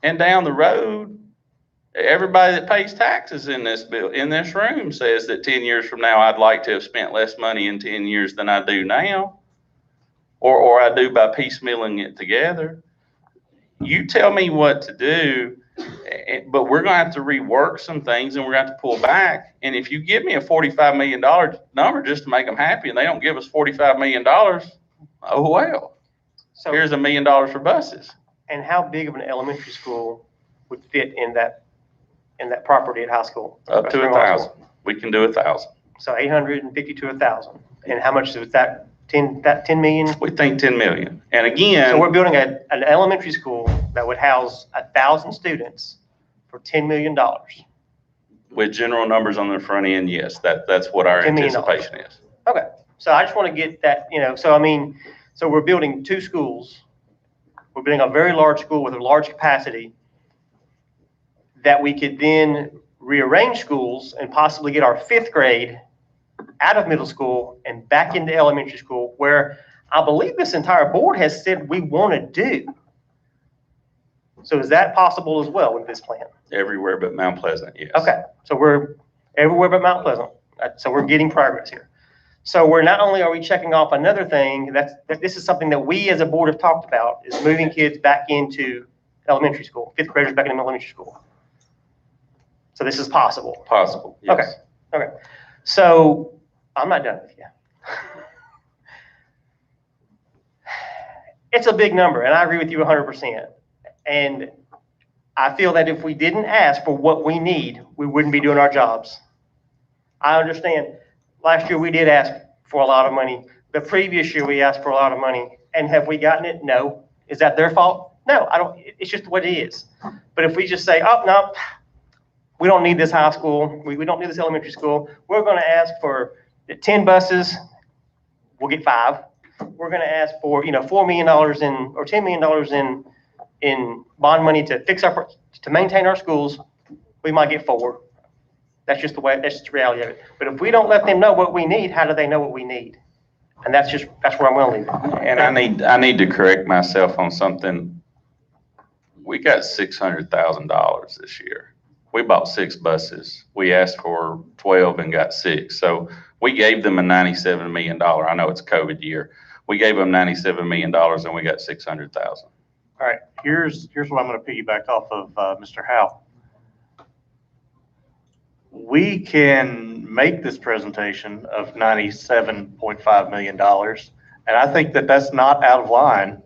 And down the road, everybody that pays taxes in this room says that 10 years from now, I'd like to have spent less money in 10 years than I do now, or I do by piecemealing it together. You tell me what to do, but we're going to have to rework some things, and we're going to have to pull back. And if you give me a $45 million number just to make them happy, and they don't give us $45 million, oh well. So here's $1 million for buses. And how big of an elementary school would fit in that property at high school? Up to 1,000. We can do 1,000. So 850 to 1,000. And how much is that? 10 million? We think 10 million. And again, so we're building an elementary school that would house 1,000 students for $10 million. With general numbers on the front end, yes, that's what our anticipation is. Okay. So I just want to get that, so I mean, so we're building 2 schools. We're building a very large school with a large capacity that we could then rearrange schools and possibly get our 5th grade out of middle school and back into elementary school, where I believe this entire board has said we want to do. So is that possible as well with this plan? Everywhere but Mount Pleasant, yes. Okay, so we're everywhere but Mount Pleasant. So we're getting progress here. So we're not only are we checking off another thing, that this is something that we as a board have talked about, is moving kids back into elementary school, 5th graders back into elementary school. So this is possible. Possible, yes. Okay. So I'm not done with you. It's a big number, and I agree with you 100%. And I feel that if we didn't ask for what we need, we wouldn't be doing our jobs. I understand. Last year we did ask for a lot of money. The previous year we asked for a lot of money. And have we gotten it? No. Is that their fault? No, I don't. It's just what it is. But if we just say, oh, no, we don't need this high school, we don't need this elementary school, we're going to ask for 10 buses, we'll get 5. We're going to ask for, $4 million or $10 million in bond money to to maintain our schools, we might get 4. That's just the reality of it. But if we don't let them know what we need, how do they know what we need? And that's where I'm going to leave it. And I need to correct myself on something. We got $600,000 this year. We bought 6 buses. We asked for 12 and got 6. So we gave them a $97 million. I know it's a COVID year. We gave them $97 million and we got $600,000. All right, here's what I'm going to piggyback off of Mr. Howe. We can make this presentation of $97.5 million, and I think that that's not out of line.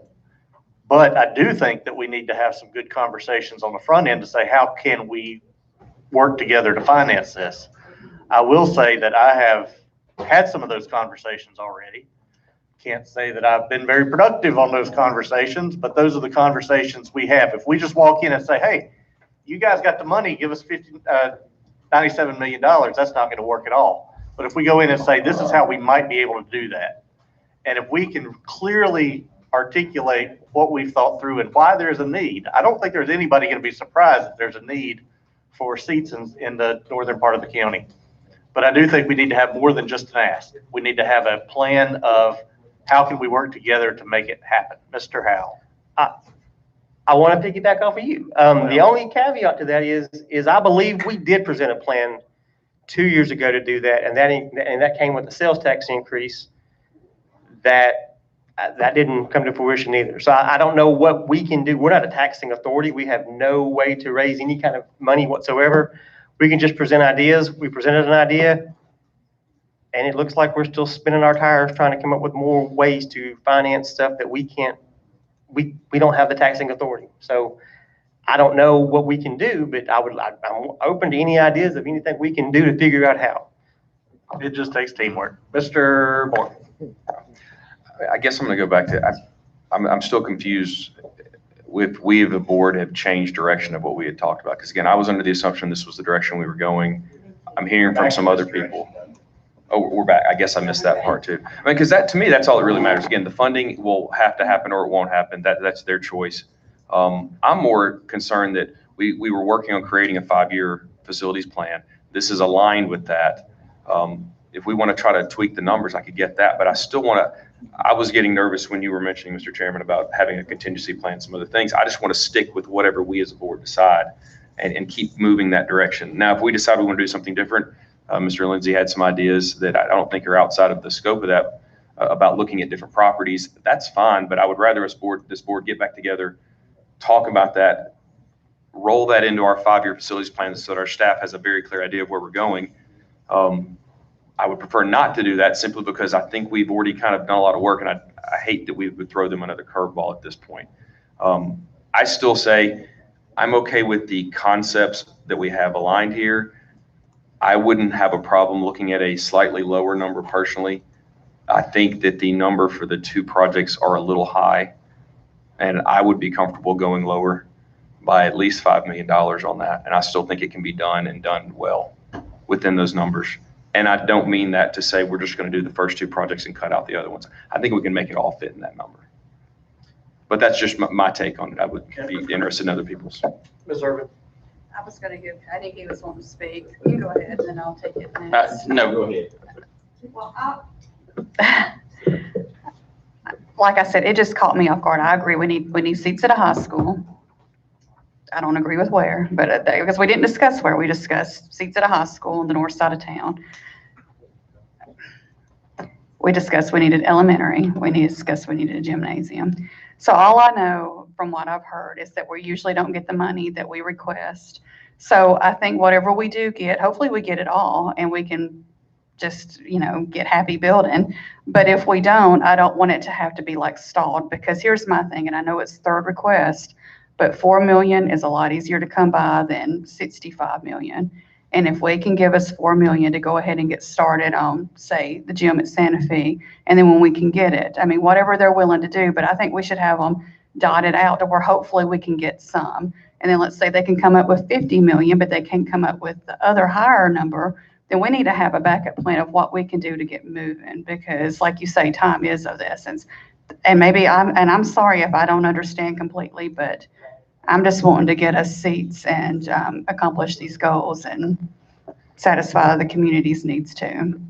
But I do think that we need to have some good conversations on the front end to say, how can we work together to finance this? I will say that I have had some of those conversations already. Can't say that I've been very productive on those conversations, but those are the conversations we have. If we just walk in and say, hey, you guys got the money, give us $97 million, that's not going to work at all. But if we go in and say, this is how we might be able to do that, and if we can clearly articulate what we've thought through and why there's a need, I don't think there's anybody going to be surprised that there's a need for seats in the northern part of the county. But I do think we need to have more than just an ask. We need to have a plan of how can we work together to make it happen. Mr. Howell. I want to piggyback off of you. The only caveat to that is I believe we did present a plan 2 years ago to do that, and that came with the sales tax increase that that didn't come to fruition either. So I don't know what we can do. We're not a taxing authority. We have no way to raise any kind of money whatsoever. We can just present ideas. We presented an idea, and it looks like we're still spinning our tires trying to come up with more ways to finance stuff that we can't, we don't have the taxing authority. So I don't know what we can do, but I'm open to any ideas of anything we can do to figure out how. It just takes teamwork. Mr. Moore. I guess I'm going to go back to, I'm still confused with, we as a board have changed direction of what we had talked about. Because again, I was under the assumption this was the direction we were going. I'm hearing from some other people. Oh, we're back. I guess I missed that part too. I mean, because that, to me, that's all that really matters. Again, the funding will have to happen or it won't happen. That's their choice. I'm more concerned that we were working on creating a 5-year facilities plan. This is aligned with that. If we want to try to tweak the numbers, I could get that, but I still want to, I was getting nervous when you were mentioning, Mr. Chairman, about having a contingency plan, some other things. I just want to stick with whatever we as a board decide and keep moving that direction. Now, if we decide we want to do something different, Mr. Lindsay had some ideas that I don't think are outside of the scope of that, about looking at different properties. That's fine, but I would rather this board get back together, talk about that, roll that into our 5-year facilities plan so that our staff has a very clear idea of where we're going. I would prefer not to do that simply because I think we've already kind of done a lot of work, and I hate that we would throw them another curveball at this point. I still say I'm okay with the concepts that we have aligned here. I wouldn't have a problem looking at a slightly lower number personally. I think that the number for the 2 projects are a little high, and I would be comfortable going lower by at least $5 million on that. And I still think it can be done and done well within those numbers. And I don't mean that to say we're just going to do the first 2 projects and cut out the other ones. I think we can make it all fit in that number. But that's just my take on it. I would be interested in other people's. Ms. Irvin? I was gonna give, I think he was wanting to speak. You can go ahead and then I'll take it next. No, go ahead. Well, like I said, it just caught me off guard. I agree, we need seats at a high school. I don't agree with where, but because we didn't discuss where, we discussed seats at a high school on the north side of town. We discussed we needed elementary, we discussed we needed a gymnasium. So all I know from what I've heard is that we usually don't get the money that we request. So I think whatever we do get, hopefully we get it all and we can just, get happy building. But if we don't, I don't want it to have to be like stalled, because here's my thing, and I know it's third request, but 4 million is a lot easier to come by than 65 million. And if we can give us 4 million to go ahead and get started on, say, the gym at Santa Fe, and then when we can get it, I mean, whatever they're willing to do, but I think we should have them dotted out to where hopefully we can get some. And then let's say they can come up with 50 million, but they can't come up with the other higher number, then we need to have a backup plan of what we can do to get moving, because like you say, time is of the essence. And maybe I'm sorry if I don't understand completely, but I'm just wanting to get us seats and accomplish these goals and satisfy the community's needs too.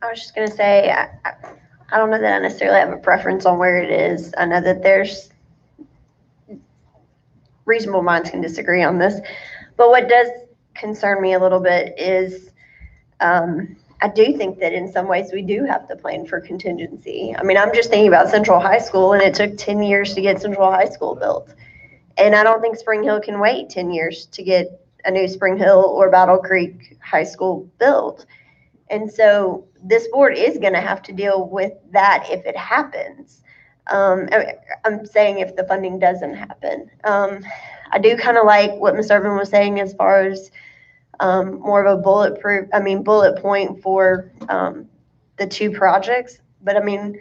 I was just gonna say, I don't know that I necessarily have a preference on where it is. I know that there's reasonable minds can disagree on this, but what does concern me a little bit is I do think that in some ways we do have to plan for contingency. I mean, I'm just thinking about Central High School, and it took 10 years to get Central High School built. And I don't think Spring Hill can wait 10 years to get a new Spring Hill or Battle Creek High School built. And so this board is going to have to deal with that if it happens. I'm saying if the funding doesn't happen. I do kind of like what Ms. Irvin was saying as far as more of a bullet point for the 2 projects. But I mean,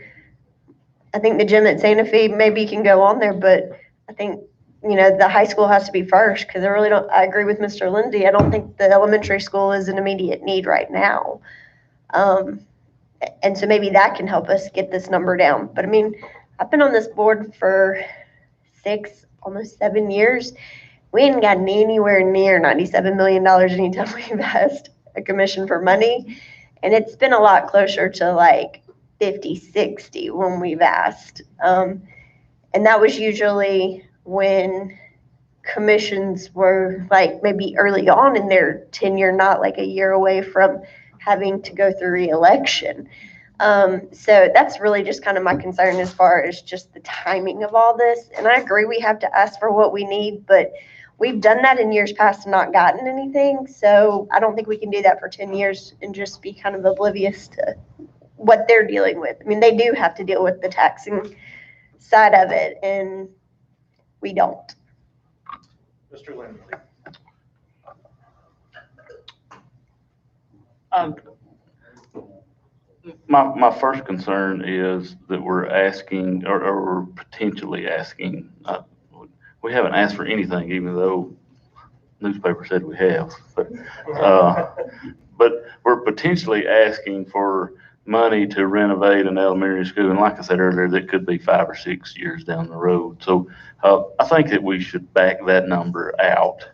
I think the gym at Santa Fe maybe can go on there, but I think, the high school has to be first, because I agree with Mr. Lindsay. I don't think the elementary school is an immediate need right now. And so maybe that can help us get this number down. But I mean, I've been on this board for 6, almost 7 years. We ain't gotten anywhere near $97 million anytime we've asked a commission for money. And it's been a lot closer to like 50, 60 when we've asked. And that was usually when commissions were like maybe early on in their tenure, not like a year away from having to go through re-election. So that's really just kind of my concern as far as just the timing of all this. And I agree, we have to ask for what we need, but we've done that in years past and not gotten anything. So I don't think we can do that for 10 years and just be kind of oblivious to what they're dealing with. I mean, they do have to deal with the taxing side of it, and we don't. Mr. Lindley. My first concern is that we're asking, or we're potentially asking, we haven't asked for anything, even though newspaper said we have, but we're potentially asking for money to renovate an elementary school. And like I said earlier, that could be 5 or 6 years down the road. So I think that we should back that number out.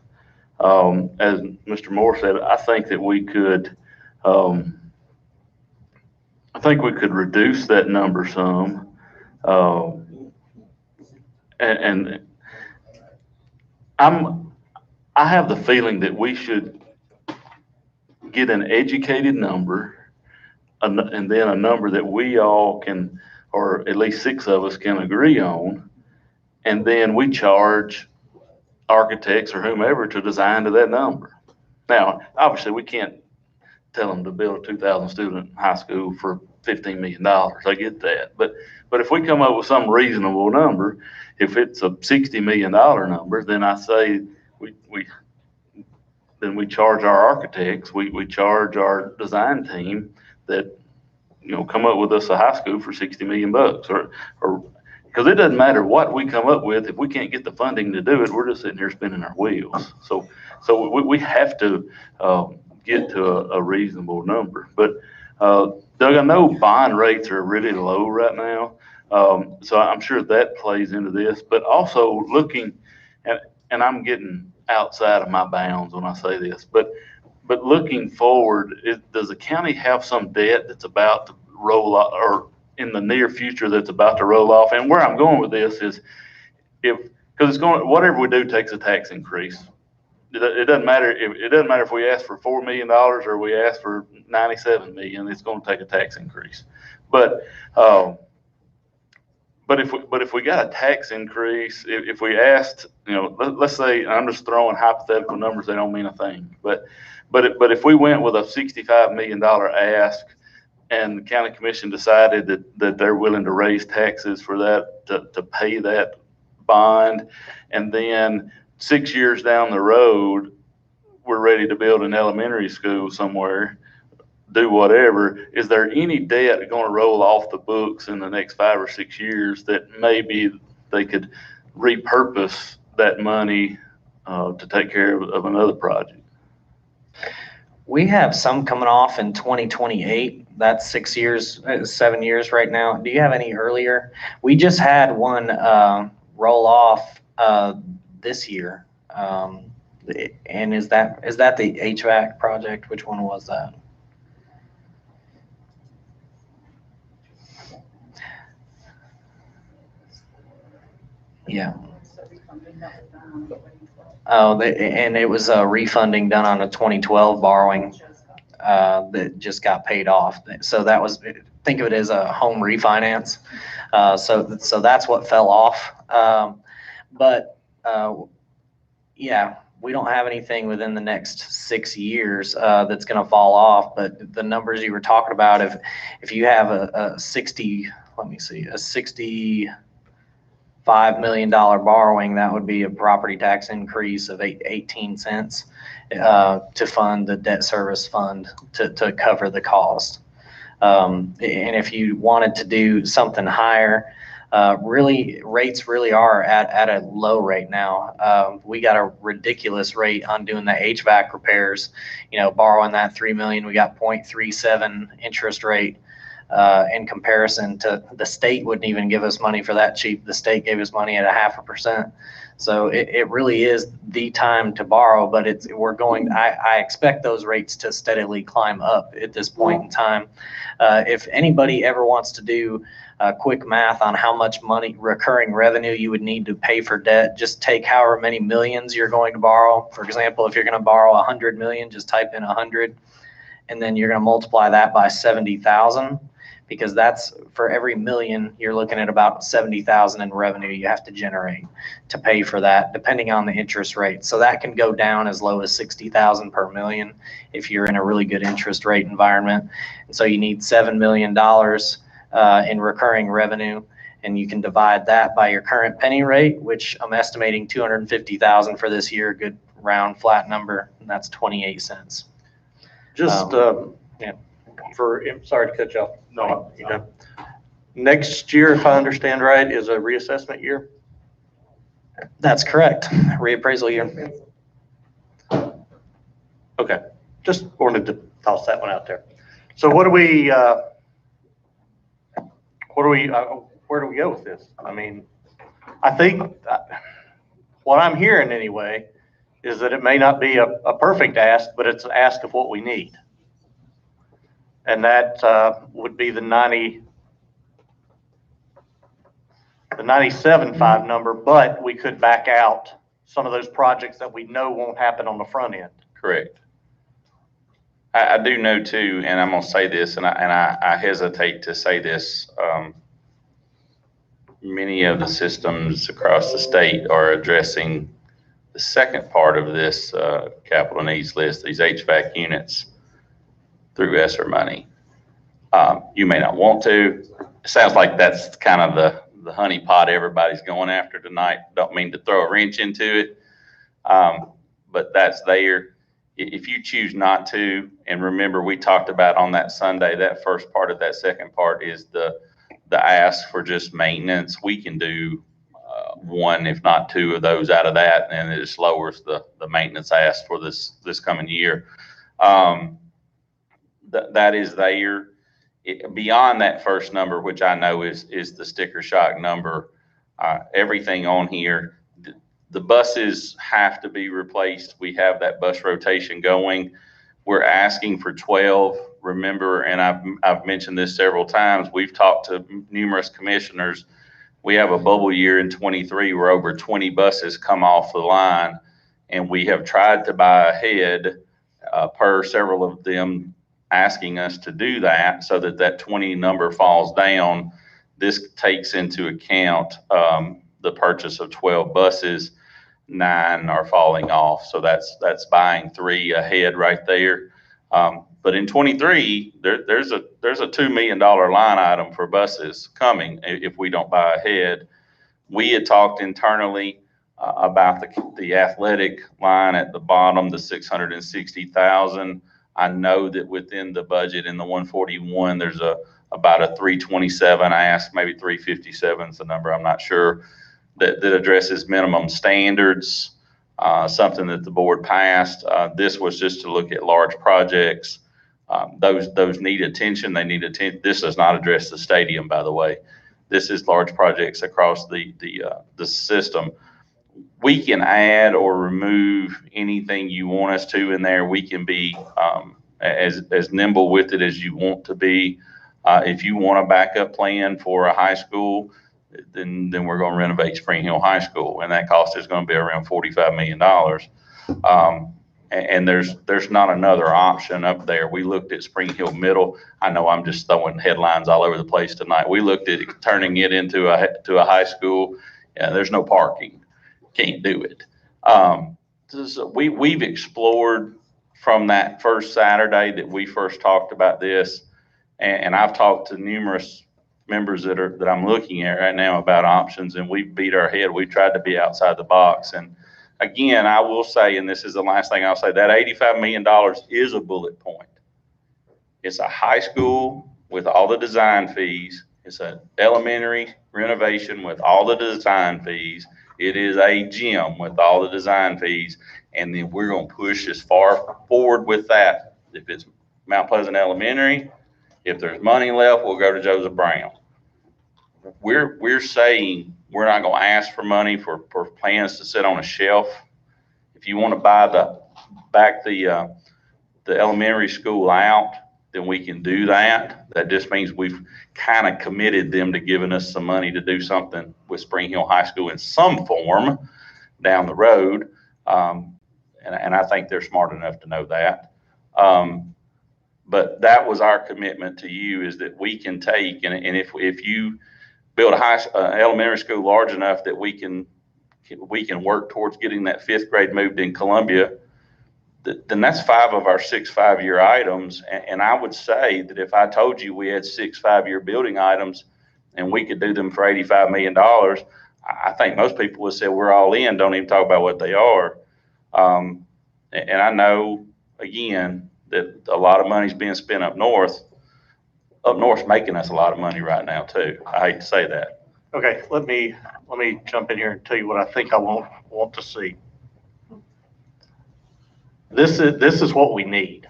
As Mr. Moore said, I think that we could, reduce that number some. And I have the feeling that we should get an educated number, and then a number that we all can, or at least 6 of us can agree on, and then we charge architects or whomever to design to that number. Now, obviously, we can't tell them to build a 2,000 student high school for $15 million. I get that. But if we come up with some reasonable number, if it's a $60 million number, then I say then we charge our architects, we charge our design team that, come up with us a high school for $60 million, or because it doesn't matter what we come up with, if we can't get the funding to do it, we're just sitting here spinning our wheels. So we have to get to a reasonable number. But Doug, I know bond rates are really low right now, so I'm sure that plays into this. But also looking, and I'm getting outside of my bounds when I say this, but looking forward, does the county have some debt that's about to roll off, or in the near future that's about to roll off? And where I'm going with this is, because it's going, whatever we do takes a tax increase. It doesn't matter if we ask for $4 million or we ask for $97 million. It's going to take a tax increase. But if we got a tax increase, if we asked, let's say, I'm just throwing hypothetical numbers, they don't mean a thing. But if we went with a $65 million ask, and the county commission decided that they're willing to raise taxes for that, to pay that bond, and then 6 years down the road, we're ready to build an elementary school somewhere, do whatever, is there any debt going to roll off the books in the next 5 or 6 years that maybe they could repurpose that money to take care of another project? We have some coming off in 2028. That's 6 years, 7 years right now. Do you have any earlier? We just had one roll off this year. And is that the HVAC project? Which one was that? Yeah. Oh, and it was a refunding done on a 2012 borrowing that just got paid off. So that was, think of it as a home refinance. So that's what fell off. Yeah, we don't have anything within the next 6 years that's going to fall off. But the numbers you were talking about, if you have a $65 million borrowing, that would be a property tax increase of 18 cents to fund the debt service fund to cover the cost. And if you wanted to do something higher, rates really are at a low rate now. We got a ridiculous rate on doing the HVAC repairs. Borrowing that $3 million, we got 0.37 interest rate. In comparison to the state wouldn't even give us money for that cheap. The state gave us money at 0.5%. So it really is the time to borrow, but I expect those rates to steadily climb up at this point in time. If anybody ever wants to do quick math on how much money, recurring revenue you would need to pay for debt, just take however many millions you're going to borrow. For example, if you're going to borrow 100 million, just type in 100, and then you're going to multiply that by 70,000. because that's for every million, you're looking at about 70,000 in revenue you have to generate to pay for that, depending on the interest rate. So that can go down as low as 60,000 per million if you're in a really good interest rate environment. And so you need $7 million in recurring revenue, and you can divide that by your current penny rate, which I'm estimating 250,000 for this year, good round flat number, and that's 28 cents. Just, yeah. sorry to cut you off. No, you know, next year, if I understand right, is a reassessment year? That's correct. Reappraisal year. Okay, just wanted to toss that one out there. So where do we go with this? I mean, I think what I'm hearing anyway is that it may not be a perfect ask, but it's an ask of what we need. And that would be the 97.5 number, but we could back out some of those projects that we know won't happen on the front end. Correct. I do know too, and I'm gonna say this, and I hesitate to say this, many of the systems across the state are addressing the second part of this capital needs list, these HVAC units, through ESSER money. You may not want to. It sounds like that's kind of the honey pot everybody's going after tonight. Don't mean to throw a wrench into it, but that's there. If you choose not to, and remember we talked about on that Sunday, that first part of that second part is the ask for just maintenance. We can do one, if not two of those out of that, and it just lowers the maintenance ask for this coming year. That is there. Beyond that first number, which I know is the sticker shock number, everything on here, the buses have to be replaced. We have that bus rotation going. We're asking for 12. Remember, and I've mentioned this several times, we've talked to numerous commissioners. We have a bubble year in 23 where over 20 buses come off the line, and we have tried to buy ahead per several of them asking us to do that so that 20 number falls down. This takes into account the purchase of 12 buses. 9 are falling off, so that's buying 3 ahead right there. But in 23, there's a $2 million line item for buses coming if we don't buy ahead. We had talked internally about the athletic line at the bottom, the 660,000. I know that within the budget in the 141, there's about a 327 ask, maybe 357 is the number, I'm not sure, that addresses minimum standards, something that the board passed. This was just to look at large projects. Those need attention. They need attention. This does not address the stadium, by the way. This is large projects across the system. We can add or remove anything you want us to in there. We can be as nimble with it as you want to be. If you want a backup plan for a high school, then we're going to renovate Spring Hill High School, and that cost is going to be around $45 million. And there's not another option up there. We looked at Spring Hill Middle. I know I'm just throwing headlines all over the place tonight. We looked at turning it into a high school. Yeah, there's no parking. Can't do it. So we've explored from that first Saturday that we first talked about this, and I've talked to numerous members that I'm looking at right now about options, and we beat our head. We tried to be outside the box. And again, I will say, and this is the last thing I'll say, that $85 million is a bullet point. It's a high school with all the design fees. It's an elementary renovation with all the design fees. It is a gym with all the design fees. And then we're going to push as far forward with that. If it's Mount Pleasant Elementary, if there's money left, we'll go to Joseph Brown. We're saying we're not going to ask for money for plans to sit on a shelf. If you want to buy the elementary school out, then we can do that. That just means we've kind of committed them to giving us some money to do something with Spring Hill High School in some form down the road. And I think they're smart enough to know that. But that was our commitment to you, is that we can take, and if you build a elementary school large enough that we can work towards getting that 5th grade moved in Columbia, then that's 5 of our 6 5-year items. And I would say that if I told you we had 6 5-year building items and we could do them for $85 million, I think most people would say we're all in, don't even talk about what they are. And I know, again, that a lot of money's being spent up north. Up north's making us a lot of money right now too. I hate to say that. Okay, let me jump in here and tell you what I think I want to see. This is what we need,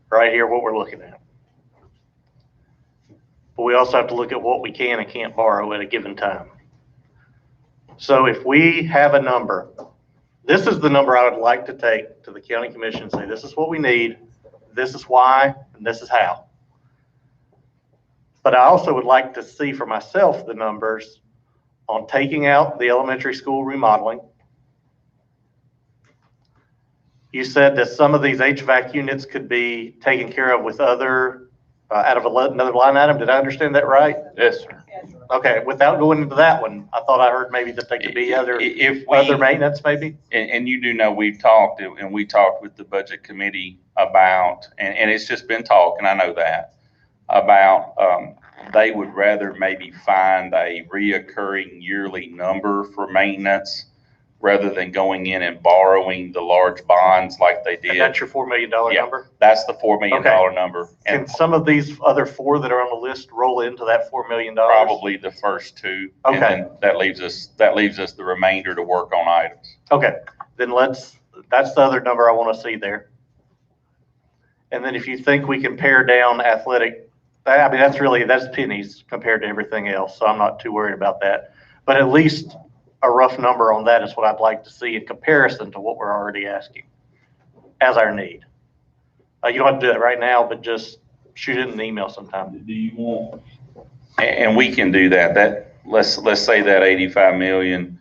right here, what we're looking at. But we also have to look at what we can and can't borrow at a given time. So if we have a number, this is the number I would like to take to the county commission and say, this is what we need, this is why, and this is how. But I also would like to see for myself the numbers on taking out the elementary school remodeling. You said that some of these HVAC units could be taken care of with other, out of another line item. Did I understand that right? Yes, sir. Okay, without going into that one, I thought I heard maybe that they could be other maintenance maybe? And you do know, we've talked, and we talked with the budget committee about, and it's just been talk, and I know that, about they would rather maybe find a reoccurring yearly number for maintenance rather than going in and borrowing the large bonds like they did. And that's your $4 million number? That's the $4 million number. Can And some of these other 4 that are on the list roll into that $4 million? probably the first 2. Okay. And then that leaves us the remainder to work on items. Okay, then that's the other number I want to see there. And then if you think we can pare down athletic, I mean, that's pennies compared to everything else, so I'm not too worried about that. But at least a rough number on that is what I'd like to see in comparison to what we're already asking as our need. You don't have to do that right now, but just shoot it in an email sometime. Do you want? And we can do that. Let's say that 85 million,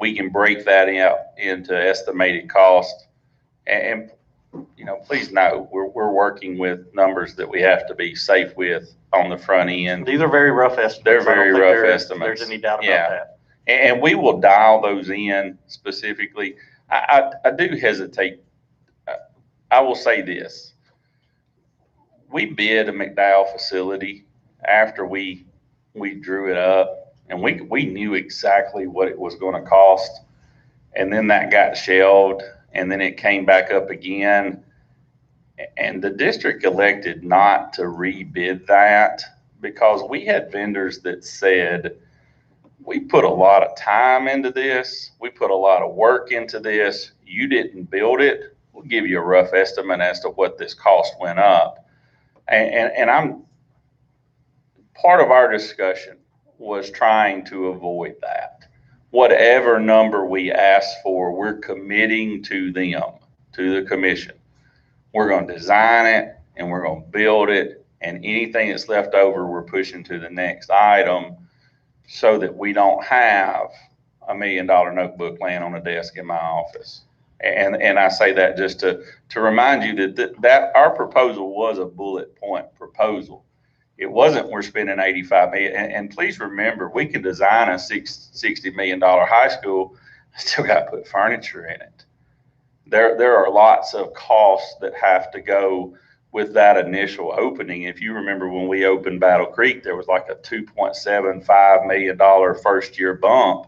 we can break that out into estimated cost. And please know, we're working with numbers that we have to be safe with on the front end. These are very rough estimates. They're I don't very think rough estimates. There's any doubt about Yeah. that. And we will dial those in specifically. I do hesitate. I will say this. We bid a McDowell facility after we drew it up, and we knew exactly what it was going to cost. And then that got shelved, and then it came back up again. And the district elected not to rebid that because we had vendors that said, we put a lot of time into this. We put a lot of work into this. You didn't build it. We'll give you a rough estimate as to what this cost went up. And I'm part of our discussion was trying to avoid that. Whatever number we ask for, we're committing to them, to the commission. We're going to design it and we're going to build it, and anything that's left over, we're pushing to the next item so that we don't have $1 million notebook laying on a desk in my office. And I say that just to remind you that our proposal was a bullet point proposal. It wasn't we're spending 85 million. And please remember, we can design a $60 million high school, still got to put furniture in it. There are lots of costs that have to go with that initial opening. If you remember when we opened Battle Creek, there was like a $2.75 million first year bump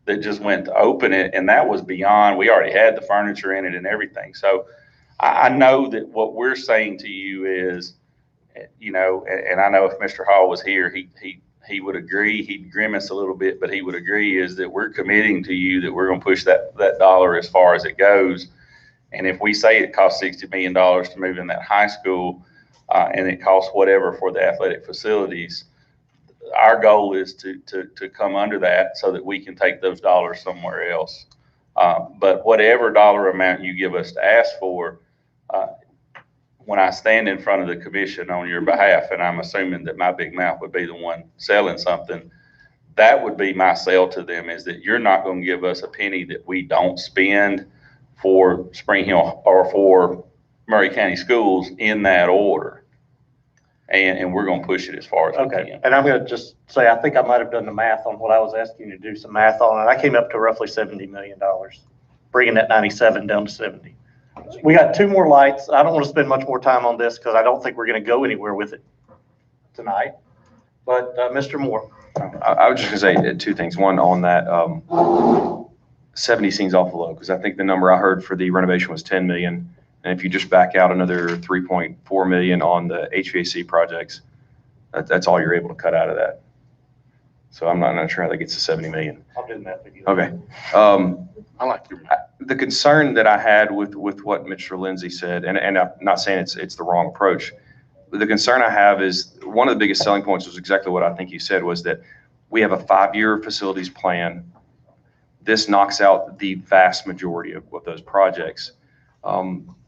that just went to open it. And that was beyond, we already had the furniture in it and everything. So I know that what we're saying to you is, and I know if Mr. Hall was here, he would agree. He'd grimace a little bit, but he would agree is that we're committing to you that we're going to push that dollar as far as it goes. And if we say it costs $60 million to move in that high school, and it costs whatever for the athletic facilities, our goal is to come under that so that we can take those dollars somewhere else. But whatever dollar amount you give us to ask for, when I stand in front of the commission on your behalf, and I'm assuming that my big mouth would be the one selling something, that would be my sell to them, is that you're not going to give us a penny that we don't spend for Spring Hill or for Murray County Schools in that order. And we're gonna push it as far as we Okay, can. and I'm gonna just say, I think I might have done the math on what I was asking you to do some math on, and I came up to roughly $70 million, bringing that 97 down to 70. We got 2 more lights. I don't want to spend much more time on this because I don't think we're gonna go anywhere with it tonight. But, Mr. Moore. I was just gonna say 2 things. One, on that, 70 seems awful low, because I think the number I heard for the renovation was 10 million. And if you just back out another 3.4 million on the HVAC projects, that's all you're able to cut out of that. So I'm not sure how that gets to 70 million. I'll do the math with you. Okay. I like your. The concern that I had with what Mr. Lindsay said, and I'm not saying it's the wrong approach, but the concern I have is one of the biggest selling points was exactly what I think you said, was that we have a 5-year facilities plan. This knocks out the vast majority of those projects.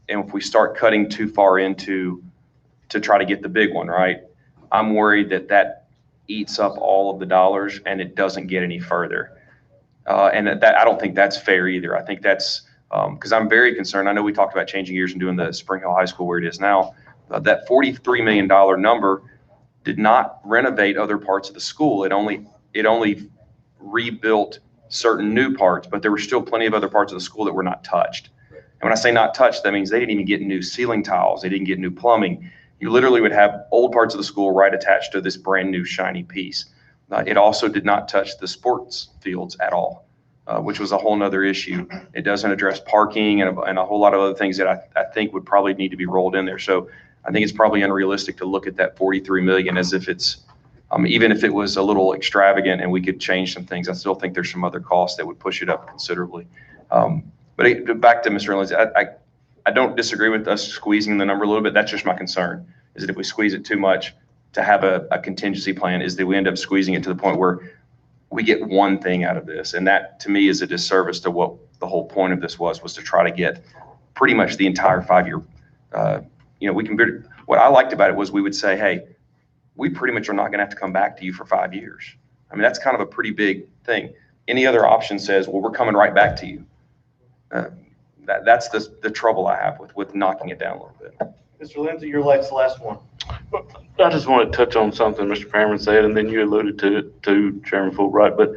And if we start cutting too far into to try to get the big one, right? I'm worried that eats up all of the dollars and it doesn't get any further. And that I don't think that's fair either. I think that's because I'm very concerned. I know we talked about changing gears and doing the Spring Hill High School where it is now. That $43 million number did not renovate other parts of the school. It only rebuilt certain new parts, but there were still plenty of other parts of the school that were not touched. And when I say not touched, that means they didn't even get new ceiling tiles. They didn't get new plumbing. You literally would have old parts of the school right attached to this brand new shiny piece. It also did not touch the sports fields at all, which was a whole nother issue. It doesn't address parking and a whole lot of other things that I think would probably need to be rolled in there. So I think it's probably unrealistic to look at that 43 million as if it's, even if it was a little extravagant and we could change some things. I still think there's some other costs that would push it up considerably. But back to Mr. Lindsay, I don't disagree with us squeezing the number a little bit. That's just my concern, is that if we squeeze it too much to have a contingency plan, is that we end up squeezing it to the point where we get one thing out of this. And that, to me, is a disservice to what the whole point of this was to try to get pretty much the entire 5-year, what I liked about it was we would say, hey, we pretty much are not going to have to come back to you for 5 years. I mean, that's kind of a pretty big thing. Any other option says, well, we're coming right back to you. That's the trouble I have with knocking it down a little bit. Mr. Lindsay, your light's the last one. I just want to touch on something Mr. Cameron said, and then you alluded to it too, Chairman Fulbright, but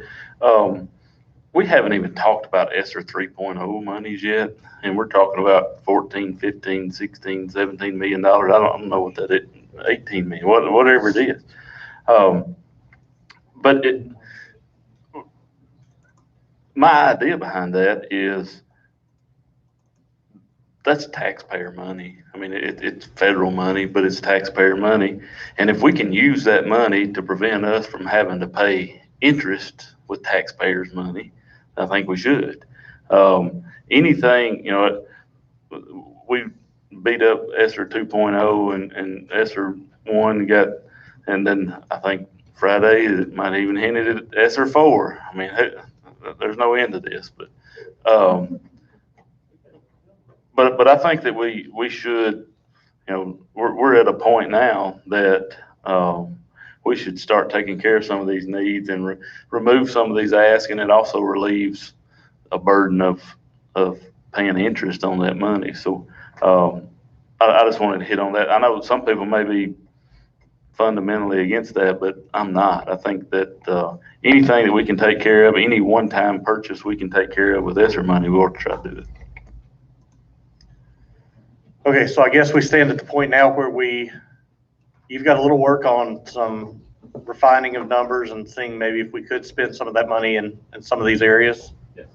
we haven't even talked about ESSER 3.0 monies yet, and we're talking about 14, 15, 16, 17 million dollars. I don't know what that is, 18 million, whatever it is. But my idea behind that is that's taxpayer money. I mean, it's federal money, but it's taxpayer money. And if we can use that money to prevent us from having to pay interest with taxpayers' money, I think we should. Anything, we beat up ESSER 2.0 and ESSER 1 and then I think Friday it might even hinted at ESSER 4. I mean, there's no end to this, but I think that we should, we're at a point now that we should start taking care of some of these needs and remove some of these asks, and it also relieves a burden of paying interest on that money. So I just wanted to hit on that. I know some people may be fundamentally against that, but I'm not. I think that anything that we can take care of, any one-time purchase we can take care of with ESSER money, we ought to try to do it. Okay, so I guess we stand at the point now where you've got a little work on some refining of numbers and seeing maybe if we could spend some of that money in some of these areas. Yes.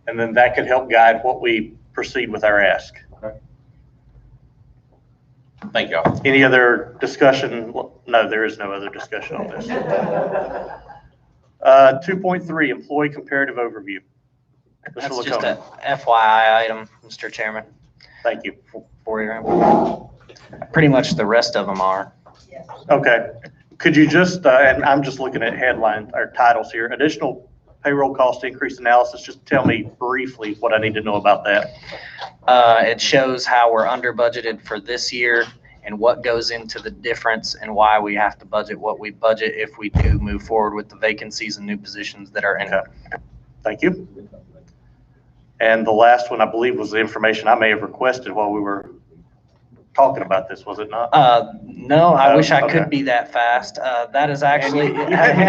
And then that could help guide what we proceed with our ask. Okay. Thank y'all. Any other discussion? No, there is no other discussion on this. 2.3, employee comparative overview. Mr. That's just Lacona. a FYI item, Mr. Chairman, Thank you. for your, pretty much the rest of them are. Okay. Could you just, and I'm just looking at headline or titles here, additional payroll cost increase analysis, just tell me briefly what I need to know about that. It shows how we're under budgeted for this year and what goes into the difference and why we have to budget what we budget if we do move forward with the vacancies and new positions that are in it. Thank you. And the last one, I believe, was the information I may have requested while we were talking about this, was it not? No, I wish I Okay. could be that fast. That is actually, you had me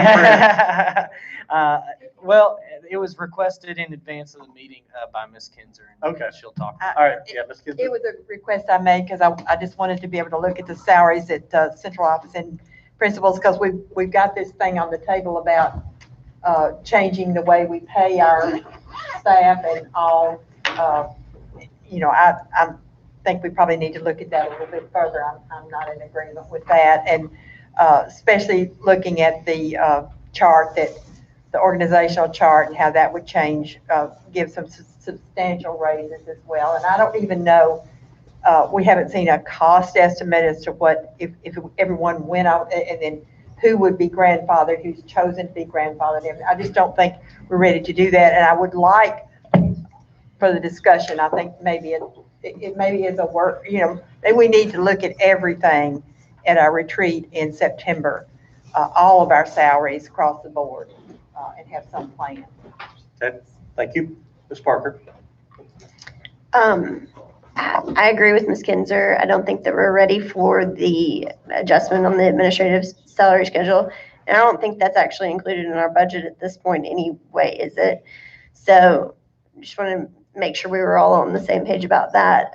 well, it was requested in advance of the meeting by Ms. Kinzer. And Okay. she'll talk. All right, yeah, Ms. Kinzer. It was a request I made because I just wanted to be able to look at the salaries at central office and principals, because we've got this thing on the table about changing the way we pay our staff and all. I think we probably need to look at that a little bit further. I'm not in agreement with that. And especially looking at the chart, that the organizational chart, and how that would change, give some substantial raises as well. And I don't even know, we haven't seen a cost estimate as to what, if everyone went out, and then who would be grandfathered, who's chosen to be grandfathered. I just don't think we're ready to do that. And I would like, for the discussion, I think maybe it maybe is a work, that we need to look at everything at our retreat in September, all of our salaries across the board, and have some plan. Okay, thank you. Ms. Parker? I agree with Ms. Kinzer. I don't think that we're ready for the adjustment on the administrative salary schedule. And I don't think that's actually included in our budget at this point anyway, is it? So just want to make sure we were all on the same page about that.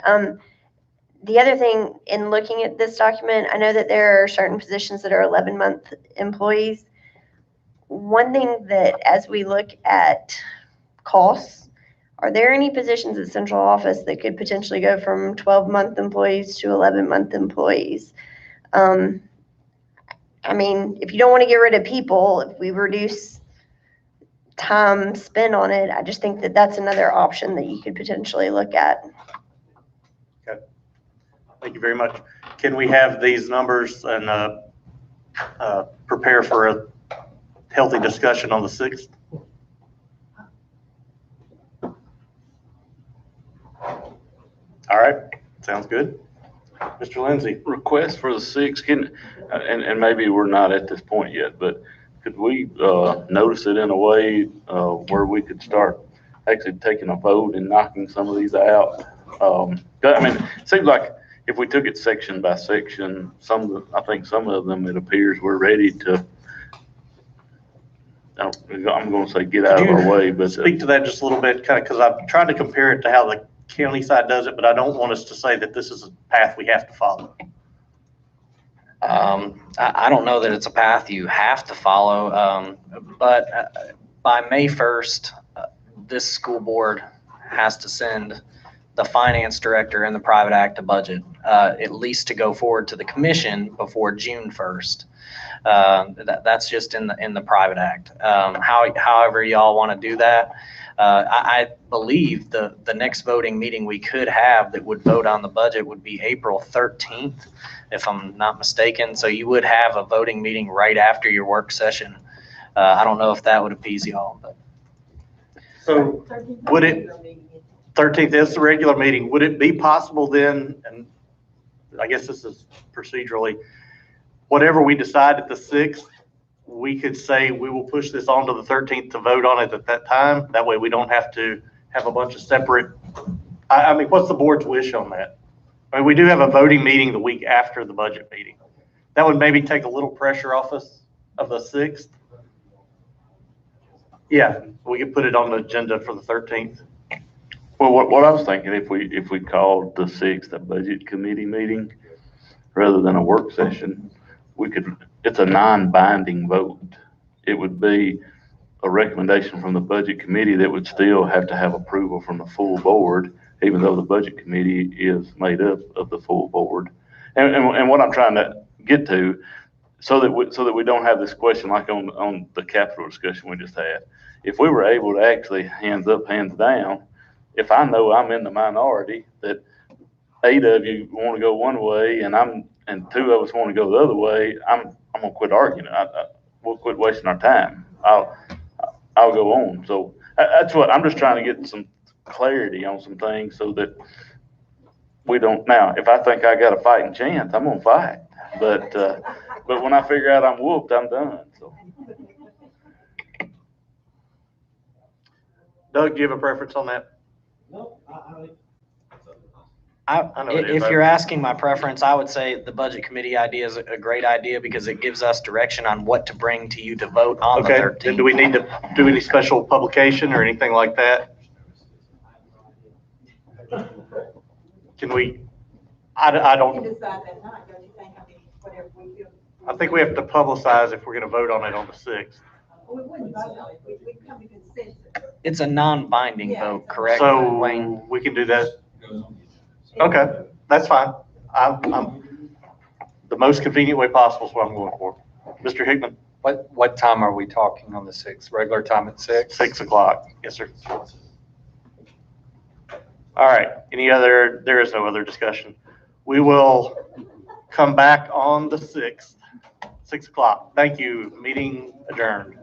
The other thing, in looking at this document, I know that there are certain positions that are 11-month employees. One thing that, as we look at costs, are there any positions at central office that could potentially go from 12-month employees to 11-month employees? I mean, if you don't want to get rid of people, if we reduce time spent on it, I just think that that's another option that you could potentially look at. Okay. Thank you very much. Can we have these numbers and prepare for a healthy discussion on the 6th? All right, sounds good. Mr. Lindsay? Request for the 6th, and maybe we're not at this point yet, but could we notice it in a way where we could start actually taking a vote and knocking some of these out? I mean, it seems like if we took it section by section, I think some of them, it appears we're ready to, I'm going to say get out of our way, but. Speak to that just a little bit, kind of, because I've tried to compare it to how the county side does it, but I don't want us to say that this is a path we have to follow. I don't know that it's a path you have to follow, but by May 1st, this school board has to send the finance director and the private act a budget, at least to go forward to the commission before June 1st. That's just in the private act. However y'all want to do that. I believe the next voting meeting we could have that would vote on the budget would be April 13th, if I'm not mistaken. So you would have a voting meeting right after your work session. I don't know if that would appease y'all, but. So would it, 13th is the regular meeting, would it be possible then, and I guess this is procedurally, whatever we decide at the 6th, we could say we will push this on to the 13th to vote on it at that time? That way we don't have to have a bunch of separate, I mean, what's the board's wish on that? I mean, we do have a voting meeting the week after the budget meeting. That would maybe take a little pressure off us of the 6th. Yeah, we could put it on the agenda for the 13th. Well, what I was thinking, if we called the 6th a budget committee meeting rather than a work session, we could, it's a non-binding vote. It would be a recommendation from the budget committee that would still have to have approval from the full board, even though the budget committee is made up of the full board. And what I'm trying to get to, so that we don't have this question like on the capital discussion we just had. If we were able to actually hands up, hands down, if I know I'm in the minority, that 8 of you want to go one way and 2 of us want to go the other way, I'm gonna quit arguing. We'll quit wasting our time. I'll go on. So that's what I'm just trying to get some clarity on some things so that we don't. Now, if I think I got a fighting chance, I'm gonna fight. But when I figure out I'm whooped, I'm done. So. Doug, do you have a preference on that? No, I I know it is. If you're asking my preference, I would say the budget committee idea is a great idea because it gives us direction on what to bring to you to vote on the Okay, then 13th. do we need to do any special publication or anything like that? Can we, I We can don't, decide that night, don't you think? I mean, whatever we feel. I think we have to publicize if we're gonna vote on it on the 6th. We wouldn't vote on it, we come to consensus. It's a non-binding Yeah, vote, it's a- correct, So Wayne? we can do that. Okay, that's fine. I'm, the most convenient way possible is what I'm going for. Mr. Hickman, What time are we talking on the 6th? Regular time at 6? 6 o'clock. Yes, sir. All right, there is no other discussion. We will come back on the 6th, 6 o'clock. Thank you. Meeting adjourned.